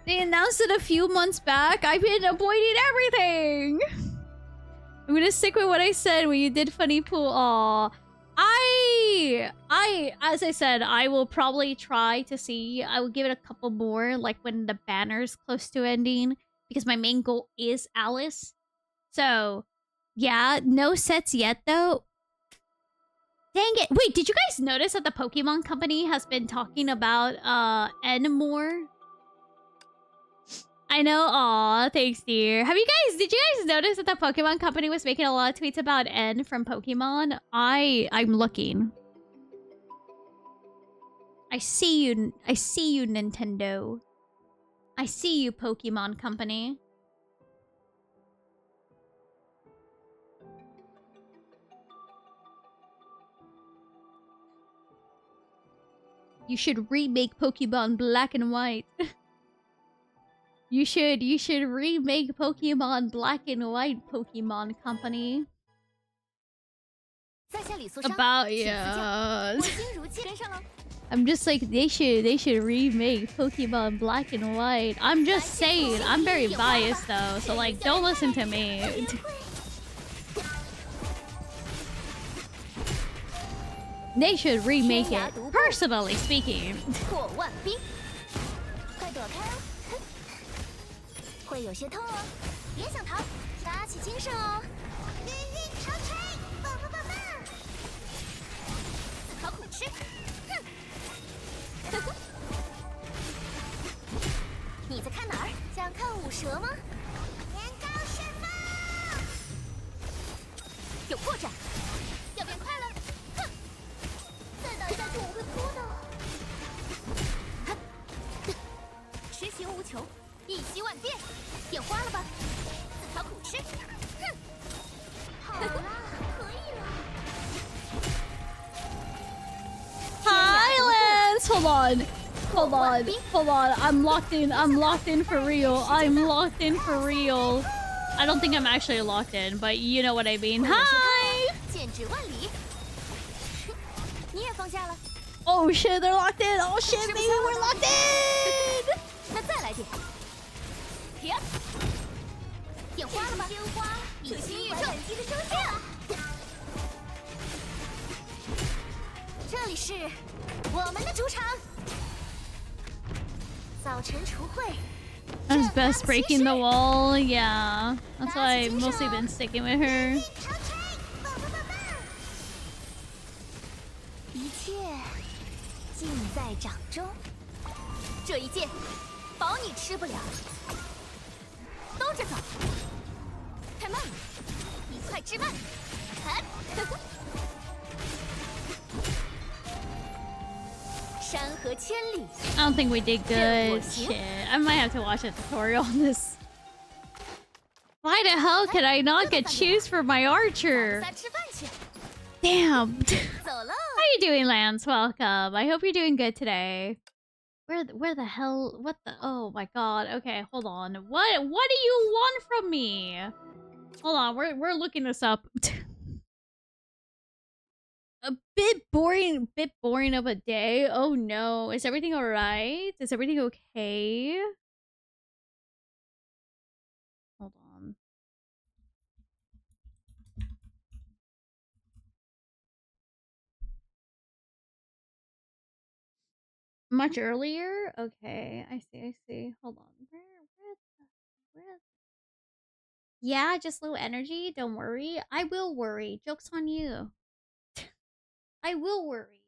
Speaker 1: They announced it a few months back. I've been avoiding everything. I'm gonna stick with what I said when you did Funny Pool. Aw. As I said, I will probably try to see. I will give it a couple more, like when the banner's close to ending, because my main goal is Alice. So, yeah, no sets yet, though. Dang it. Wait, did you guys notice that the Pokemon Company has been talking about N more? I know. Aw, thanks, dear. Did you guys notice that the Pokemon Company was making a lot of tweets about N from Pokemon? I'm looking. I see you, Nintendo. I see you, Pokemon Company. You should remake Pokemon Black and White. You should remake Pokemon Black and White, Pokemon Company. About yeah. I'm just like they should remake Pokemon Black and White. I'm just saying. I'm very biased though, so like don't listen to me. They should remake it. Personally speaking. 会有些痛哦，别想逃，打起精神哦！日日超吹，棒棒棒棒！自讨苦吃，哼！你在看哪儿？想看舞蛇吗？年糕释放！有破绽，要变快了！哼！再打下去我会哭的。痴心无求。 一击万变，变花了吧？自讨苦吃。哼！好啦，可以了。Silence! Hold on. I'm locked in for real. I'm locked in for real. I don't think I'm actually locked in, but you know what I mean. Hi! Oh shit, they're locked in. Oh shit, baby, we're locked in. 那再来点。 点花了吗？鲜花，可心宇宙机的收线。这里是我们的主场。早晨除秽。That's best breaking the wall. Yeah, that's why I've mostly been sticking with her. 一切尽在掌中。这一剑，保你吃不了。 兜着走，太慢了，以快制慢。山河千里。I don't think we did good. Shit, I might have to watch a tutorial on this. Why the hell could I not get choose for my archer? Damn. How you doing, Lance? Welcome. I hope you're doing good today. Where the hell? What the? Oh my god. Okay, hold on. What do you want from me? Hold on. We're looking this up. bit boring of a day. Oh no. Is everything alright? Is everything okay? Hold on. Much earlier? Okay, I see. Hold on. Where? Yeah, just low energy. Don't worry. I will worry. Joke's on you. I will worry.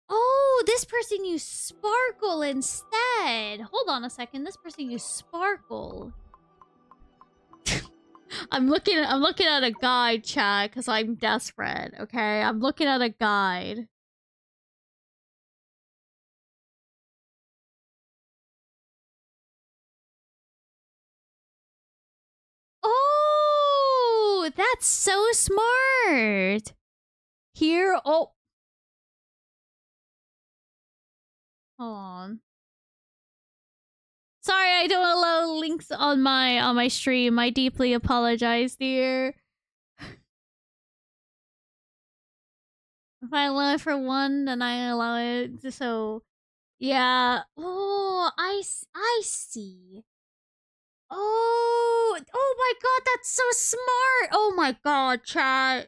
Speaker 1: Oh, this person used Sparkle instead. Hold on a second. This person used Sparkle. I'm looking at a guide, chat, because I'm desperate. Okay, I'm looking at a guide. Oh, that's so smart. Here, oh. Hold on. Sorry, I don't allow links on my stream. I deeply apologize, dear. If I allow it for one, then I allow it. So, yeah. Oh, I see. Oh, oh my god, that's so smart. Oh my god, chat.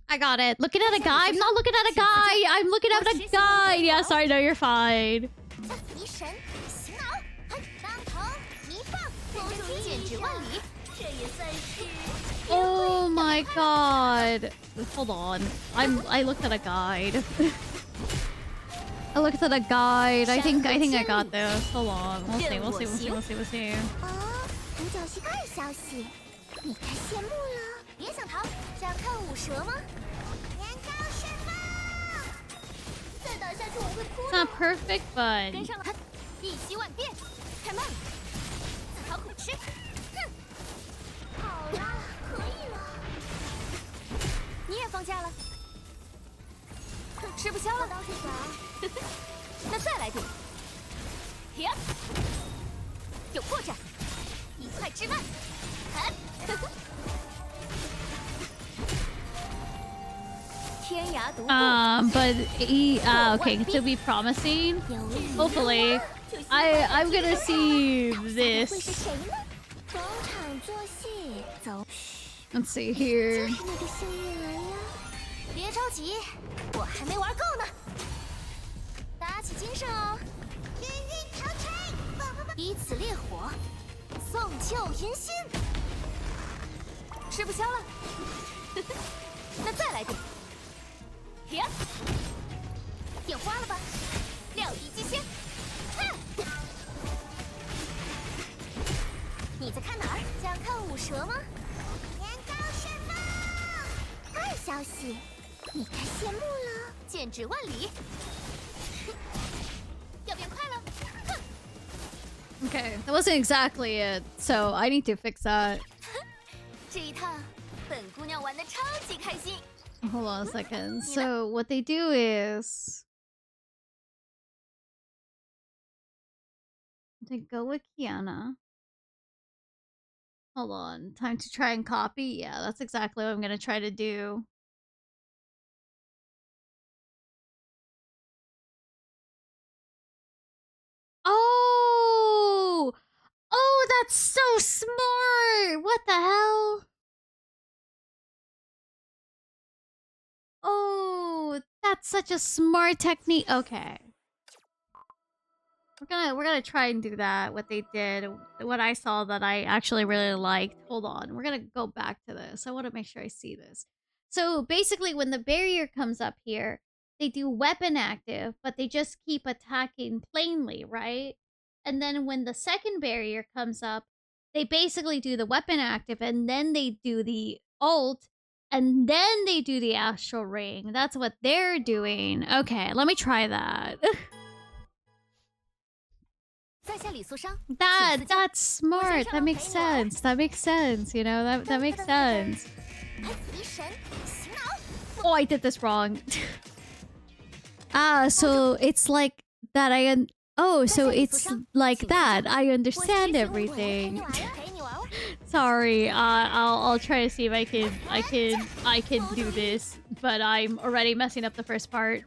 Speaker 1: I got it. Looking at a guy. I'm not looking at a guy. I'm looking at a guy. Yeah, sorry, no, you're fine. Oh my god. Hold on. I looked at a guide. I looked at a guide. I think I got this. Hold on. We'll see. It's not perfect, but okay, to be promising. Hopefully, I'm gonna see this. Let's see here. Okay, that wasn't exactly it, so I need to fix that. Hold on a second. So what they do is they go with Kiana. Hold on, time to try and copy. Yeah, that's exactly what I'm gonna try to do. Oh! Oh, that's so smart! What the hell? Oh, that's such a smart technique. Okay. We're gonna try and do that, what they did, what I saw that I actually really liked. Hold on, we're gonna go back to this. I want to make sure I see this. So basically when the barrier comes up here, they do weapon active, but they just keep attacking plainly, right? And then when the second barrier comes up, they basically do the weapon active, and then they do the ult, and then they do the astral ring. That's what they're doing. Okay, let me try that. That's smart. That makes sense. That makes sense. You know, that makes sense. Oh, I did this wrong. So it's like that. So it's like that. I understand everything. Sorry. I'll try to see if I can do this, but I'm already messing up the first part.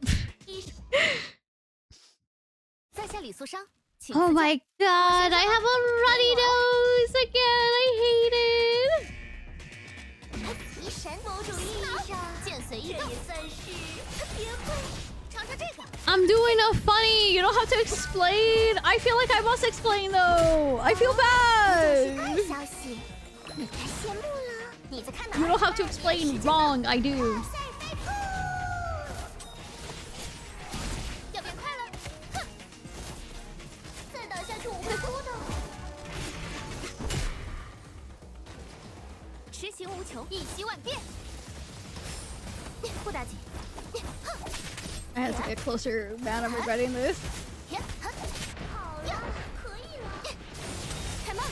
Speaker 2: 在下李素商，请
Speaker 1: Oh my god! I have a runny nose again. I hate it.
Speaker 2: 提神，某种意义上，剑随意动也算是别会尝尝这个。
Speaker 1: I'm doing a funny. You don't have to explain. I feel like I must explain though. I feel bad.
Speaker 2: 消息，你该谢幕了。你在看哪？
Speaker 1: You don't have to explain. Wrong. I do.
Speaker 2: 要变快了，哼！再打下去我会哭的。痴心无穷，一息万变。不打紧。
Speaker 1: I had to get closer. Man, I'm regretting this.
Speaker 2: 好了，可以了。太慢了，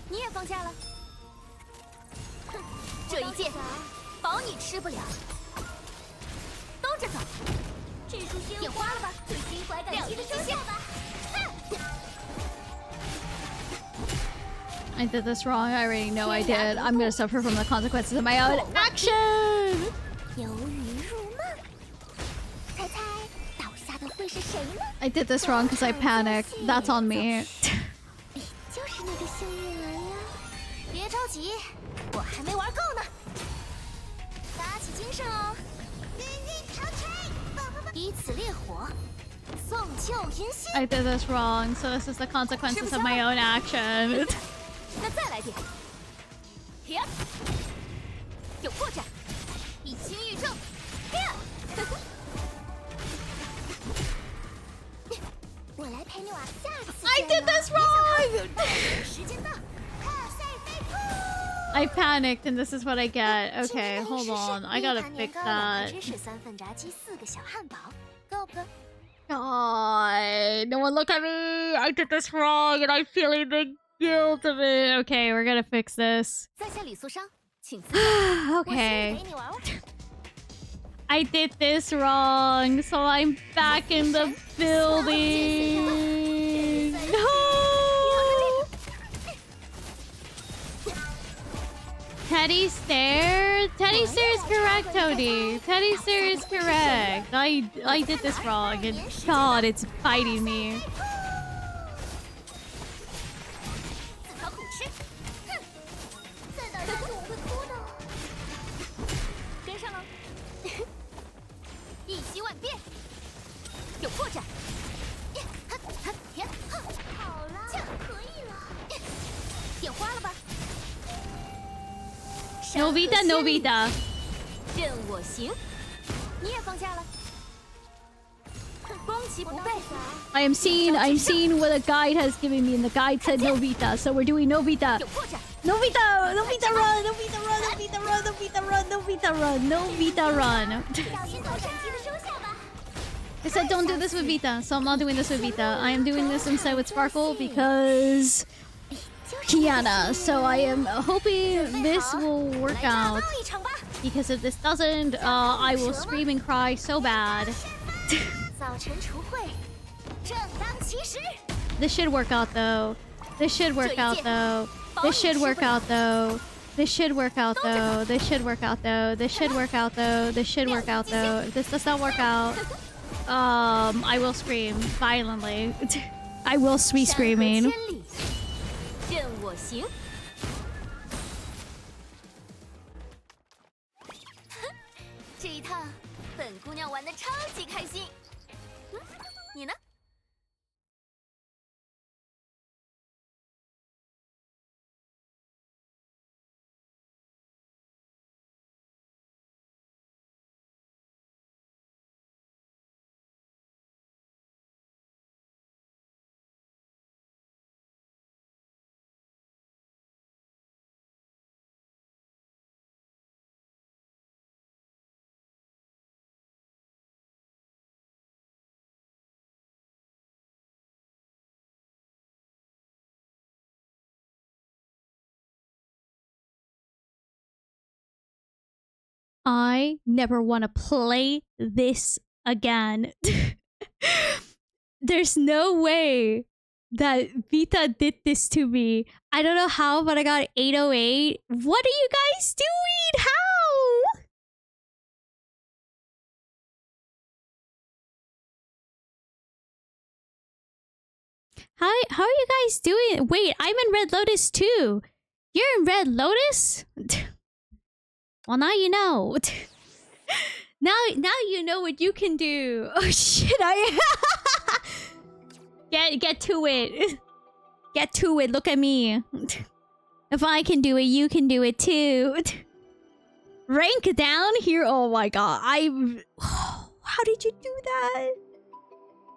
Speaker 2: 你也放假了。哼，这一剑保你吃不了。兜着走，这束鲜花了吧，最心怀感激的收下吧。
Speaker 1: I did this wrong. I already know I did. I'm gonna suffer from the consequences of my own action.
Speaker 2: 犹豫入梦，猜猜倒下的会是谁呢？
Speaker 1: I did this wrong because I panicked. That's on me.
Speaker 2: 就是那个幸运儿呀！别着急，我还没玩够呢。打起精神哦！以此烈火，送旧迎新。
Speaker 1: I did this wrong, so this is the consequences of my own action.
Speaker 2: 那再来点。呀，有破绽，一心欲正。呀，我来陪你玩下次。
Speaker 1: I did this wrong!
Speaker 2: 时间到，赛飞扑。
Speaker 1: I panicked and this is what I get. Okay, hold on. I gotta fix that.
Speaker 2: 芝士3份炸鸡4个小汉堡，够不够？
Speaker 1: God, no one look at me. I did this wrong and I'm feeling the guilt of it. Okay, we're gonna fix this.
Speaker 2: 在下李素商，请自荐。
Speaker 1: Okay.
Speaker 2: 我先陪你玩玩。
Speaker 1: I did this wrong, so I'm back in the building. No! Teddy stare? Teddy stare is correct, Tony. Teddy stare is correct. I did this wrong, and God, it's biting me.
Speaker 2: 自讨苦吃。哼，再打下去我会哭的。跟上了。一息万变，有破绽。好了，这样可以了。点花了吧？
Speaker 1: Novita, Novita.
Speaker 2: 任我行。你也放假了。攻其不备。
Speaker 1: I'm seeing what a guide has given me, and the guide said Novita, so we're doing Novita.
Speaker 2: 有破绽。
Speaker 1: Novita! Novita run! Novita run! Novita run! Novita run! Novita run! Novita run!
Speaker 2: 小心头闪击的收下吧。
Speaker 1: I said don't do this with Vita, so I'm not doing this with Vita. I am doing this instead with Sparkle because Kiana. So I am hoping this will work out.
Speaker 2: 一场吧。
Speaker 1: Because if this doesn't, I will scream and cry so bad.
Speaker 2: 早晨除秽，正当其时。
Speaker 1: This should work out though. This should work out though. This should work out though. This should work out though. This should work out though. This should work out though. This should work out though. If this does not work out, I will scream violently. I will be screaming.
Speaker 2: 任我行。这一趟，本姑娘玩的超级开心。你呢？I
Speaker 1: never want to play this again. There's no way that Vita did this to me. I don't know how, but I got 808. What are you guys doing? How? How are you guys doing? Wait, I'm in Red Lotus too. You're in Red Lotus? Well, now you know. now you know what you can do. Oh shit! Get to it. Get to it. Look at me. If I can do it, you can do it too. Rank down here. Oh my god. How did you do that?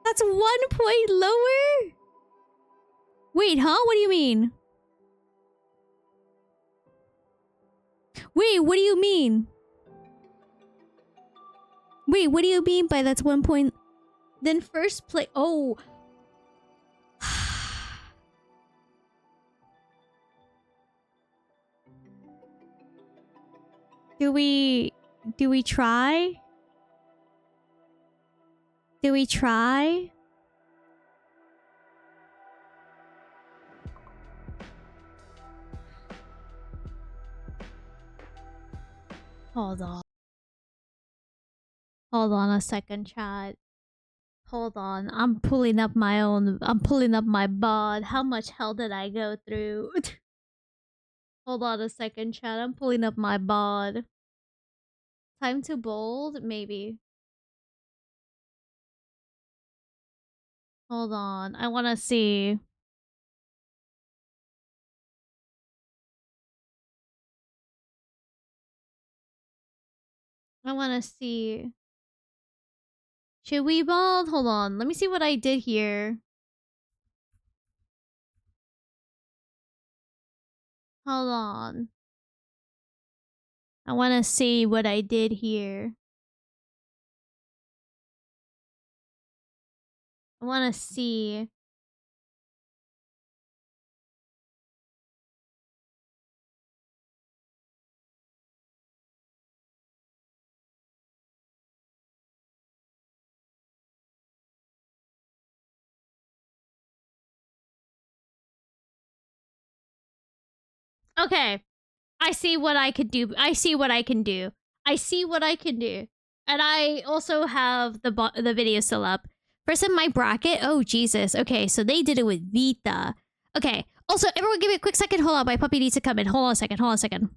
Speaker 1: That's 1 point lower? Wait, huh? What do you mean? Wait, what do you mean? Wait, what do you mean by that's 1 point? Then first place. Oh. Do we try? Do we try? Hold on. Hold on a second, chat. Hold on. I'm pulling up my bod. How much hell did I go through? Hold on a second, chat. I'm pulling up my bod. Time to bold? Maybe. Hold on. I want to see. I want to see. Should we bold? Hold on. Let me see what I did here. Hold on. I want to see what I did here. I want to see. Okay. I see what I could do. I see what I can do. I see what I can do. And I also have the video still up. First in my bracket. Oh, Jesus. Okay, so they did it with Vita. Okay. Also, everyone give me a quick second. Hold on. My puppy needs to come in. Hold on a second. Hold on a second.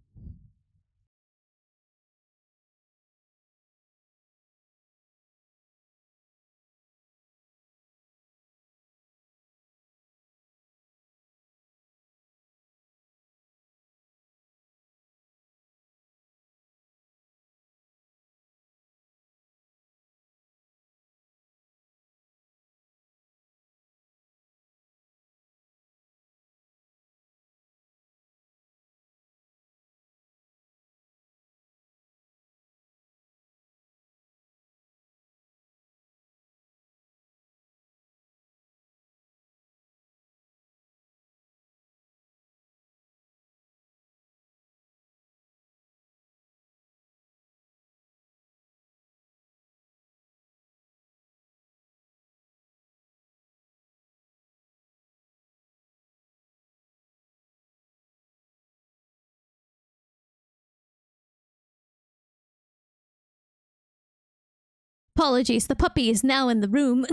Speaker 1: Apologies. The puppy is now in the room.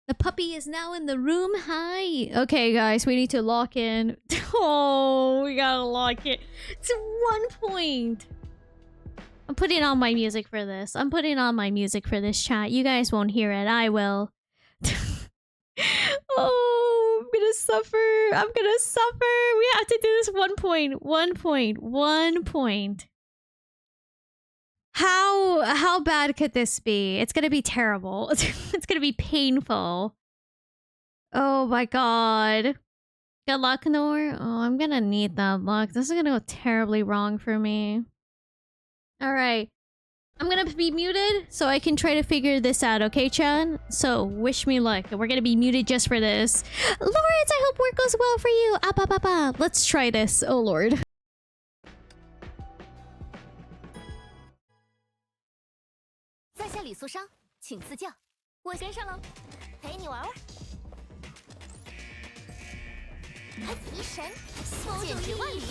Speaker 1: The puppy is now in the room. Hi. Okay, guys, we need to lock in. Oh, we gotta lock it. It's 1 point. I'm putting on my music for this. I'm putting on my music for this, chat. You guys won't hear it. I will. Oh, I'm gonna suffer. I'm gonna suffer. We have to do this 1 point. 1 point. 1 point. How bad could this be? It's gonna be terrible. It's gonna be painful. Oh my god. Good luck, Nor. Oh, I'm gonna need that luck. This is gonna go terribly wrong for me. Alright. I'm gonna be muted so I can try to figure this out, okay, Chan? So, wish me luck. We're gonna be muted just for this. Lawrence, I hope work goes well for you. Let's try this. Oh, Lord.
Speaker 2: 在下李素商，请赐教。我先上了，陪你玩玩。提神，简直万里。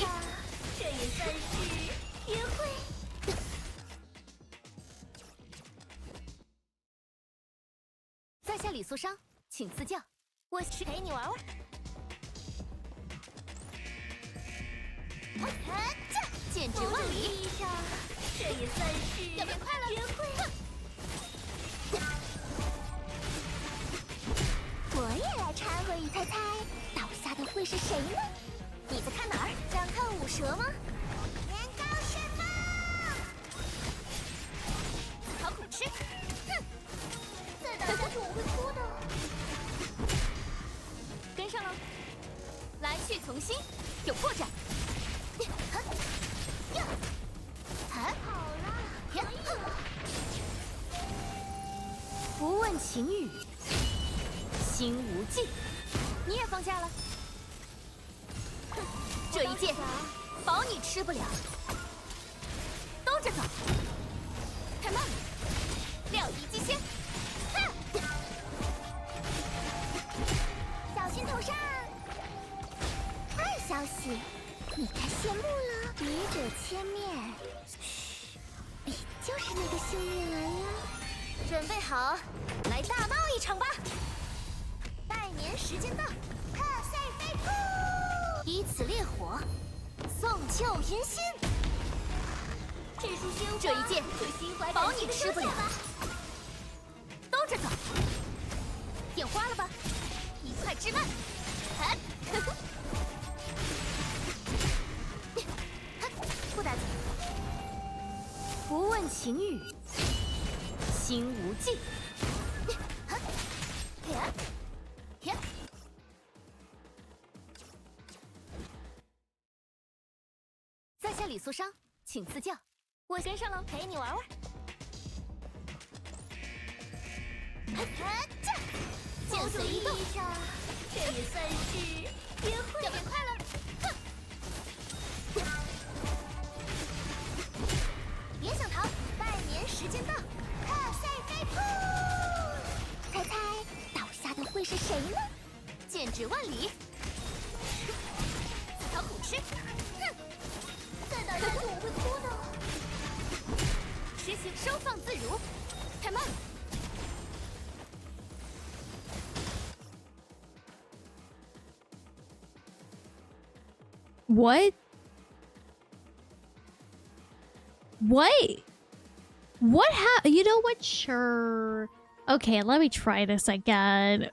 Speaker 2: 这也算是约会。在下李素商，请赐教。我是陪你玩玩。简直万里。这也算是要变快乐约会。我也来掺和一猜猜，倒下的会是谁呢？你在看哪儿？想看舞蛇吗？年糕释放！自讨苦吃！哼！再打下去我会哭的。跟上了，来去从心，有破绽。好了，可以了。不问晴雨。心无忌，你也放假了？哼，这一剑保你吃不了。兜着走，太慢了，料敌机先。小心头上。坏消息，你该谢幕了。笔者千面，嘘，笔就是那个幸运儿呀。准备好，来大闹一场吧！拜年时间到，贺岁飞扑！以此烈火，送旧迎新。这一剑保你吃不了。兜着走，眼花了吧？一块之慢。不打紧。不问晴雨，心无忌。在下李素商，请赐教。我跟上了，陪你玩玩。剑随一动，这也算是约会。要变快乐！别想逃，拜年时间到，贺岁飞扑！猜猜倒下的会是谁呢？简直万里！自讨苦吃！哼！再打下去我会哭的。实行收放自如，太慢了。
Speaker 1: What? What? What happened? You know what? Sure. Okay, let me try this again.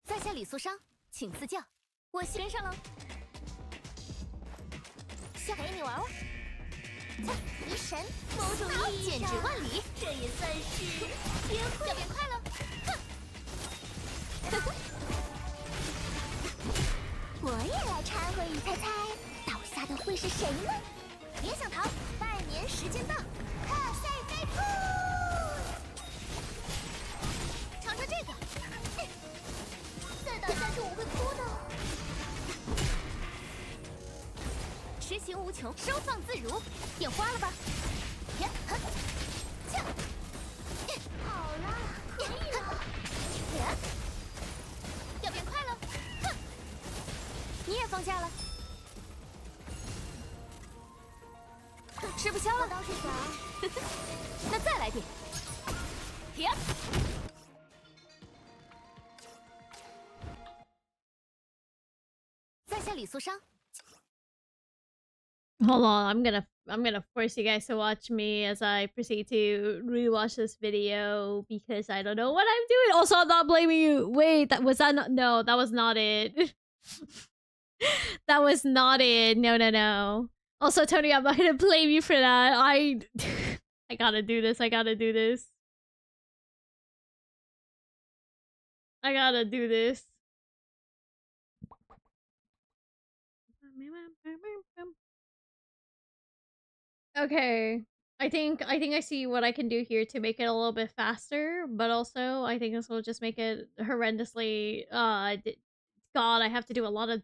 Speaker 2: 在下李素商，请赐教。我跟上了，先陪你玩玩。提神，某种意义上，简直万里。这也算是约会。要变快乐！我也来掺和一猜猜，倒下的会是谁呢？别想逃，拜年时间到，贺岁飞扑！尝尝这个。再打下去我会哭的。实行无穷，收放自如，眼花了吧？好了，可以了。要变快乐！你也放假了？吃不消了？倒是想。那再来点。在下李素商。
Speaker 1: Hold on, I'm gonna force you guys to watch me as I proceed to rewatch this video because I don't know what I'm doing. Also, I'm not blaming you. Wait, that was that not? No, that was not it. That was not it. No, no, no. Also, Tony, I'm not gonna blame you for that. I gotta do this. I gotta do this. I gotta do this. Okay. I think I see what I can do here to make it a little bit faster, but also I think this will just make it horrendously God, I have to do a lot of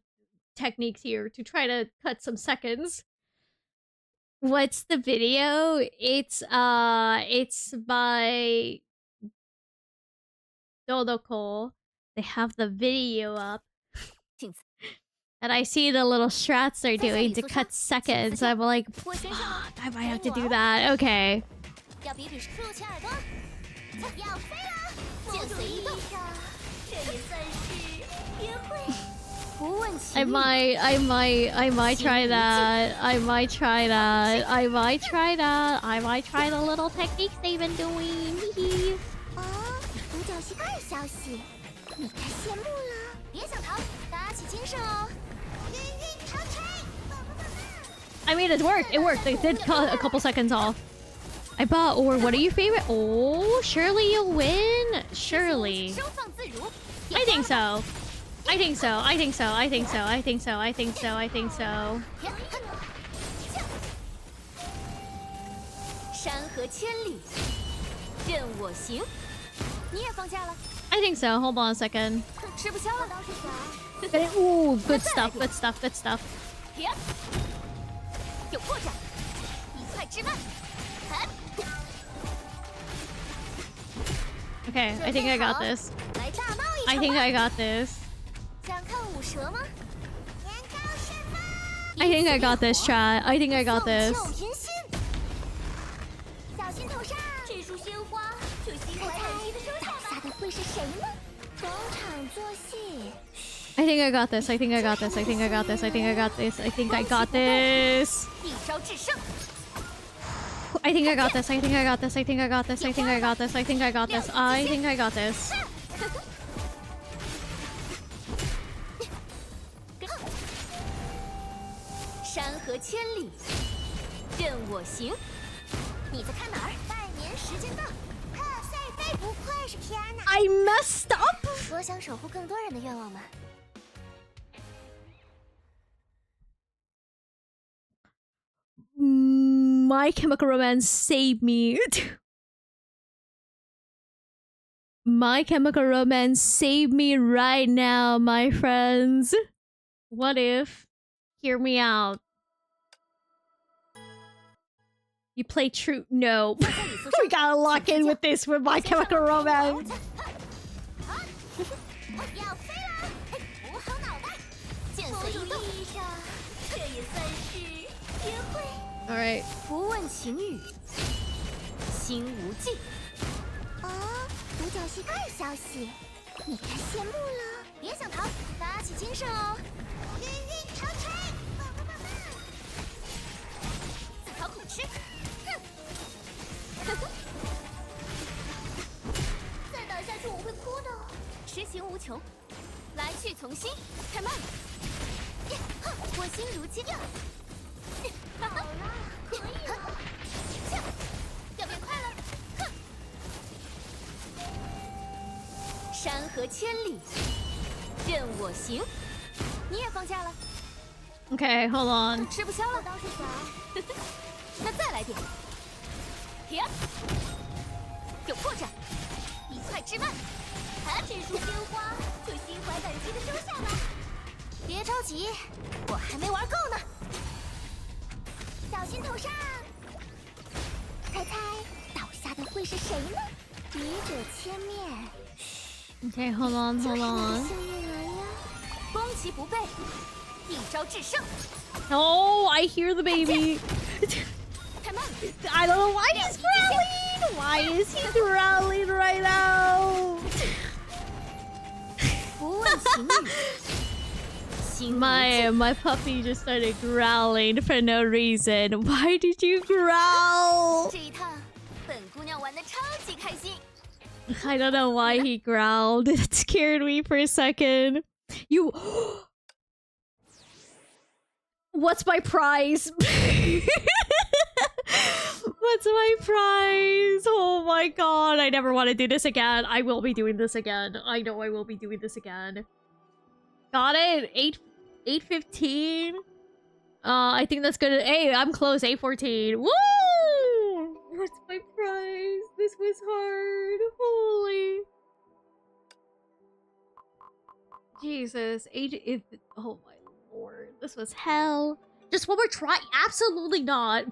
Speaker 1: techniques here to try to cut some seconds. What's the video? It's by Dodoko. They have the video up.
Speaker 2: 镜子，
Speaker 1: And I see the little strats they're doing to cut seconds. I'm like,
Speaker 2: 我先上了，
Speaker 1: I might have to do that. Okay.
Speaker 2: 要比比竖起耳朵，要飞了，剑随意动，这也算是约会。不问情
Speaker 1: I
Speaker 2: 侣，
Speaker 1: might try that. I might try that. I might try that. I might try the little techniques they've been doing. Hee.
Speaker 2: 哦，独角戏2消息，你该谢幕了，别想逃，打起精神哦。晕晕长锤，棒棒棒棒。
Speaker 1: I mean, it worked. It worked. They did cut a couple seconds off. I bought, or what are you favorite? Oh, surely you'll win. Surely.
Speaker 2: 收放自如，
Speaker 1: I think so. I think so. I think so. I think so. I think so. I think so. I think so.
Speaker 2: 山河千里，任我行。你也放假了，
Speaker 1: I think so. Hold on a second.
Speaker 2: 吃不消了。刀是啥？
Speaker 1: Ooh, good stuff. Good stuff. Good stuff.
Speaker 2: 有破绽，一块之外。
Speaker 1: Okay, I think I got this.
Speaker 2: 来大猫一
Speaker 1: I
Speaker 2: 场
Speaker 1: think
Speaker 2: 吧
Speaker 1: I got this.
Speaker 2: 想看舞蛇吗？年高身份。
Speaker 1: I think I got this, chat. I think I got this.
Speaker 2: 送旧迎新，小心头上。这束鲜花，就心怀感激的收下吧。倒下的会是谁呢？逢场作戏。
Speaker 1: I think I got this. I think I got this. I think I got this. I think I got this. I think I got this.
Speaker 2: 一招制胜。
Speaker 1: I think I got this. I think I got this. I think I got this. I think I got this. I think I got this. I think I got this.
Speaker 2: 山河千里，任我行。你在看哪儿？拜年时间到。哈塞飞不愧是天呐！
Speaker 1: I messed up.
Speaker 2: 我想守护更多人的愿望吗？
Speaker 1: My Chemical Romance saved me. My Chemical Romance saved me right now, my friends. What if? Hear me out. You play true? No. We gotta lock in with this with My Chemical Romance.
Speaker 2: 要飞了！扶好脑袋，剑随意动，这也算是约会。
Speaker 1: All right.
Speaker 2: 不问情语，心无忌。哦，独角戏2消息，你该谢幕了，别想逃，打起精神哦。晕晕长锤，棒棒棒棒。自讨苦吃，哼！再打下去我会哭的。痴情无穷，来去从心，开慢。我心如金。 好了，可以了。要变快了，哼！山河千里，任我行。你也放假了，
Speaker 1: Okay, hold on.
Speaker 2: 吃不消了。刀是啥？那再来点。停！有破绽，一块之外。这束鲜花，就心怀感激的收下吧。别着急，我还没玩够呢。 小心头上！猜猜倒下的会是谁呢？笔者千面。
Speaker 1: Okay, hold on, hold on.
Speaker 2: 幸运儿呀！攻其不备，一招制胜。
Speaker 1: Oh, I hear the baby.
Speaker 2: 开慢，
Speaker 1: I don't know why he's growling. Why is he growling right now?
Speaker 2: 不问情侣，心无忌。
Speaker 1: My puppy just started growling for no reason. Why did you growl?
Speaker 2: 这一趟，本姑娘玩的超级开心。
Speaker 1: I don't know why he growled. It scared me for a second. You. What's my prize? What's my prize? Oh my god. I never want to do this again. I will be doing this again. I know I will be doing this again. Got it. 8:15. I think that's good. Hey, I'm close. 8:14. Woo! What's my prize? This was hard. Holy. Jesus. Oh my lord. This was hell. Just one more try. Absolutely not.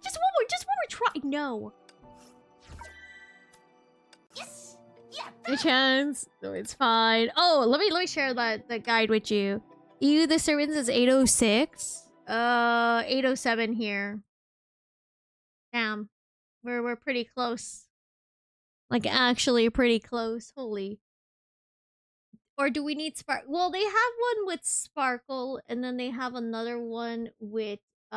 Speaker 1: Just one more try. No.
Speaker 2: Yes, yeah.
Speaker 1: A chance. No, it's fine. Oh, let me share that guide with you. EU disturbance is 806. 807 here. Damn. We're pretty close. Like actually pretty close. Holy. Or do we need spark? Well, they have one with sparkle, and then they have another one with they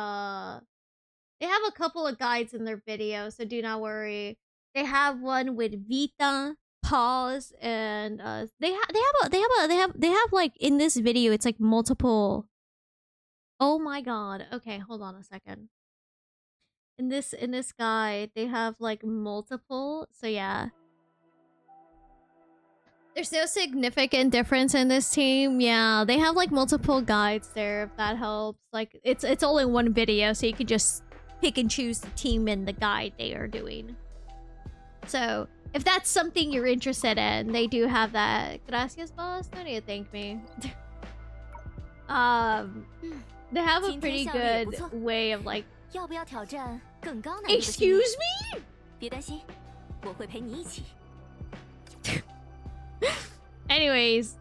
Speaker 1: have a couple of guides in their video, so do not worry. They have one with Vita, pause, and they have like in this video it's like multiple. Oh my god. Okay, hold on a second. In this guide, they have like multiple. So yeah. There's no significant difference in this team. Yeah, they have like multiple guides there if that helps. Like it's only one video, so you can just pick and choose the team and the guide they are doing. So if that's something you're interested in, they do have that. Gracias, boss. Don't need to thank me. They have a pretty good way of like. Excuse me? Anyways.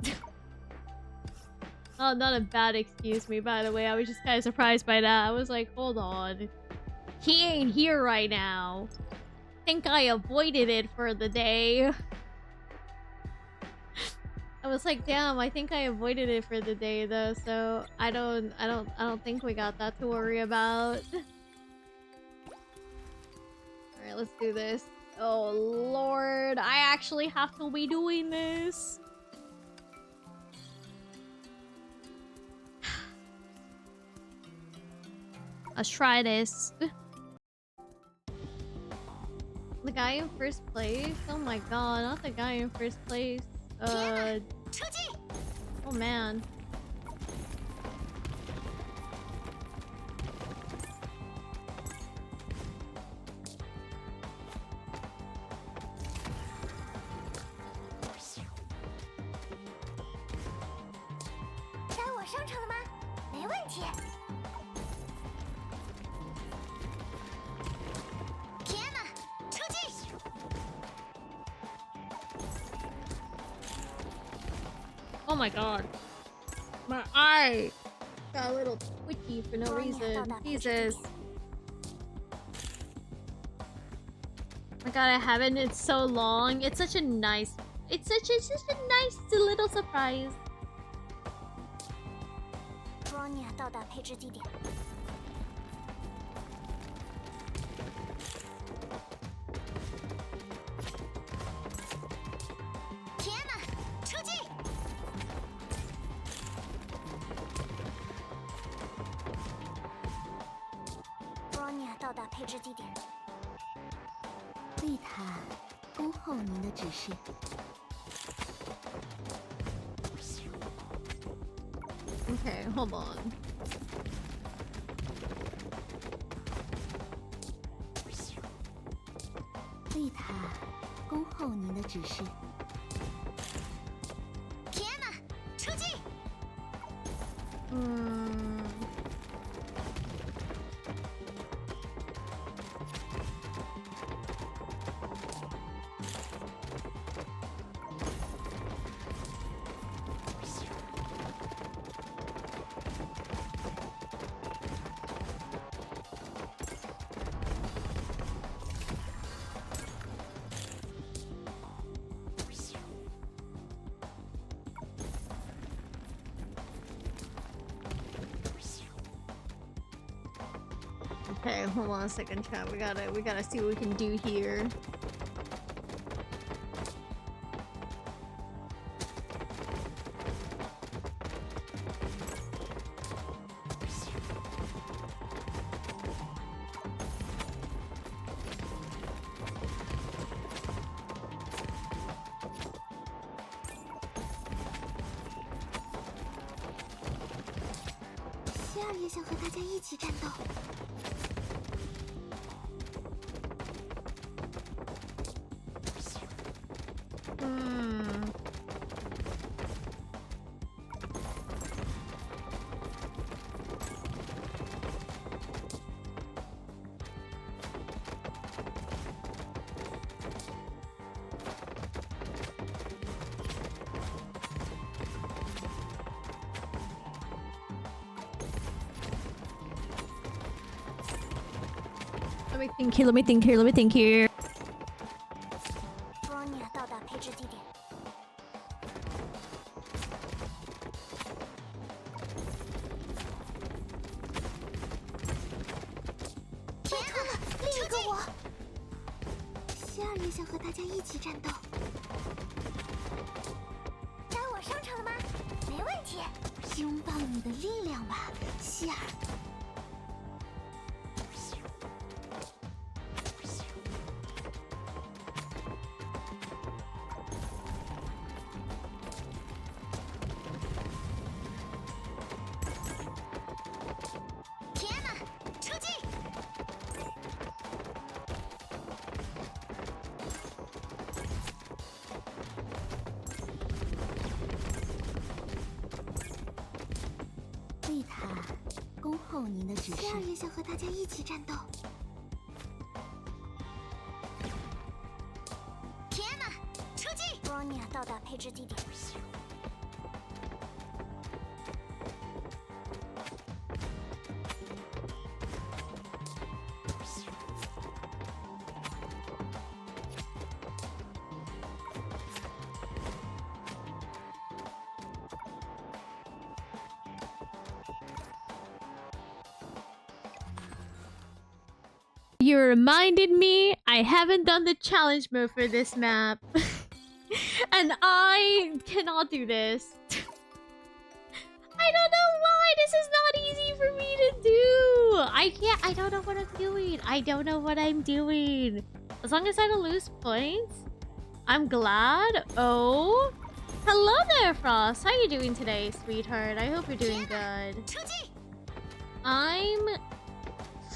Speaker 1: Oh, not a bad excuse me, by the way. I was just kind of surprised by that. I was like, hold on. He ain't here right now. Think I avoided it for the day. I was like, damn, I think I avoided it for the day though, so I don't think we got that to worry about. Alright, let's do this. Oh lord, I actually have to be doing this. Let's try this. The guy in first place? Oh my god, not the guy in first place. Oh man. Oh my god. My eye got a little twitchy for no reason. Jesus. My god, I haven't in so long. It's such a nice... It's such a nice little surprise. Bronya 到达配置地点。
Speaker 2: 到达配置地点。丽塔，恭候您的指示。
Speaker 1: Okay, hold on.
Speaker 2: 丽塔，恭候您的指示。天哪，出击！Okay,
Speaker 1: hold on a second, chat. We gotta see what we can do here.
Speaker 2: 希尔也想和大家一起战斗。
Speaker 1: Let me think here, let me think here, let me think here.
Speaker 2: 波尼亚到达配置地点。天哪，另一个我！希尔也想和大家一起战斗。该我上场了吗？没问题。拥抱你的力量吧，希尔。 丽塔，恭候您的指示。希尔也想和大家一起战斗。天哪，出击！波尼亚到达配置地点。
Speaker 1: You reminded me I haven't done the challenge mode for this map. And I cannot do this. I don't know why this is not easy for me to do. I don't know what I'm doing. I don't know what I'm doing. As long as I don't lose points, I'm glad. Oh, hello there, Frost. How you doing today, sweetheart? I hope you're doing good. I'm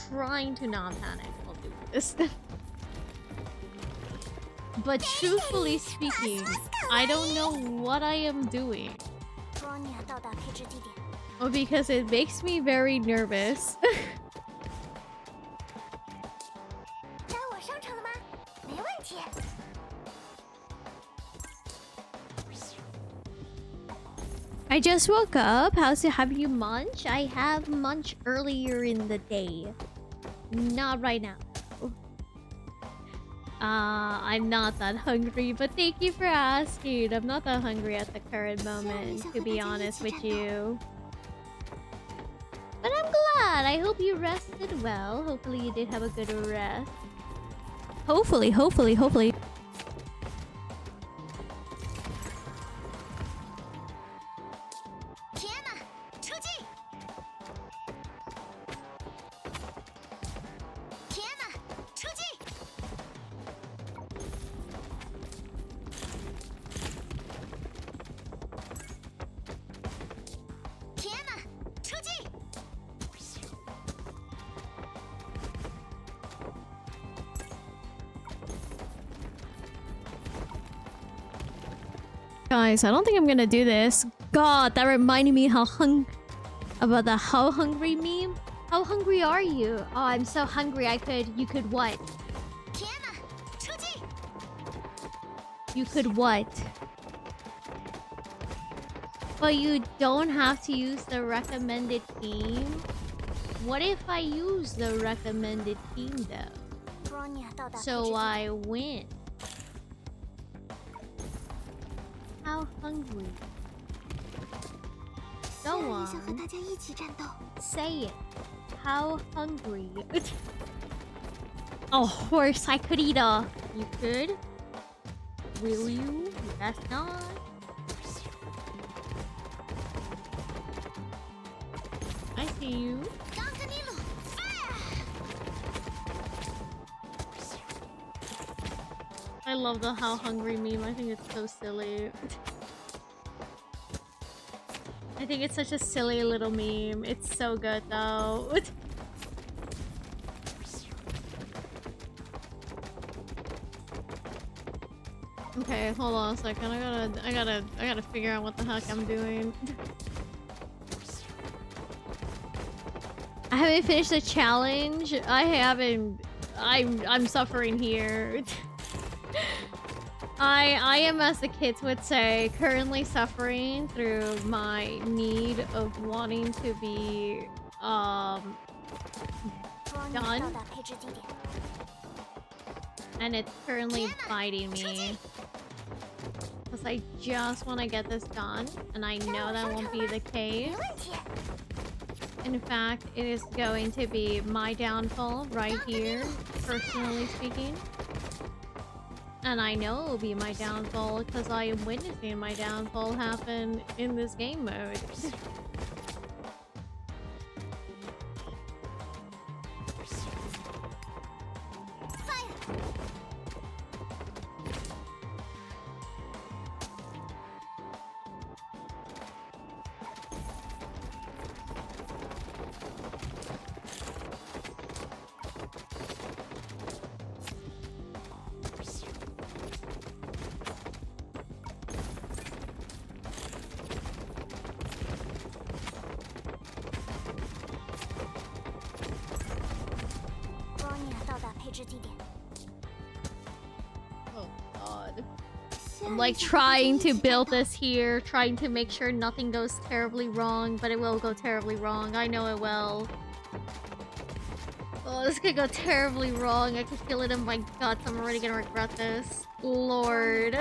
Speaker 1: trying to not panic while doing this. But truthfully speaking, I don't know what I am doing. Oh, because it makes me very nervous. I just woke up. Have you munch? I have munch earlier in the day. Not right now. I'm not that hungry, but thank you for asking. I'm not that hungry at the current moment, to be honest with you. But I'm glad. I hope you rested well. Hopefully you did have a good rest. Hopefully. Guys, I don't think I'm gonna do this. God, that reminded me about the how hungry meme. How hungry are you? Oh, I'm so hungry. You could what? You could what? But you don't have to use the recommended team. What if I use the recommended team though? So I win. How hungry? Go on. Say it. How hungry? Oh, horse, I could eat a... You could? Will you? That's not. I see you. I love the how hungry meme. I think it's so silly. I think it's such a silly little meme. It's so good though. Okay, hold on a second. I gotta figure out what the heck I'm doing. I haven't finished the challenge. I haven't. I'm suffering here. I am, as the kids would say, currently suffering through my need of wanting to be, how done. And it's currently biting me. Because I just want to get this done. And I know that won't be the case. In fact, it is going to be my downfall right here, personally speaking. And I know it will be my downfall because I am witnessing my downfall happen in this game mode. Oh god. I'm like trying to build this here, trying to make sure nothing goes terribly wrong, but it will go terribly wrong. I know it will. Oh, this could go terribly wrong. I can feel it in my guts. I'm already gonna regret this. Lord.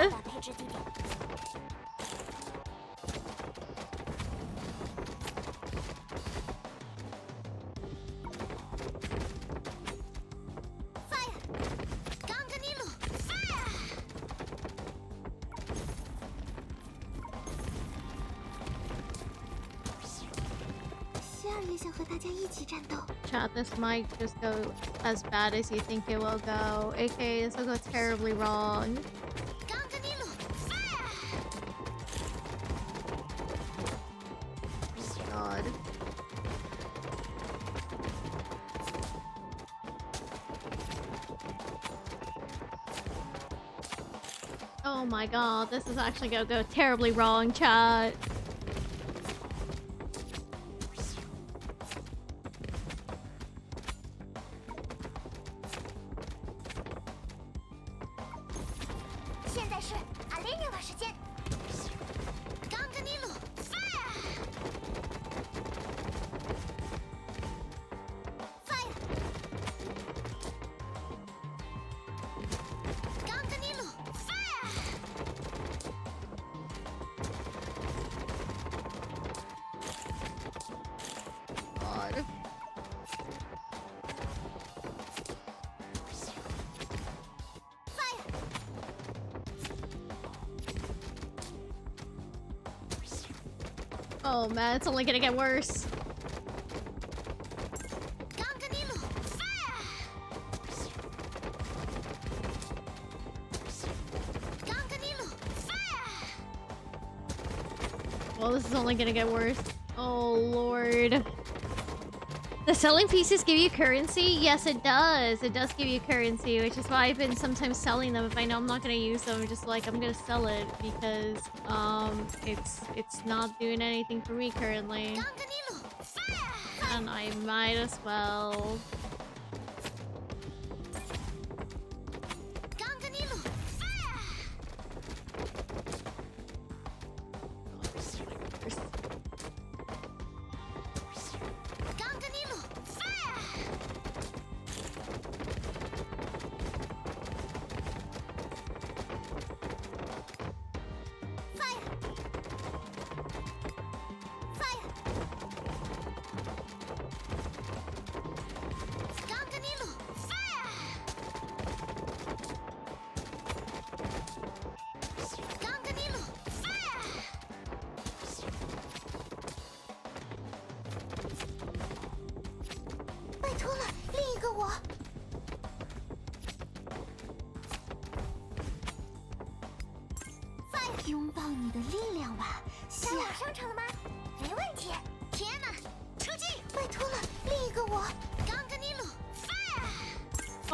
Speaker 1: Chat, this might just go as bad as you think it will go. AK, this will go terribly wrong. Oh god. Oh my god, this is actually gonna go terribly wrong, chat. Oh man, it's only gonna get worse. Well, this is only gonna get worse. Oh lord. The selling pieces give you currency? Yes, it does. It does give you currency, which is why I've been sometimes selling them. If I know I'm not gonna use them, I'm just like, I'm gonna sell it because it's not doing anything for me currently. And I might as well.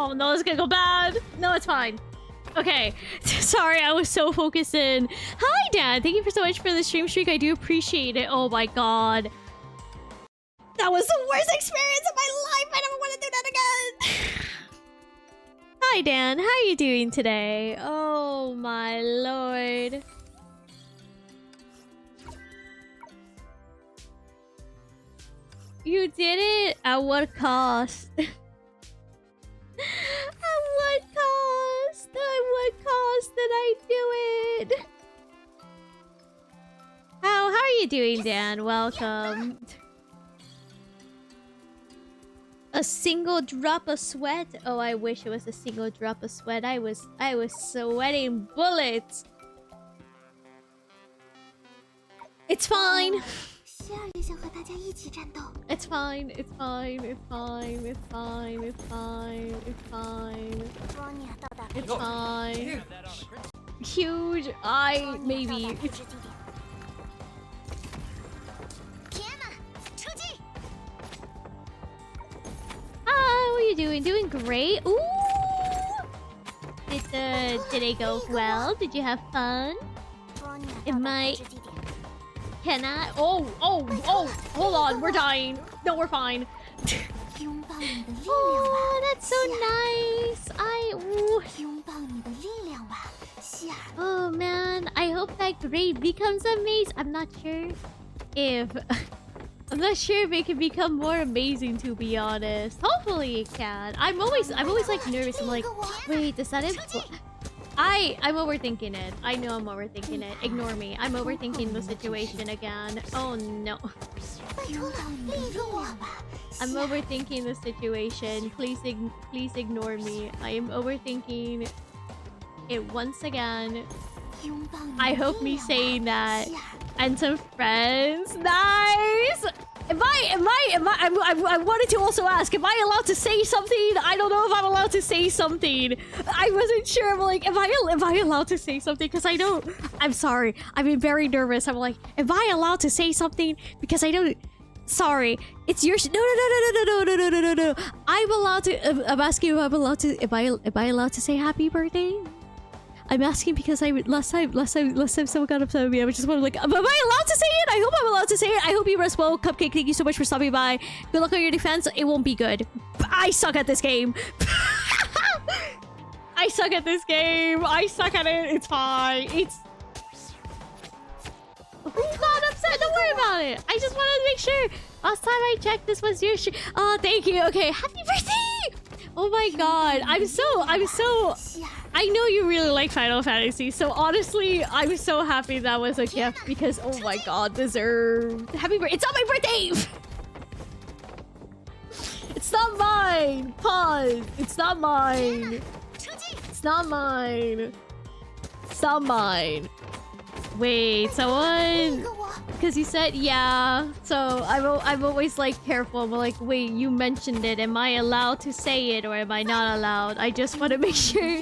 Speaker 1: Oh no, it's gonna go bad. No, it's fine. Okay. Sorry, I was so focused in. Hi, Dad. Thank you so much for the stream streak. I do appreciate it. Oh my god. That was the worst experience of my life. I never want to do that again. Hi, Dan. How are you doing today? Oh my lord. You did it? At what cost? doing, Dan? Welcome. A single drop of sweat? Oh, I wish it was a single drop of sweat. I was sweating bullets. It's fine. It's fine. It's fine. It's fine. It's fine. It's fine. It's fine. It's fine. Huge. Maybe. It's... What are you doing? Doing great. Ooh. Did it go well? Did you have fun? Can I? Oh! Hold on, we're dying. No, we're fine. Oh, that's so nice. Oh man, I hope that grade becomes amazing. I'm not sure if it can become more amazing, to be honest. Hopefully it can. I'm always like nervous. I'm like, wait, does that I'm overthinking it. I know I'm overthinking it. Ignore me. I'm overthinking the situation again. Oh no. I'm overthinking the situation. Please ignore me. I am overthinking it once again. I hope me saying that and some friends. Nice. I wanted to also ask, am I allowed to say something? I don't know if I'm allowed to say something. I wasn't sure. I'm like, am I allowed to say something? Because I don't. I'm sorry. I've been very nervous. I'm like, am I allowed to say something? Because I don't. Sorry, it's your no. I'm allowed to. I'm asking if I'm allowed to. Am I allowed to say happy birthday? I'm asking because last time someone got upset with me. I was just wondering, like, am I allowed to say it? I hope I'm allowed to say it. I hope you rest well. Cupcake, thank you so much for stopping by. Good luck on your defense. It won't be good. I suck at this game. I suck at this game. I suck at it. It's fine. It's... Who's not upset? Don't worry about it. I just wanted to make sure. Last time I checked, this was your shit. Oh, thank you. Okay, happy birthday! Oh my god. I'm so... I know you really like Final Fantasy, so honestly, I'm so happy that was a gift because, oh my god, deserved. Happy birthday. It's not my birthday! It's not mine! Pause. It's not mine. It's not mine. It's not mine. Wait, someone... Because you said, yeah. So I'm always like careful. I'm like, wait, you mentioned it. Am I allowed to say it or am I not allowed? I just want to make sure.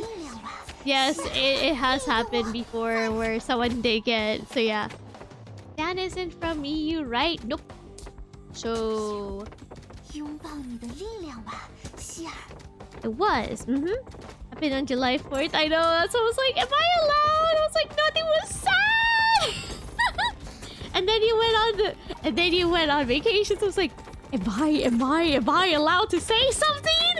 Speaker 1: Yes, it has happened before where someone did get. So yeah. Dan isn't from EU, right? Nope. So... It was. Happened on July 4th. I know. That's what I was like, am I allowed? I was like, nothing was sad. And then you went on vacation. So I was like, am I allowed to say something?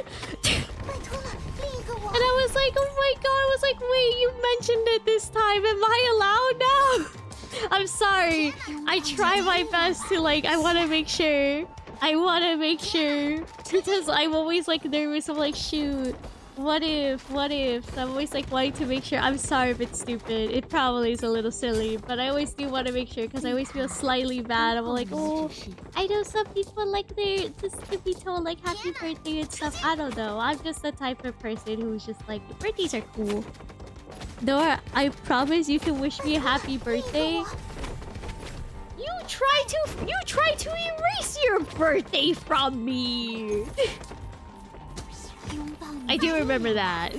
Speaker 1: And I was like, oh my god. I was like, wait, you mentioned it this time. Am I allowed now? I'm sorry. I try my best to like, I want to make sure. Because I'm always like nervous. I'm like, shoot. What if? So I'm always like wanting to make sure. I'm sorry if it's stupid. It probably is a little silly, but I always do want to make sure because I always feel slightly bad. I'm like, oh, I know some people like they're just to be told like happy birthday and stuff. I don't know. I'm just the type of person who's just like, birthdays are cool. Though I promise you can wish me a happy birthday. You try to erase your birthday from me. I do remember that.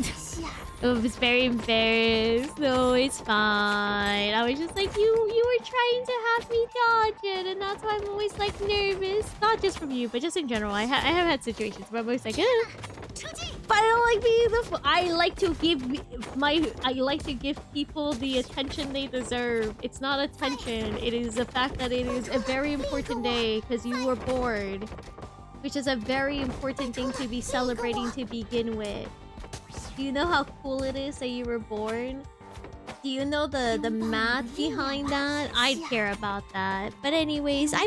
Speaker 1: I was very embarrassed. No, it's fine. I was just like, you were trying to have me dodge it, and that's why I'm always like nervous. Not just from you, but just in general. I have had situations where I'm always like, eh. But I don't like being the. I like to give people the attention they deserve. It's not attention. It is the fact that it is a very important day because you were born, which is a very important thing to be celebrating to begin with. Do you know how cool it is that you were born? Do you know the math behind that? I'd care about that. But anyways, I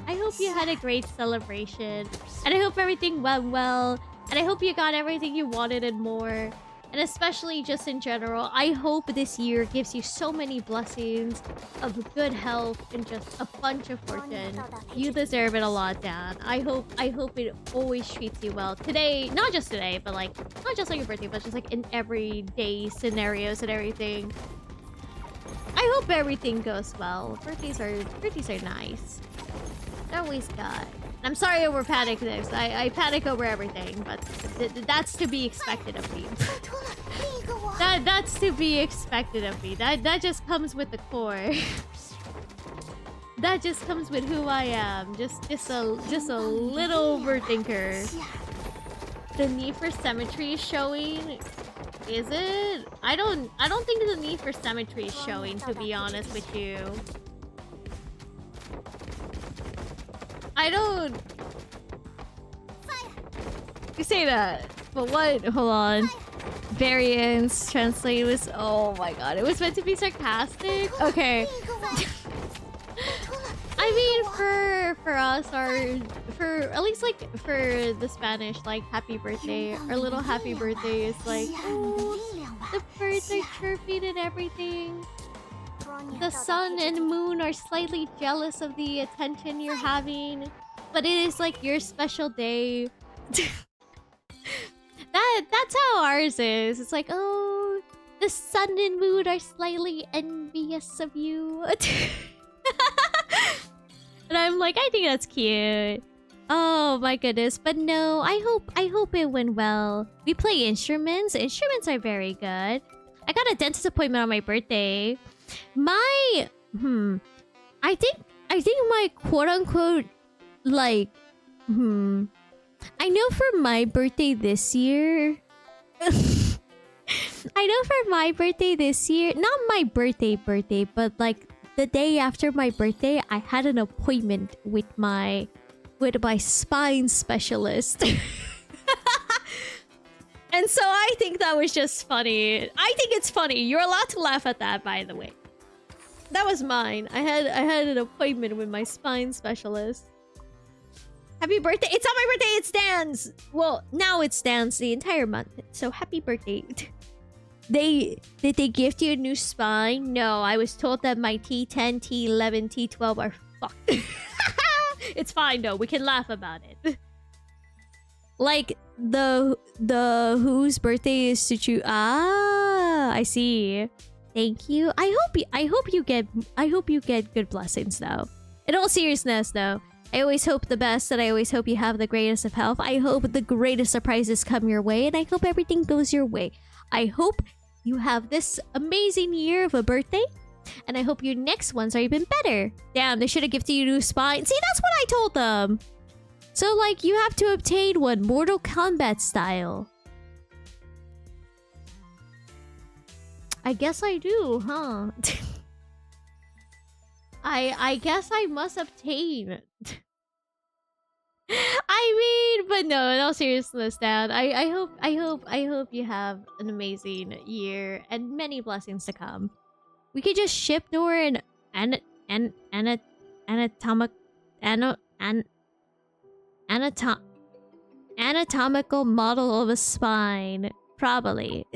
Speaker 1: hope you had a great celebration, and I hope everything went well, and I hope you got everything you wanted and more. And especially just in general, I hope this year gives you so many blessings of good health and just a bunch of fortune. You deserve it a lot, Dan. I hope it always treats you well. Today, not just today, but like not just on your birthday, but just like in everyday scenarios and everything. I hope everything goes well. Birthdays are nice. They're always good. I'm sorry over panic this. I panic over everything, but that's to be expected of me. That's to be expected of me. That just comes with the core. That just comes with who I am. Just a little overthinker. The need for symmetry is showing. Is it? I don't think the need for symmetry is showing, to be honest with you. I don't... You say that, but what? Hold on. Variance translate was... Oh my god, it was meant to be sarcastic? Okay. I mean, for us, for at least like for the Spanish, like happy birthday, our little happy birthday is like, oh, the birds are chirping and everything. The sun and moon are slightly jealous of the attention you're having, but it is like your special day. That's how ours is. It's like, oh, the sun and moon are slightly envious of you. And I'm like, I think that's cute. Oh my goodness. But no, I hope it went well. We play instruments. Instruments are very good. I got a dentist appointment on my birthday. I think my quote unquote like I know for my birthday this year not my birthday, but like the day after my birthday, I had an appointment with my spine specialist. And so I think that was just funny. I think it's funny. You're allowed to laugh at that, by the way. That was mine. I had an appointment with my spine specialist. Happy birthday. It's not my birthday, it's Dan's. Well, now it's Dan's the entire month. So happy birthday. Did they gift you a new spine? No, I was told that my T10, T11, T12 are fucked. It's fine though. We can laugh about it. Like the whose birthday is to choose. Ah, I see. Thank you. I hope you get good blessings though. In all seriousness though, I always hope the best, and I always hope you have the greatest of health. I hope the greatest surprises come your way, and I hope everything goes your way. I hope you have this amazing year of a birthday, and I hope your next ones are even better. Damn, they should have gifted you a new spine. See, that's what I told them. So, like, you have to obtain one Mortal Kombat style. I guess I do, huh? I guess I must obtain. I mean, but no, in all seriousness, Dad. I hope you have an amazing year and many blessings to come. We could just ship Nora an anatomical model of a spine. Probably.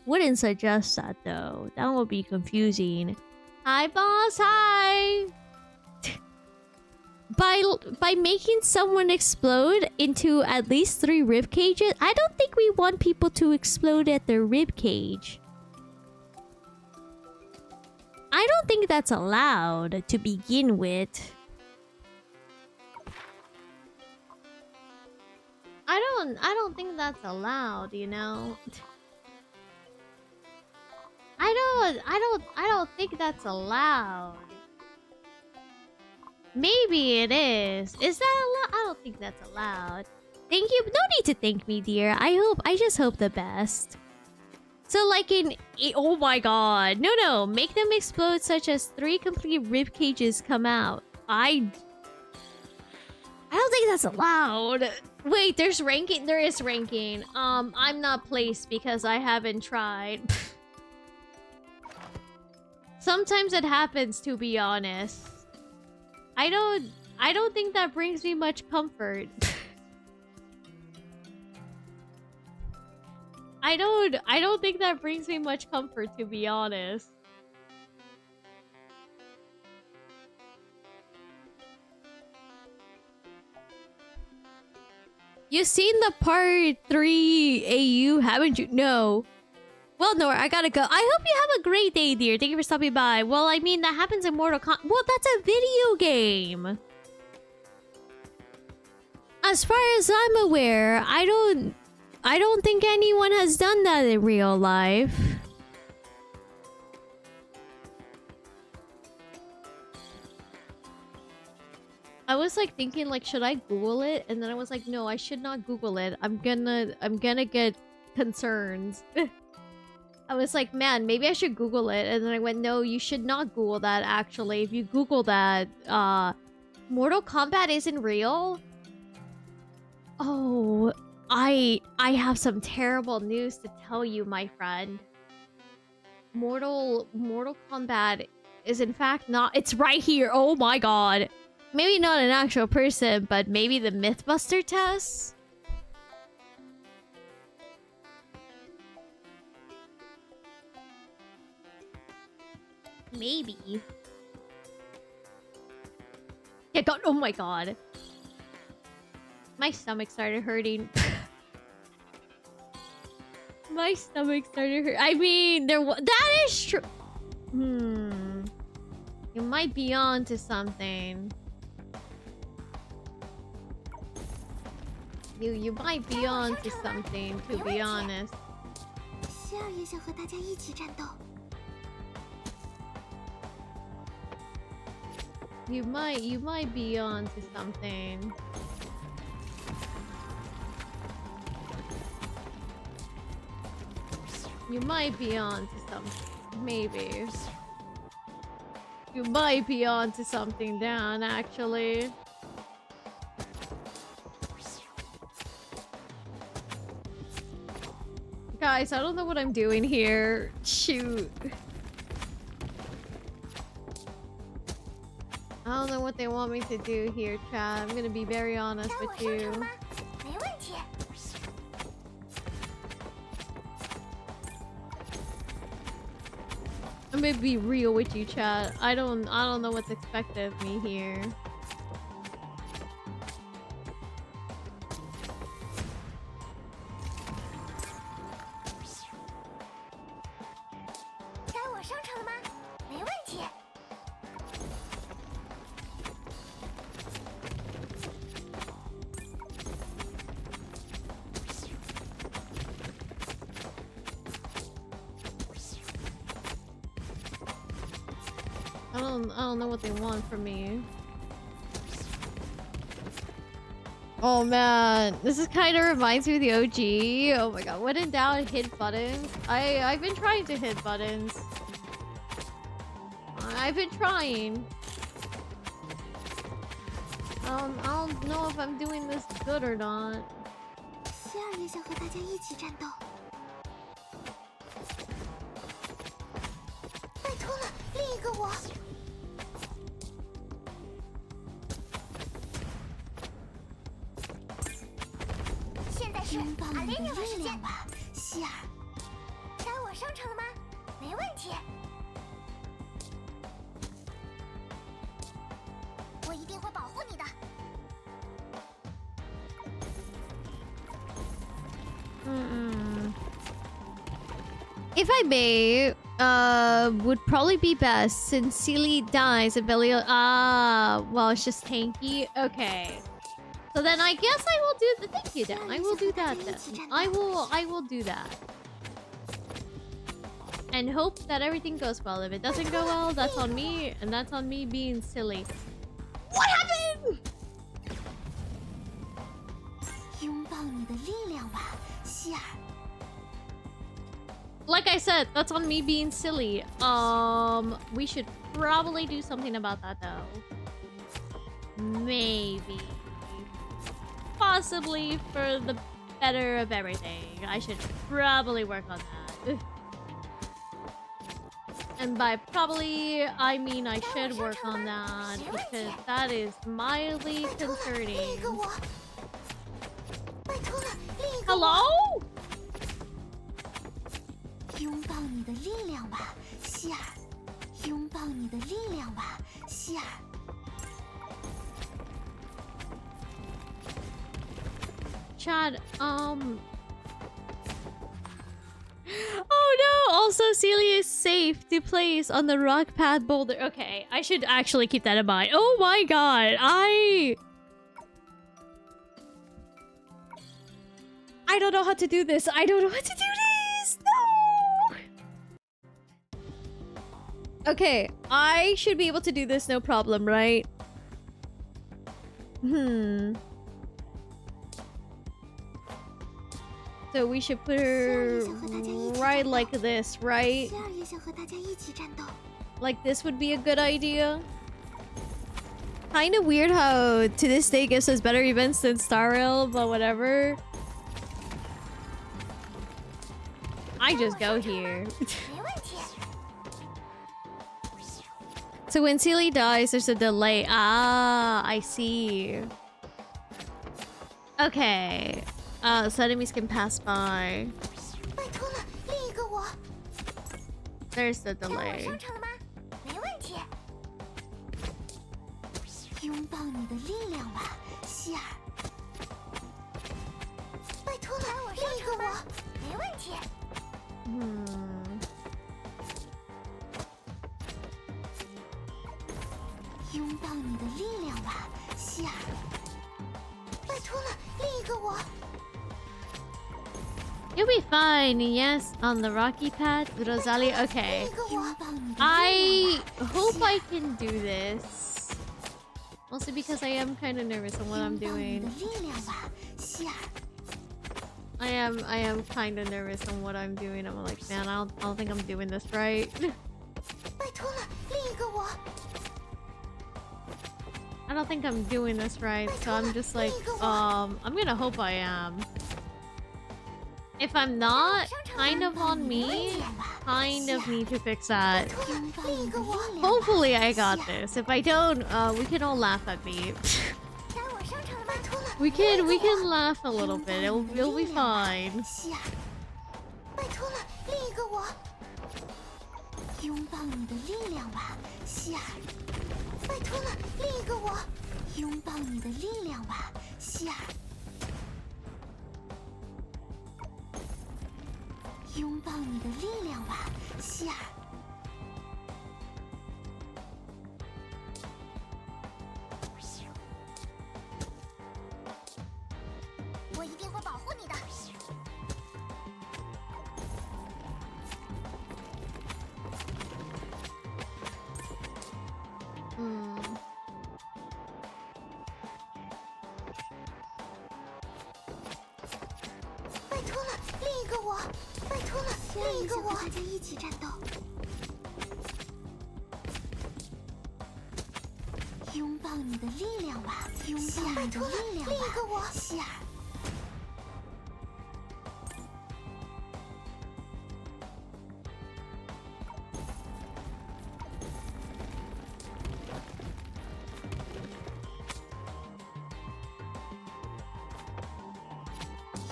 Speaker 1: Wouldn't suggest that though. That would be confusing. Hi, boss. Hi. By making someone explode into at least 3 rib cages, I don't think we want people to explode at their rib cage. I don't think that's allowed to begin with. I don't think that's allowed, you know. I don't think that's allowed. Maybe it is. Is that allowed? I don't think that's allowed. Thank you. No need to thank me, dear. I just hope the best. So like oh my god. No. Make them explode such as 3 complete rib cages come out. I don't think that's allowed. Wait, there's ranking. There is ranking. I'm not placed because I haven't tried. Sometimes it happens, to be honest. I don't think that brings me much comfort. I don't think that brings me much comfort, to be honest. You've seen the part 3 AU, haven't you? No. Well, Nora, I gotta go. I hope you have a great day, dear. Thank you for stopping by. Well, I mean, that happens in Mortal Kombat. Well, that's a video game. As far as I'm aware, I don't think anyone has done that in real life. I was like thinking like, should I Google it? And then I was like, no, I should not Google it. I'm gonna get concerns. I was like, man, maybe I should Google it. And then I went, no, you should not Google that, actually. If you Google that, Mortal Kombat isn't real? Oh, I have some terrible news to tell you, my friend. Mortal Kombat is in fact not... It's right here! Oh my god! Maybe not an actual person, but maybe the Mythbuster test? Maybe. Yeah, god, oh my god. My stomach started hurting. My stomach started hurting. I mean, that is true. You might be on to something. You might be on to something, to be honest. You might be on to something. You might be on to something. Maybe. You might be on to something, Dan, actually. Guys, I don't know what I'm doing here. Shoot. I don't know what they want me to do here, chat. I'm gonna be very honest with you. I'm gonna be real with you, chat. I don't know what's expected of me here. I don't know what they want from me. Oh man, this is kind of reminds me of the OG. Oh my god, when in doubt, hit buttons. I've been trying to hit buttons. I've been trying. I don't know if I'm doing this good or not. If I may, would probably be best since Sealy dies and Belly. Well, it's just tanky. Okay. So then I guess I will do the thank you then. I will do that then. I will do that. And hope that everything goes well. If it doesn't go well, that's on me, and that's on me being silly. What happened? Like I said, that's on me being silly. We should probably do something about that though. Maybe. Possibly for the better of everything. I should probably work on that. And by probably, I mean I should work on that because that is mildly concerning. Hello?
Speaker 2: 你的力量吧，希尔！拥抱你的力量吧，希尔！
Speaker 1: Chad, Oh no! Also, Celia is safe to place on the rock pad boulder. Okay, I should actually keep that in mind. Oh my god, I don't know how to do this. I don't know how to do this. No. Okay, I should be able to do this, no problem, right? So we should put her right like this, right?
Speaker 2: 希尔也想和大家一起战斗。
Speaker 1: Like this would be a good idea. Kind of weird how to this day gives us better events than Star Rail, but whatever. I just go here.
Speaker 2: 没问题。
Speaker 1: So when Sealy dies, there's a delay. Ah, I see. Okay. So enemies can pass by.
Speaker 2: 拜托了，另一个我。
Speaker 1: There's the
Speaker 2: 该我
Speaker 1: delay.
Speaker 2: 上场了吗？没问题。拥抱你的力量吧，希尔。拜托了，另一个我。没问题。拥抱你的力量吧，希尔。拜托了，另一个我。
Speaker 1: You'll be fine. Yes, on the rocky path, Rosalie. Okay.
Speaker 2: 另一个我。拥抱你的力量吧，
Speaker 1: I hope I can do this. Mostly because I am kind of nervous on what I'm
Speaker 2: 拥抱你
Speaker 1: doing.
Speaker 2: 的力量吧，希尔。
Speaker 1: I am kind of nervous on what I'm doing. I'm like, man, I don't think I'm doing this right.
Speaker 2: 拜托了，另一个我。
Speaker 1: I don't think I'm doing this right. So I'm just like, I'm gonna hope I am. If I'm not, kind of on me. Kind of need to fix that.
Speaker 2: 拥抱你的力量吧。
Speaker 1: Hopefully I got this. If I don't, we can all laugh at me.
Speaker 2: 该我上场了，拜托了。
Speaker 1: we can laugh a little bit. It'll be fine.
Speaker 2: 希尔，拜托了，另一个我。拥抱你的力量吧，希尔。拜托了，另一个我。拥抱你的力量吧，希尔。拥抱你的力量吧，希尔。我一定会保护你的。 拜托了，另一个我！拜托了，另一个我！大家一起战斗。拥抱你的力量吧，拥抱你的力量吧，另一个我，希尔。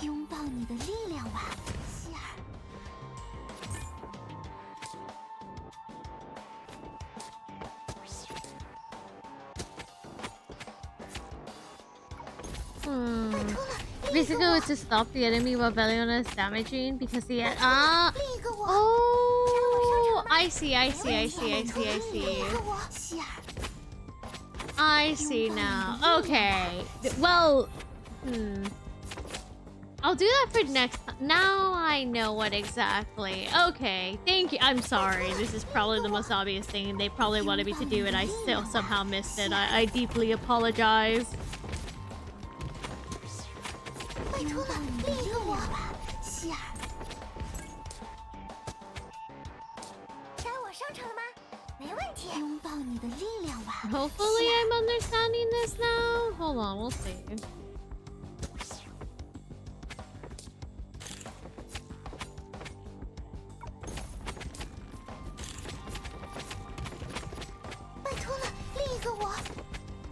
Speaker 2: 拥抱你的力量吧，希尔。
Speaker 1: Basically, it's to stop the enemy while Beliona is damaging because the
Speaker 2: 另一个我。
Speaker 1: Oh, I see.
Speaker 2: 另一个我，希尔。
Speaker 1: I see now. Okay. Well, I'll do that for next time. Now I know what exactly. Okay, thank you. I'm sorry. This is probably the most obvious thing they probably wanted me to do, and I still somehow missed it. I deeply apologize.
Speaker 2: 拜托了，另一个我，希尔。该我上场了吗？没问题。拥抱你的力量吧。
Speaker 1: Hopefully I'm understanding this now. Hold on, we'll see.
Speaker 2: 拜托了，另一个我。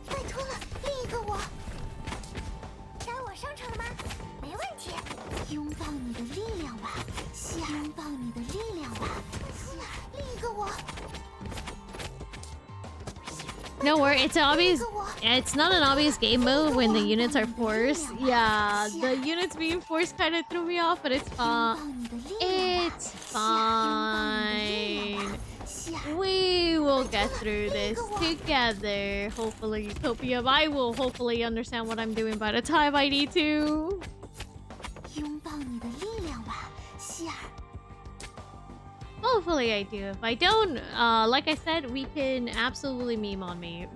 Speaker 2: 拜托了，另一个我。该我上场了吗？没问题。拥抱你的力量吧，希尔。拥抱你的力量吧，
Speaker 1: No worry, it's an obvious. It's not an obvious game mode when the units are forced. Yeah, the units being forced kind of threw me off, but it's fine. It's fine. We will get through this together. Hopefully, Copium. I will hopefully understand what I'm doing by the time I need to. Hopefully I do. If I don't, like I said, we can absolutely meme on me.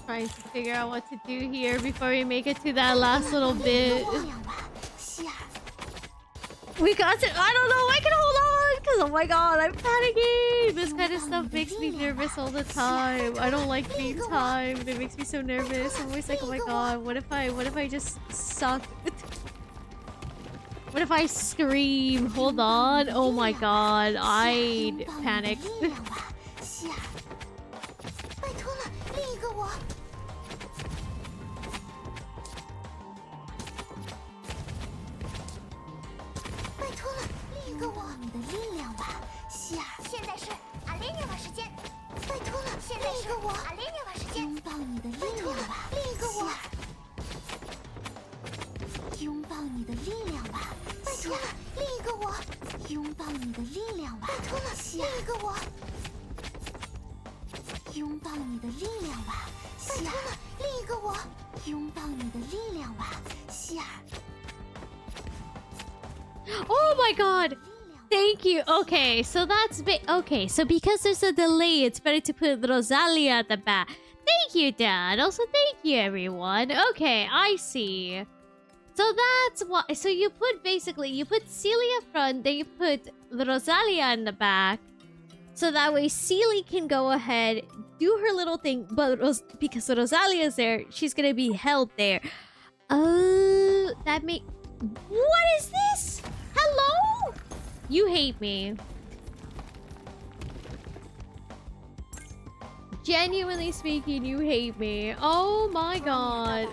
Speaker 1: Trying to figure out what to do here before we make it to that last little bit. We got to. I don't know. I can hold on because oh my god, I'm panicking. This kind of stuff makes me nervous all the time. I don't like being timed. It makes me so nervous. I'm always like, oh my god, what if I just suck? What if I scream? Hold on. Oh my god, I panicked. Oh my god! Thank you. Okay, so that's okay. So because there's a delay, it's better to put Rosalia at the back. Thank you, Dad. Also, thank you, everyone. Okay, I see. So that's what. So you put Celia front, then you put the Rosalia in the back, so that way Celia can go ahead, do her little thing, but because Rosalia's there, she's gonna be held there. Oh, that make. What is this? Hello? You hate me. Genuinely speaking, you hate me. Oh my god.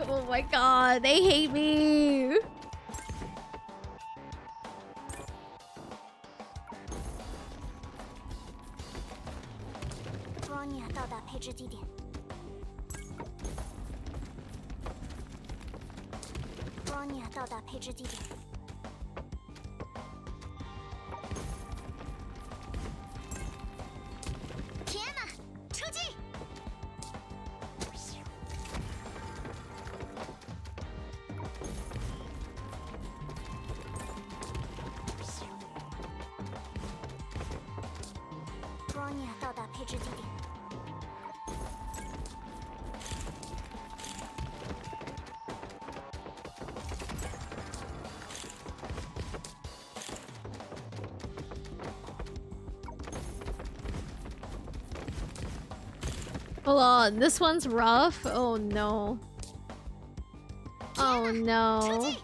Speaker 1: Oh my god, they hate me. Hold on, this one's rough. Oh no. Oh no.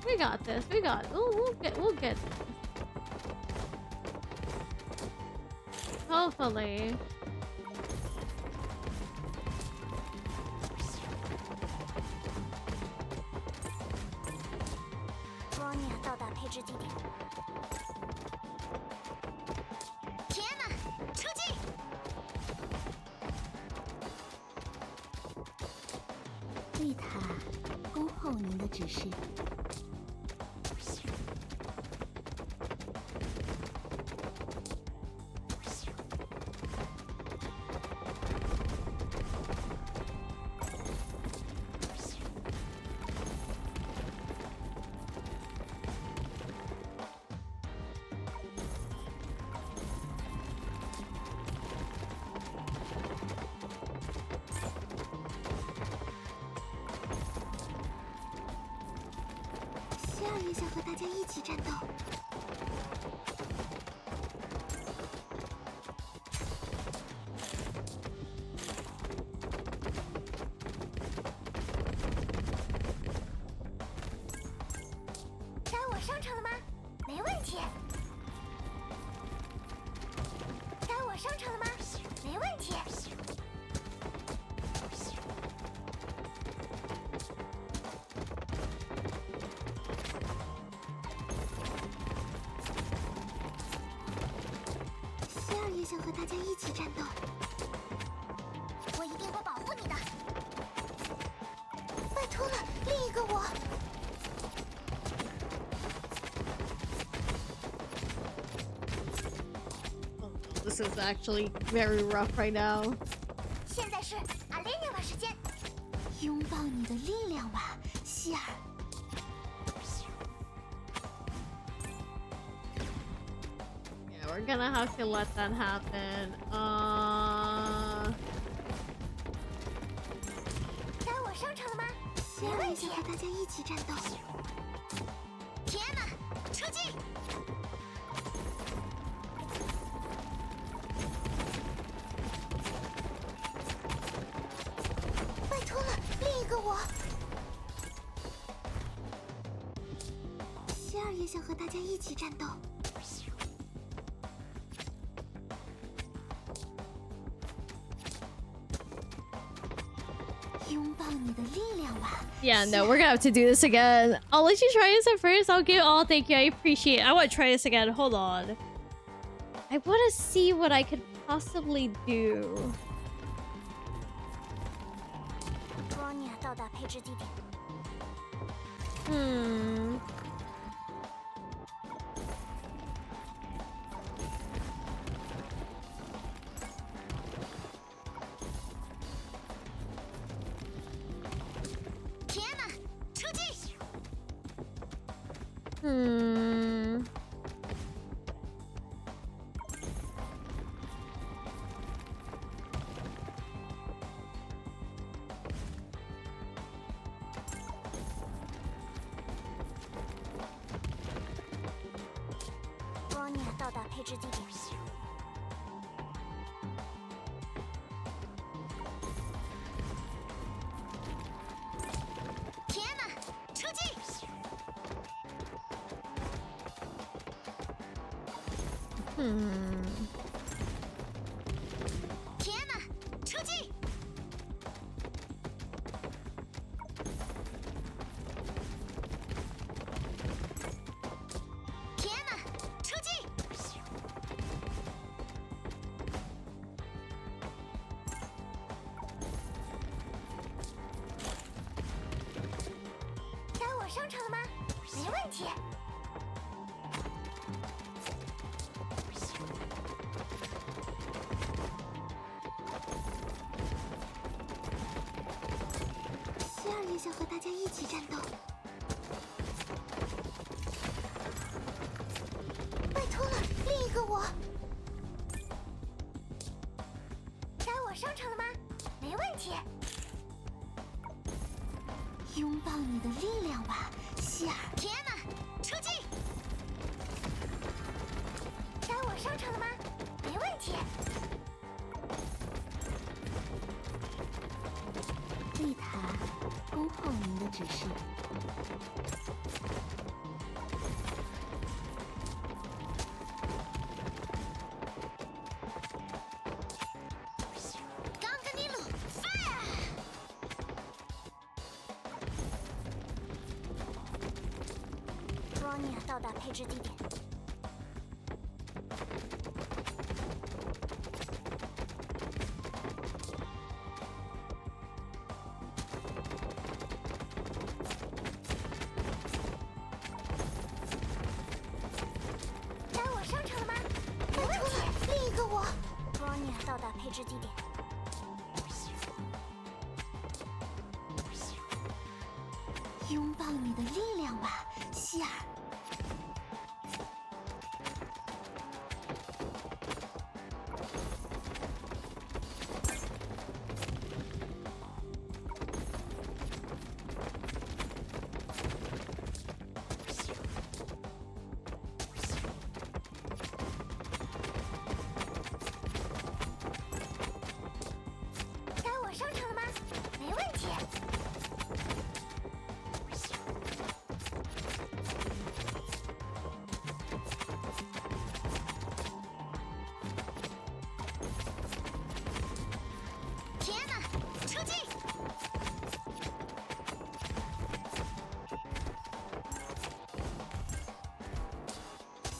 Speaker 1: We got this. We'll get this. Hopefully.
Speaker 2: 丽塔，恭候您的指示。希尔也想和大家一起战斗。该我上场了吗？没问题。该我上场了吗？没问题。希尔也想和大家一起战斗。我一定会保护你的。拜托了，另一个我。
Speaker 1: This is actually very rough right now.
Speaker 2: 现在是阿莲涅瓦时间，拥抱你的力量吧，希尔。
Speaker 1: Yeah, we're gonna have to let that happen.
Speaker 2: 该我上场了吗？没问题，和大家一起战斗。铁马出击！ 拜托了，另一个我。希尔也想和大家一起战斗。拥抱你的力量吧。
Speaker 1: Yeah, no, we're gonna have to do this again. I'll let you try this at first. I'll give. Oh, thank you. I appreciate it. I want to try this again. Hold on. I want to see what I could possibly do.
Speaker 2: 布奥尼亚到达配置地点。 铁马出击！ 布奥尼亚到达配置地点。铁马出击！铁马出击！铁马出击！ 该我上场了吗？没问题。希尔也想和大家一起战斗。拜托了，另一个我。该我上场了吗？没问题。 拥抱你的力量吧，希尔。铁马出击！该我上场了吗？没问题。丽塔，恭候您的指示。刚跟尼鲁 ，fire！ 布奥尼亚到达配置地点。抱你的力量吧，希尔。该我上场了吗？没问题。天哪，出击！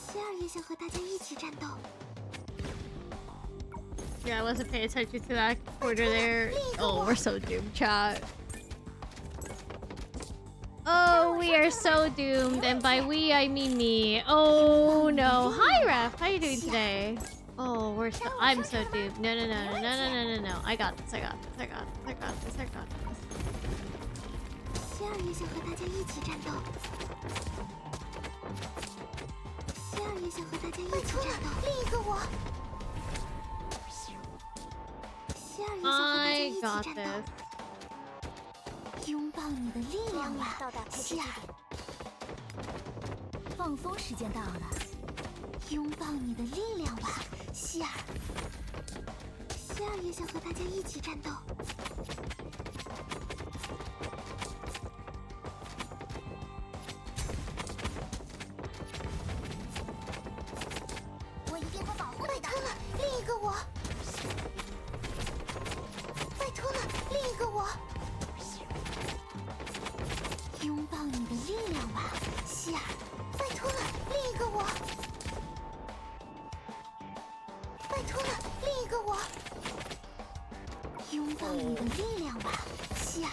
Speaker 2: 希尔也想和大家一起战斗。
Speaker 1: Yeah, I wasn't paying attention to that quarter there. Oh, we're so doomed, chat. Oh, we are so doomed, and by we I mean me. Oh no. Hi, Ref. How you doing today? Oh, I'm so doomed. No, no, no, no, no, no, no, no, no. I got this. I got this. I got this. I got this. I got this.
Speaker 2: 希尔也想和大家一起战斗。希尔也想和大家一起战斗。另一个我。希尔也想和大家一起战斗。拥抱你的力量吧，希尔。放风时间到了。拥抱你的力量吧，希尔。希尔也想和大家一起战斗。 我一定会保护你的。拜托了，另一个我。拜托了，另一个我。拥抱你的力量吧，希尔。拜托了，另一个我。拜托了，另一个我。拥抱你的力量吧，希尔。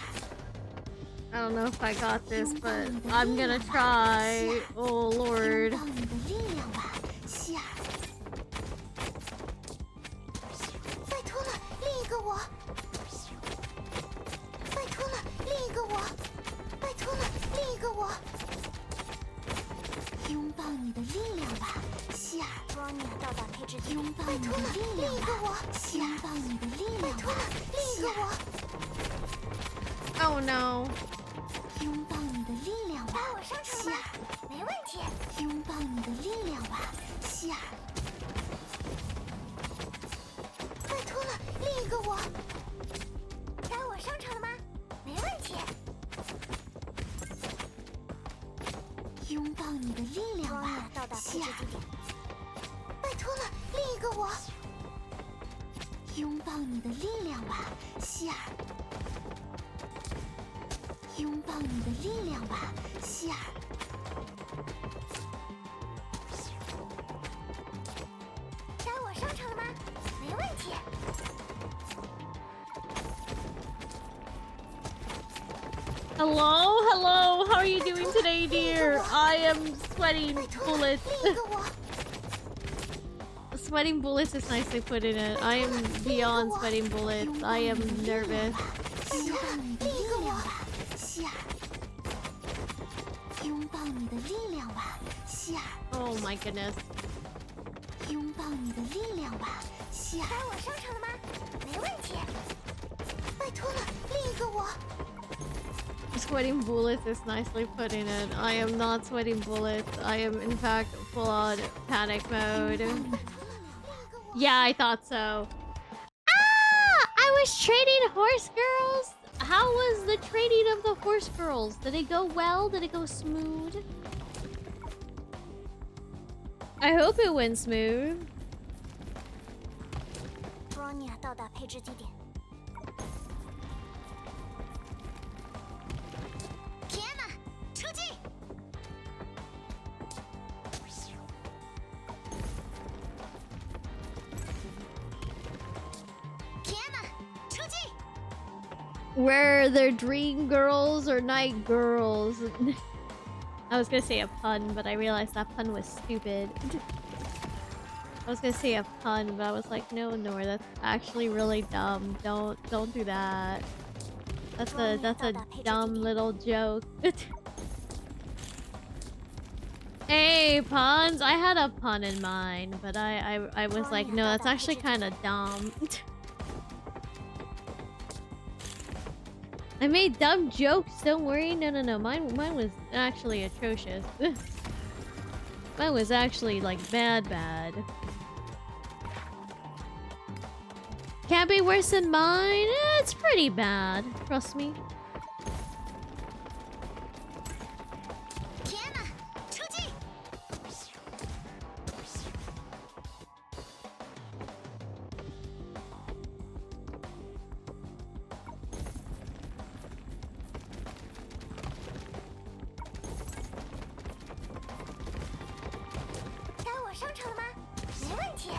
Speaker 1: I don't know if I got this, but I'm gonna try. Oh lord.
Speaker 2: 拥抱你的力量吧，希尔。拜托了，另一个我。拜托了，另一个我。拜托了，另一个我。拥抱你的力量吧，希尔。到达配置。拥抱你的力量吧，希尔。拥抱你的力量吧，另一个我。
Speaker 1: Oh no.
Speaker 2: 拥抱你的力量吧，希尔。没问题。拥抱你的力量吧，希尔。拜托了，另一个我。该我上场了吗？没问题。拥抱你的力量吧，希尔。拜托了，另一个我。拥抱你的力量吧，希尔。 拥抱你的力量吧，希尔。该我上场了吗？没问题。
Speaker 1: Hello, hello. How are you doing today, dear? I am sweating bullets. Sweating bullets is nicely put in it. I am beyond sweating bullets. I am nervous.
Speaker 2: 拥抱你的力量吧，希尔。
Speaker 1: Oh my goodness.
Speaker 2: 拥抱你的力量吧，希尔。该我上场了吗？没问题。拜托了，另一个我。
Speaker 1: Sweating bullets is nicely put in it. I am not sweating bullets. I am in fact full on panic mode. Yeah, I thought so. Ah! I was trading horse girls? How was the trading of the horse girls? Did it go well? Did it go smooth? I hope it went smooth.
Speaker 2: Bronya 到达配置地点。天哪，出击！天哪，出击！
Speaker 1: Where they're dream girls or night girls. I was gonna say a pun, but I realized that pun was stupid. I was gonna say a pun, but I was like, no, Nor, that's actually really dumb. Don't do that. That's a dumb little joke. Okay, puns. I had a pun in mind, but I was like, no, that's actually kind of dumb. I made dumb jokes. Don't worry. No. Mine was actually atrocious. Mine was actually like bad. Can't be worse than mine. It's pretty bad. Trust me.
Speaker 2: 天哪，出击！ 该我上场了吗？没问题。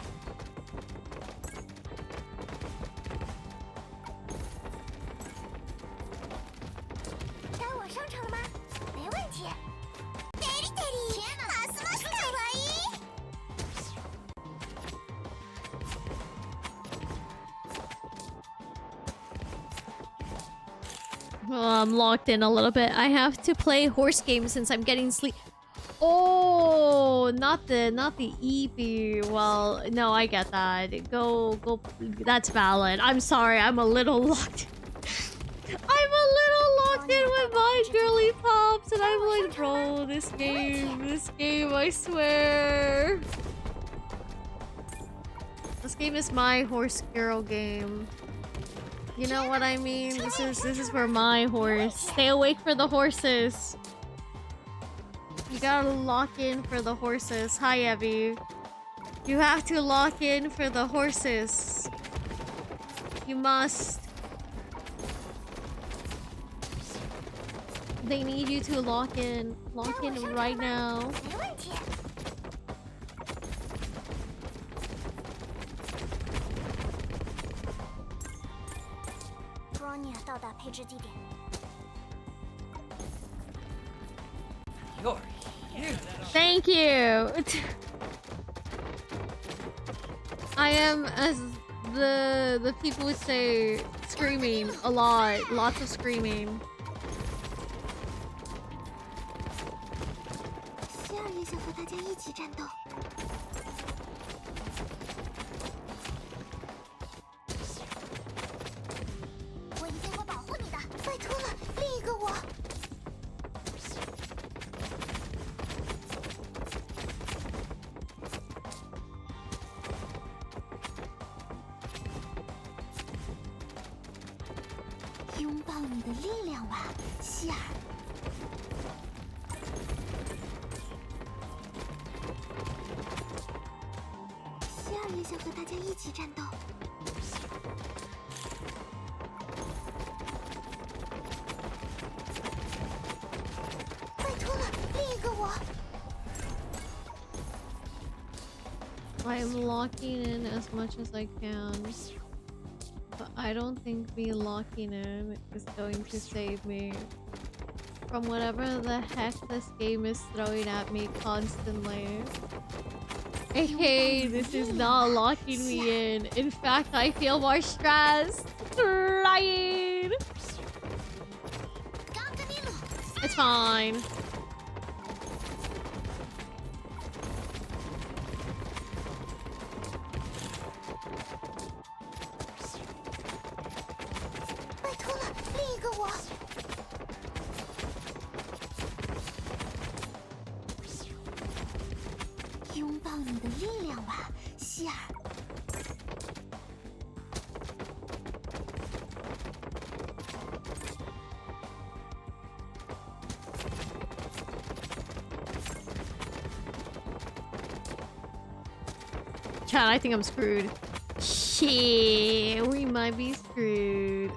Speaker 2: 该我上场了吗？没问题。天哪，马斯马斯卡哇伊！
Speaker 1: Oh, I'm locked in a little bit. I have to play horse games since I'm getting sleep. Oh, not the EP. Well, no, I get that. Go. That's valid. I'm sorry. I'm a little locked. I'm a little locked in with my girly pops, and I'm like, bro, this game, I swear. This game is my horse girl game. You know what I mean? This is for my horse. Stay awake for the horses. You gotta lock in for the horses. Hi, Evie. You have to lock in for the horses. You must. They need you to lock in. Lock in right now.
Speaker 2: 没问题。 Bronya 到达配置地点。
Speaker 3: You're huge.
Speaker 1: Thank you. I am, as the people would say, screaming a lot. Lots of screaming.
Speaker 2: 希尔也想和大家一起战斗。我一定会保护你的，拜托了，另一个我。 拥抱你的力量吧，希尔。希尔也想和大家一起战斗。拜托了，另一个我。
Speaker 1: I'm locking in as much as I can. But I don't think me locking in is going to save me from whatever the heck this game is throwing at me constantly. Hey, this is not locking me in. In fact, I feel more stressed. Crying. It's fine. Chat, I think I'm screwed. Shit, we might be screwed.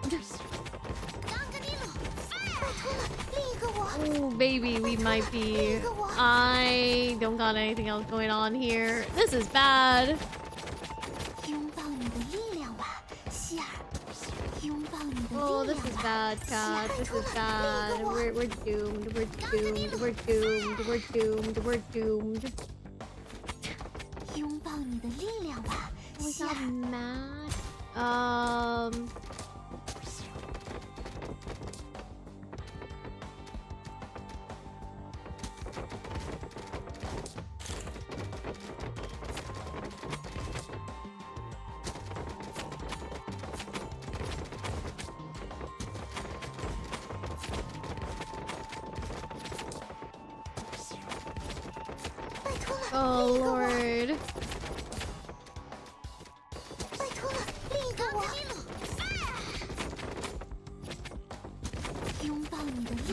Speaker 1: Oh, baby, we might be. I don't got anything else going on here. This is bad. Oh, this is bad, chat. This is bad. We're doomed. We're doomed. We're doomed. We're doomed. We're doomed. We got mad.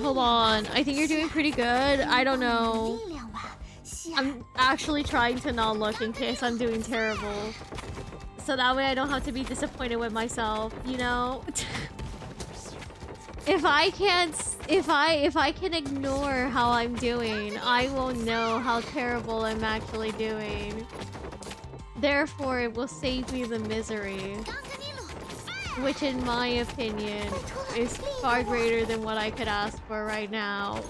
Speaker 1: hold on. I think you're doing pretty good. I don't know. I'm actually trying to not look in case I'm doing terrible. So that way I don't have to be disappointed with myself, you know? If I can ignore how I'm doing, I won't know how terrible I'm actually doing. Therefore, it will save me the misery. Which, in my opinion, is far greater than what I could ask for right now.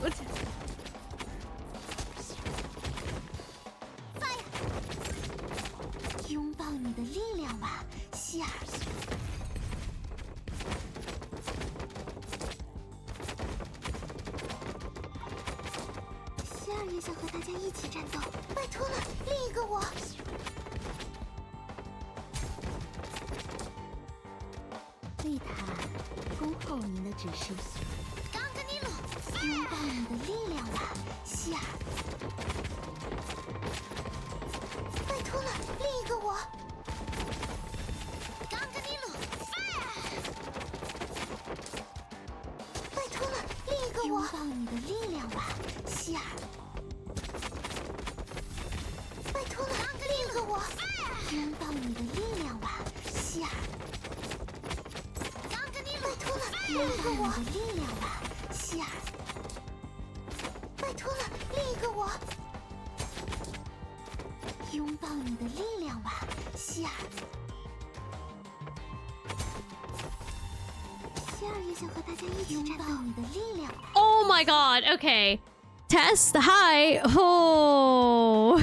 Speaker 1: Oh my god, okay. Test, hi. Oh.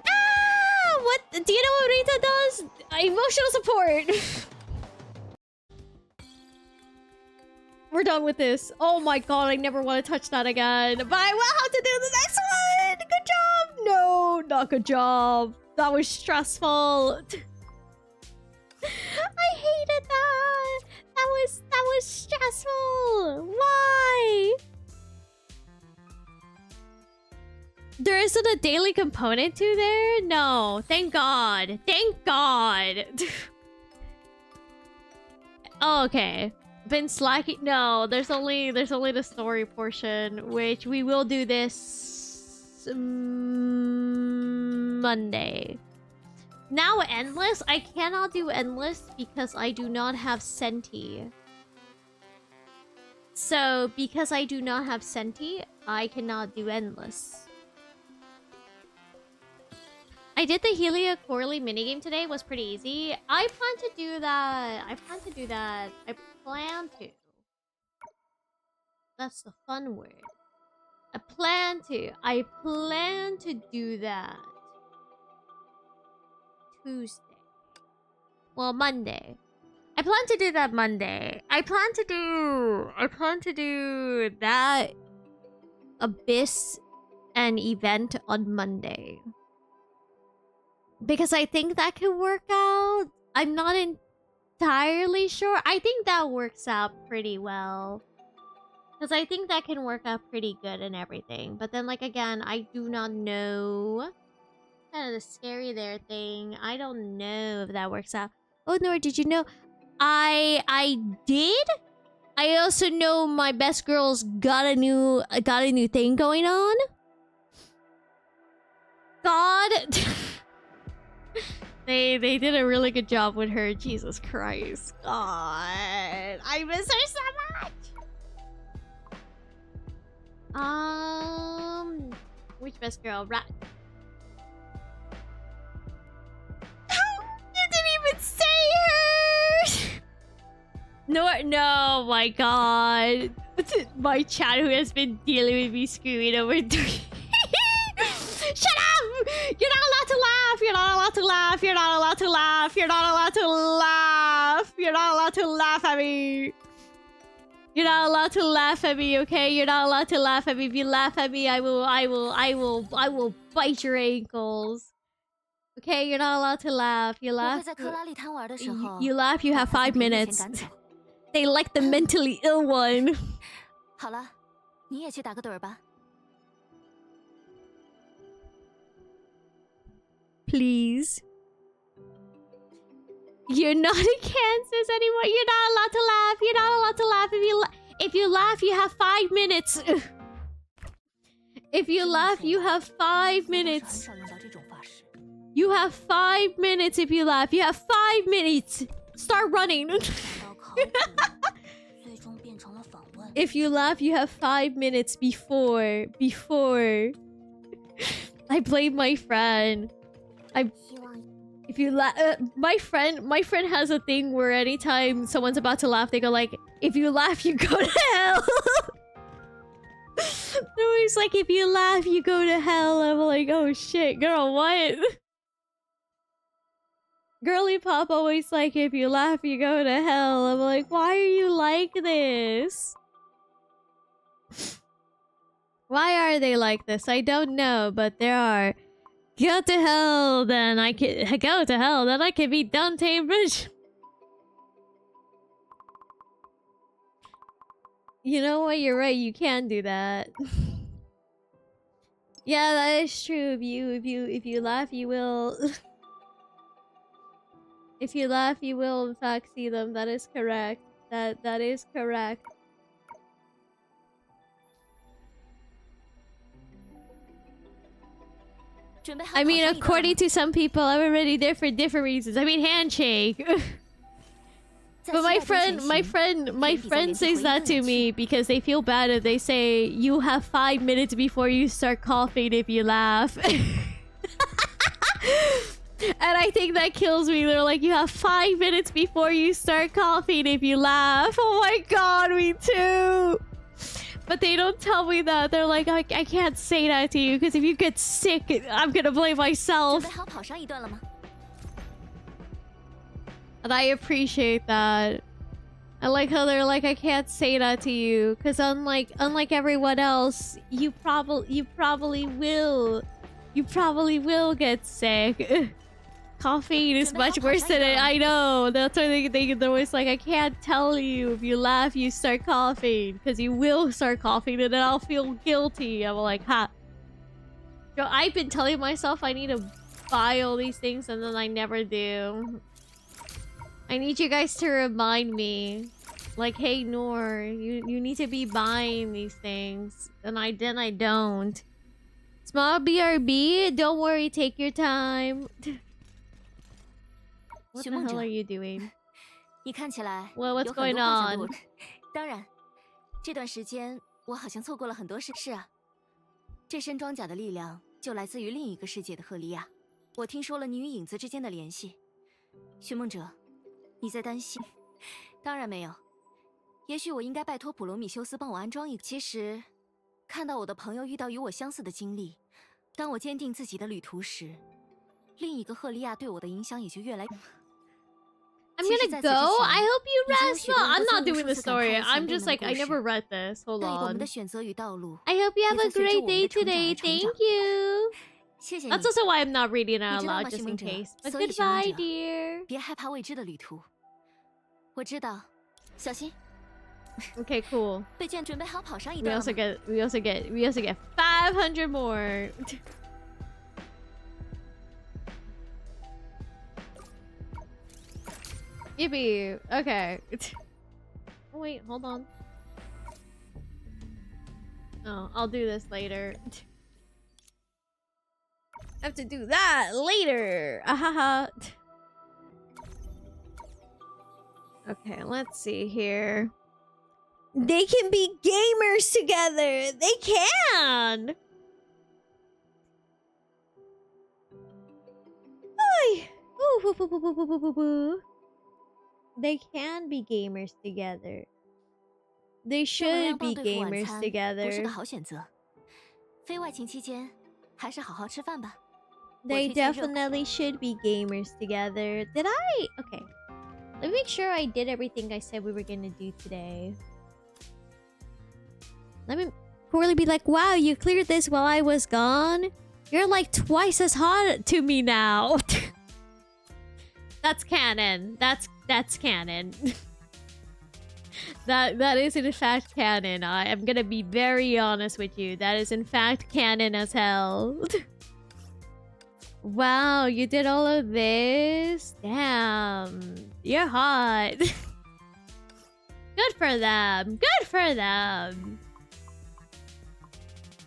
Speaker 1: Ah, what? Do you know what Rita does? Emotional support. We're done with this. Oh my god, I never want to touch that again. But I will have to do the next one. Good job. No, not good job. That was stressful. I hated that. That was stressful. Why? There isn't a daily component to there? No. Thank God. Thank God. Oh, okay. Been slacking. No, there's only the story portion, which we will do this Monday. Now endless? I cannot do endless because I do not have Senti. So, because I do not have Senti, I cannot do endless. I did the Helia Corley minigame today. It was pretty easy. I plan to do that. I plan to. That's the fun word. I plan to do that. Tuesday. Well, Monday. I plan to do that Monday. I plan to do that Abyss and event on Monday. Because I think that could work out. I'm not entirely sure. I think that works out pretty well. Because I think that can work out pretty good and everything. But then, like, again, I do not know. Kind of the scary there thing. I don't know if that works out. Oh, Nora, did you know? I did? I also know my best girls got a new thing going on. God. They did a really good job with her. Jesus Christ. God. I miss her so much. Which best girl? You didn't even say her. No, my God. My chat who has been dealing with me screaming over 3. Shut up! You're not allowed to laugh! You're not allowed to laugh! You're not allowed to laugh! You're not allowed to laugh! You're not allowed to laugh at me! You're not allowed to laugh at me, okay? You're not allowed to laugh at me. If you laugh at me, I will bite your ankles. Okay, you're not allowed to laugh. You laugh. You laugh, you have 5 minutes. They like the mentally ill one.
Speaker 2: 好了，你也去打个盹儿吧。
Speaker 1: Please. You're not in Kansas anymore. You're not allowed to laugh. You're not allowed to laugh. If you laugh, you have 5 minutes. If you laugh, you have 5 minutes. You have 5 minutes if you laugh. You have 5 minutes. Start running. If you laugh, you have 5 minutes before. I blame my friend. If you laugh, my friend has a thing where anytime someone's about to laugh, they go like, "If you laugh, you go to hell." They're always like, "If you laugh, you go to hell." I'm like, "Oh shit, girl, what?" Girly Pop always like, "If you laugh, you go to hell." I'm like, "Why are you like this?" Why are they like this? I don't know, but there are. Go to hell, then I can go to hell, then I can be Dante Bridge. You know what? You're right. You can do that. Yeah, that is true. If you laugh, you will. If you laugh, you will in fact see them. That is correct. That is correct. I mean, according to some people, I'm already there for different reasons. I mean, handshake. But my friend says that to me because they feel bad if they say you have 5 minutes before you start coughing if you laugh. And I think that kills me. They're like, you have 5 minutes before you start coughing if you laugh. Oh my god, me too. But they don't tell me that. They're like, I can't say that to you because if you get sick, I'm gonna blame myself. And I appreciate that. I like how they're like, I can't say that to you because unlike everyone else, you probably will get sick. Caffeine is much worse than it. I know. That's why they're always like, I can't tell you. If you laugh, you start coughing. Because you will start coughing and then I'll feel guilty. I'm like, ha. So I've been telling myself I need to buy all these things and then I never do. I need you guys to remind me. Like, hey, Noor, you need to be buying these things. And I don't. Small BRB, don't worry, take your time. What the hell are you doing? Well, what's going on?
Speaker 2: 当然，这段时间我好像错过了很多事。是啊，这身装甲的力量就来自于另一个世界的赫利亚。我听说了你与影子之间的联系。寻梦者，你在担心？当然没有。也许我应该拜托普罗米修斯帮我安装一个。其实，看到我的朋友遇到与我相似的经历，当我坚定自己的旅途时，另一个赫利亚对我的影响也就越来。
Speaker 1: I'm gonna go. I hope you rest. No, I'm not doing the story. I'm just like, I never read this. Hold on. I hope you have a great day today. Thank you. That's also why I'm not reading it out loud, just in case. But goodbye, dear.
Speaker 2: 别害怕未知的旅途。我知道，小心。
Speaker 1: Okay, cool.
Speaker 2: 备卷准备好跑上一
Speaker 1: We
Speaker 2: 段。
Speaker 1: also get 500 more. Yippee. Okay. Oh, wait, hold on. Oh, I'll do this later. I have to do that later. Ahaha. Okay, let's see here. They can be gamers together. They can. Ay. Ooh. They can be gamers together. They should be gamers together.
Speaker 2: 不是个好选择。非外勤期间，还是好好吃饭吧。
Speaker 1: They definitely should be gamers together. Did I? Okay. Let me make sure I did everything I said we were gonna do today. Let me Corley be like, wow, you cleared this while I was gone? You're like twice as hot to me now. That's canon. That's canon. That is in fact canon. I am gonna be very honest with you. That is in fact canon as hell. Wow, you did all of this? Damn. You're hot. Good Good for them. Good for them.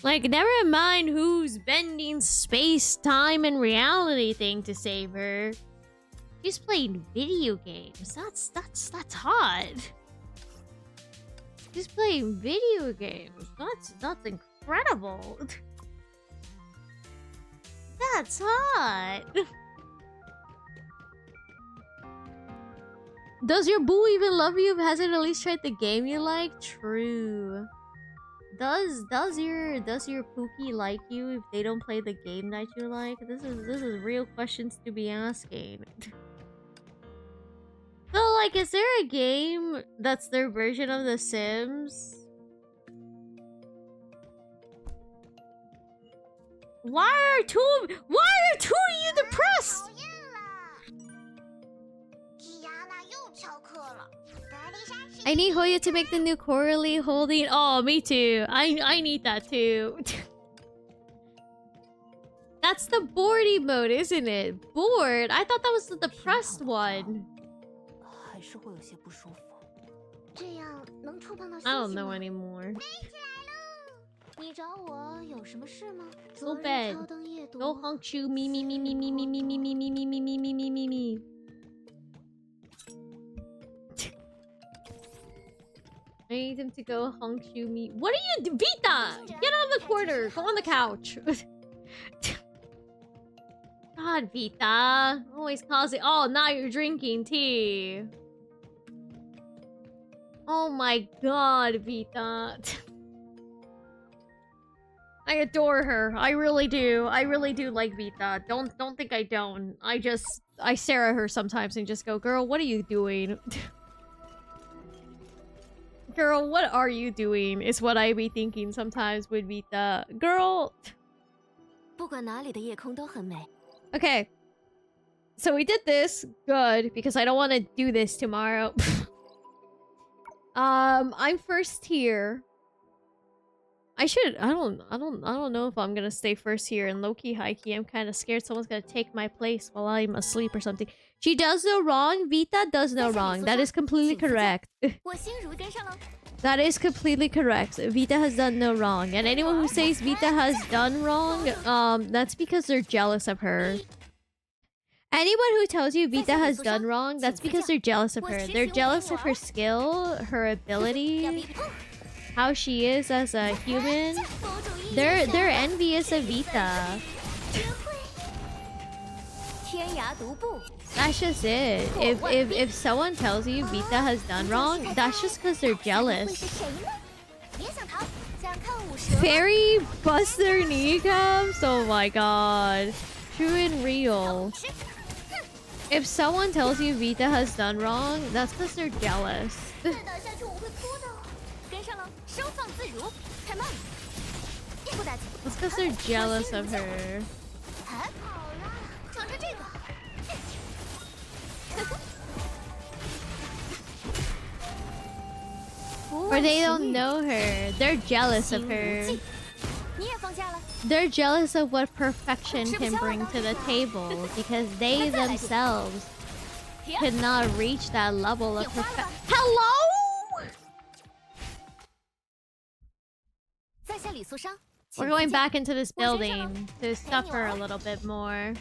Speaker 1: Like, never mind who's bending space, time, and reality thing to save her. She's playing video games. That's hot. She's playing video games. That's incredible. That's hot. Does your boo even love you if hasn't at least tried the game you like? True. Does your Pookie like you if they don't play the game that you like? This is real questions to be asking. So like, is there a game that's their version of The Sims? Why are two of you depressed? I need Hoya to make the new Coralie holding. Oh, me too. I need that too. That's the bored mode, isn't it? Bored? I thought that was the depressed one. I don't know anymore. Go bed. Go Hongchu. Me. I need him to go Hongchu me. What are you do? Vita! Get on the corner. Go on the couch. God, Vita. Always causing. Oh, now you're drinking tea. Oh my god, Vita. I adore her. I really do. I really do like Vita. Don't think I don't. I stare at her sometimes and just go, girl, what are you doing? Girl, what are you doing? Is what I be thinking sometimes with Vita. Girl. Okay. So we did this. Good. Because I don't want to do this tomorrow. I'm first tier. I don't know if I'm gonna stay first here, and low-key, high-key, I'm kind of scared someone's gonna take my place while I'm asleep or something. She does no wrong. Vita does no wrong. That is completely correct. That is completely correct. Vita has done no wrong. And anyone who says Vita has done wrong, that's because they're jealous of her. Anyone who tells you Vita has done wrong, that's because they're jealous of her. They're jealous of her skill, her ability, how she is as a human. They're envious of Vita. That's just it. If someone tells you Vita has done wrong, that's just because they're jealous. Fairy Buster Kneecaps? Oh my god. True and real. If someone tells you Vita has done wrong, that's because they're jealous. That's because they're jealous of her. Or they don't know her. They're jealous of her. They're jealous of what perfection can bring to the table because they themselves could not reach that level of perfection. Hello? We're going back into this building to suffer a little bit more.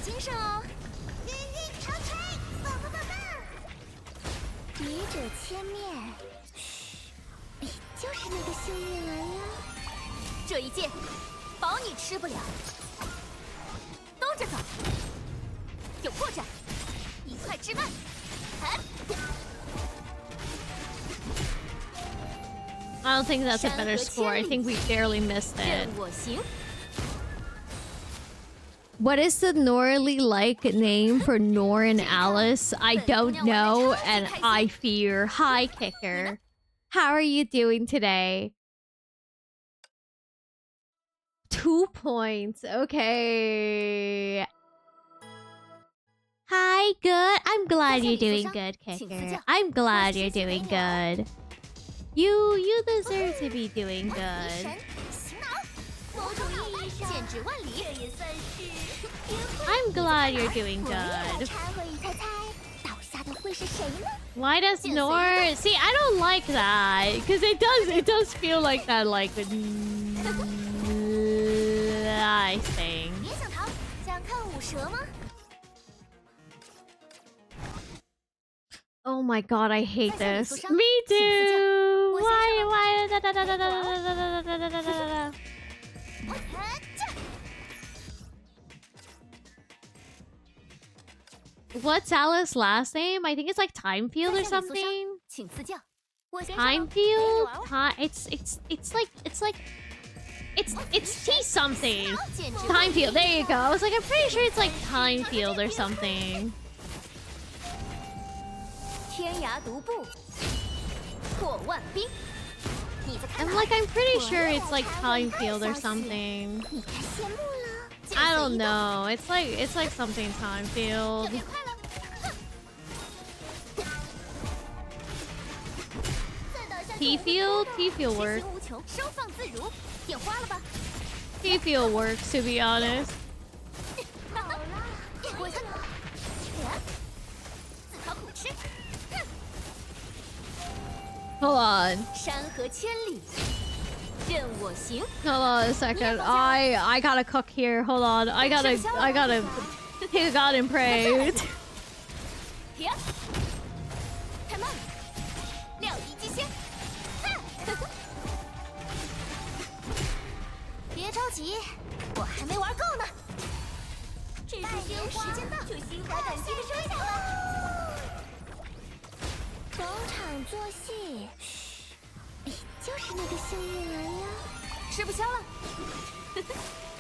Speaker 2: 精神哦！日日长吹，棒棒棒棒！别者千面，嘘，就是那个幸运儿呀。这一剑，保你吃不了。兜着走，有破绽，一块之慢。
Speaker 1: I don't think that's a better score. I think we barely missed it.
Speaker 2: 任我行。
Speaker 1: What is the Norley like name for Nor and Alice? I don't know, and I fear. Hi, Kicker. How are you doing today? 2 points. Okay. Hi, good. I'm glad you're doing good, Kicker. I'm glad you're doing good. You deserve to be doing good. I'm glad you're doing good. Why does Nor... See, I don't like that. Because it does feel like that, like... I think. Oh my god, I hate this. Me too! Why? What's Alice's last name? I think it's like Timefield or something. Timefield? It's T something. Timefield. There you go. I was like, I'm pretty sure it's like Timefield or something. I'm pretty sure it's like Timefield or something. I don't know. It's like something Timefield. T-Field? T-Field works. T-Field works, to be honest. Hold on. Hold on a second. I gotta cook here. Hold on. I gotta take a god and pray.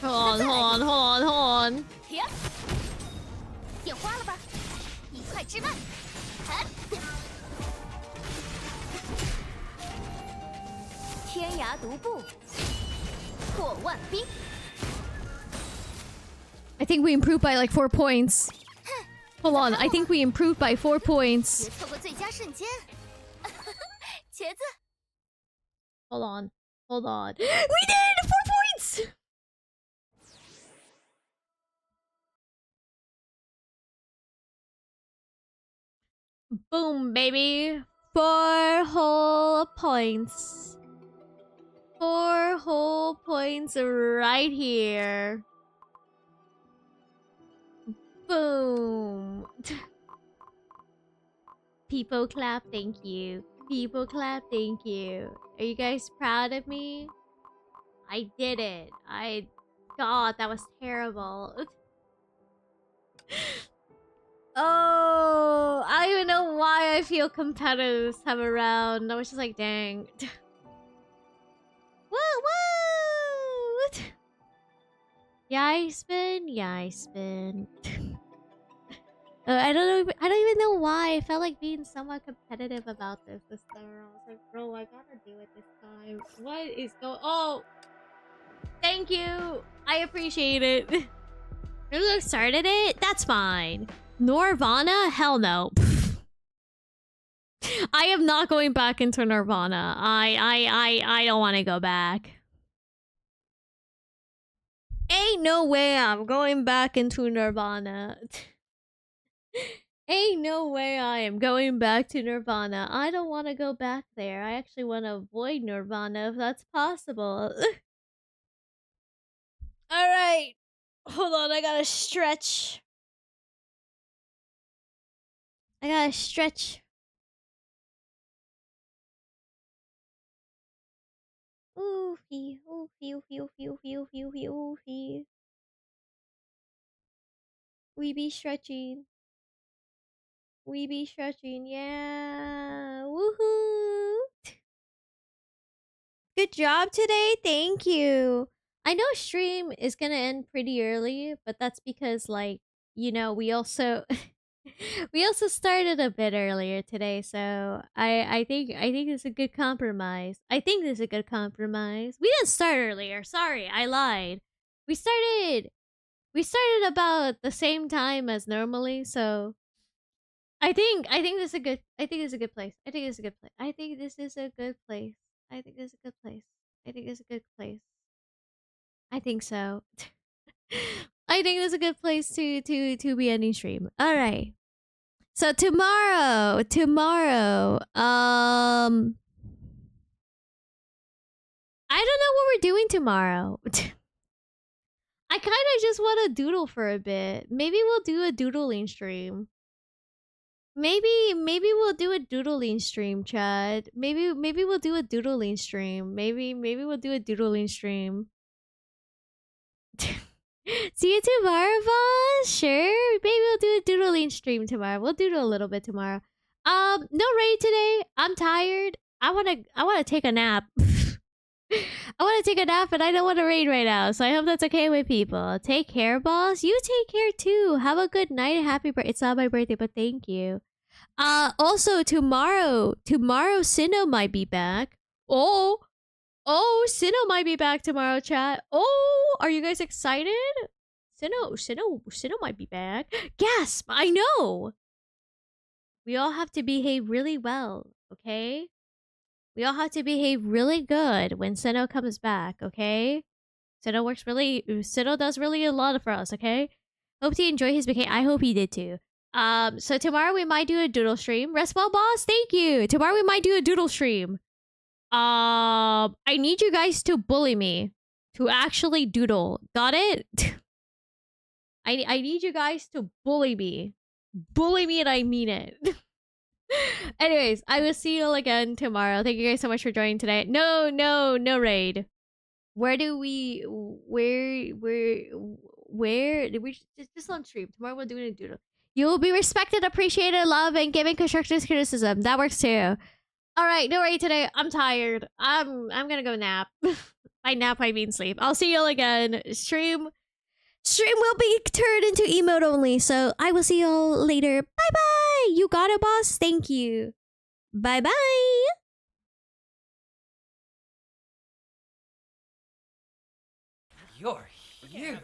Speaker 1: Hold on.
Speaker 2: 眼花了吧？一块之慢。天涯独步，破万兵。
Speaker 1: I think we improved by like 4 points. Hold on, I think we improved by 4 points.
Speaker 2: 别错过最佳瞬间。茄子。
Speaker 1: Hold on. We did 4 points. Boom, baby. 4 whole points. 4 whole points right here. Boom. People clap, thank you. People clap, thank you. Are you guys proud of me? I did it. God, that was terrible. Oh, I don't even know why I feel competitive this time around. I was just like, dang. Woo! Yeah, I spin. I don't even know why. I felt like being somewhat competitive about this time around. I was like, bro, I gotta do it this time. What is going? Oh, thank you. I appreciate it. You started it. That's fine. Nirvana? Hell no. I am not going back into Nirvana. I don't want to go back. Ain't no way I'm going back into Nirvana. Ain't no way I am going back to Nirvana. I don't want to go back there. I actually want to avoid Nirvana if that's possible. Alright. Hold on, I gotta stretch. I gotta stretch. Oofy, oofy, oofy, oofy, oofy, oofy, oofy, oofy. We be stretching. We be stretching, yeah. Woohoo! Good job today. Thank you. I know stream is gonna end pretty early, but that's because like, you know, we also we also started a bit earlier today, so I think it's a good compromise. I think this is a good compromise. We didn't start earlier. Sorry, I lied. We started about the same time as normally, so I think this is a good place. I think this is a good place. I think this is a good place. I think this is a good place. I think this is a good place. I think so. I think this is a good place to be ending stream. All right. So tomorrow, I don't know what we're doing tomorrow. I kind of just want to doodle for a bit. Maybe we'll do a doodling stream. Maybe we'll do a doodling stream, Chad. Maybe we'll do a doodling stream. Maybe we'll do a doodling stream. See you tomorrow, boss. Sure. Maybe we'll do a doodling stream tomorrow. We'll doodle a little bit tomorrow. No raid today. I'm tired. I wanna take a nap. I wanna take a nap, and I don't want to raid right now. So I hope that's okay with people. Take care, boss. You take care too. Have a good night. Happy birthday. It's not my birthday, but thank you. Also tomorrow Sinnoh might be back. Oh, Sinnoh might be back tomorrow, chat. Oh, are you guys excited? Sinnoh might be back. Gasp! I know. We all have to behave really well, okay? We all have to behave really good when Sinnoh comes back, okay? Sinnoh does really a lot for us, okay? Hope he enjoyed his vacation. I hope he did too. So tomorrow we might do a doodle stream. Restball boss, thank you. Tomorrow we might do a doodle stream. I need you guys to bully me. To actually doodle. Got it? I need you guys to bully me. Bully me, and I mean it. Anyways, I will see you all again tomorrow. Thank you guys so much for joining today. No raid. Where did we just on stream. Tomorrow we'll do a doodle. You will be respected, appreciated, loved, and given constructive criticism. That works too. All right, no raid today. I'm tired. I'm gonna go nap. By nap I mean sleep. I'll see you all again. Stream will be turned into emote only, so I will see you all later. Bye bye. You got it, boss. Thank you. Bye bye.
Speaker 3: You're huge.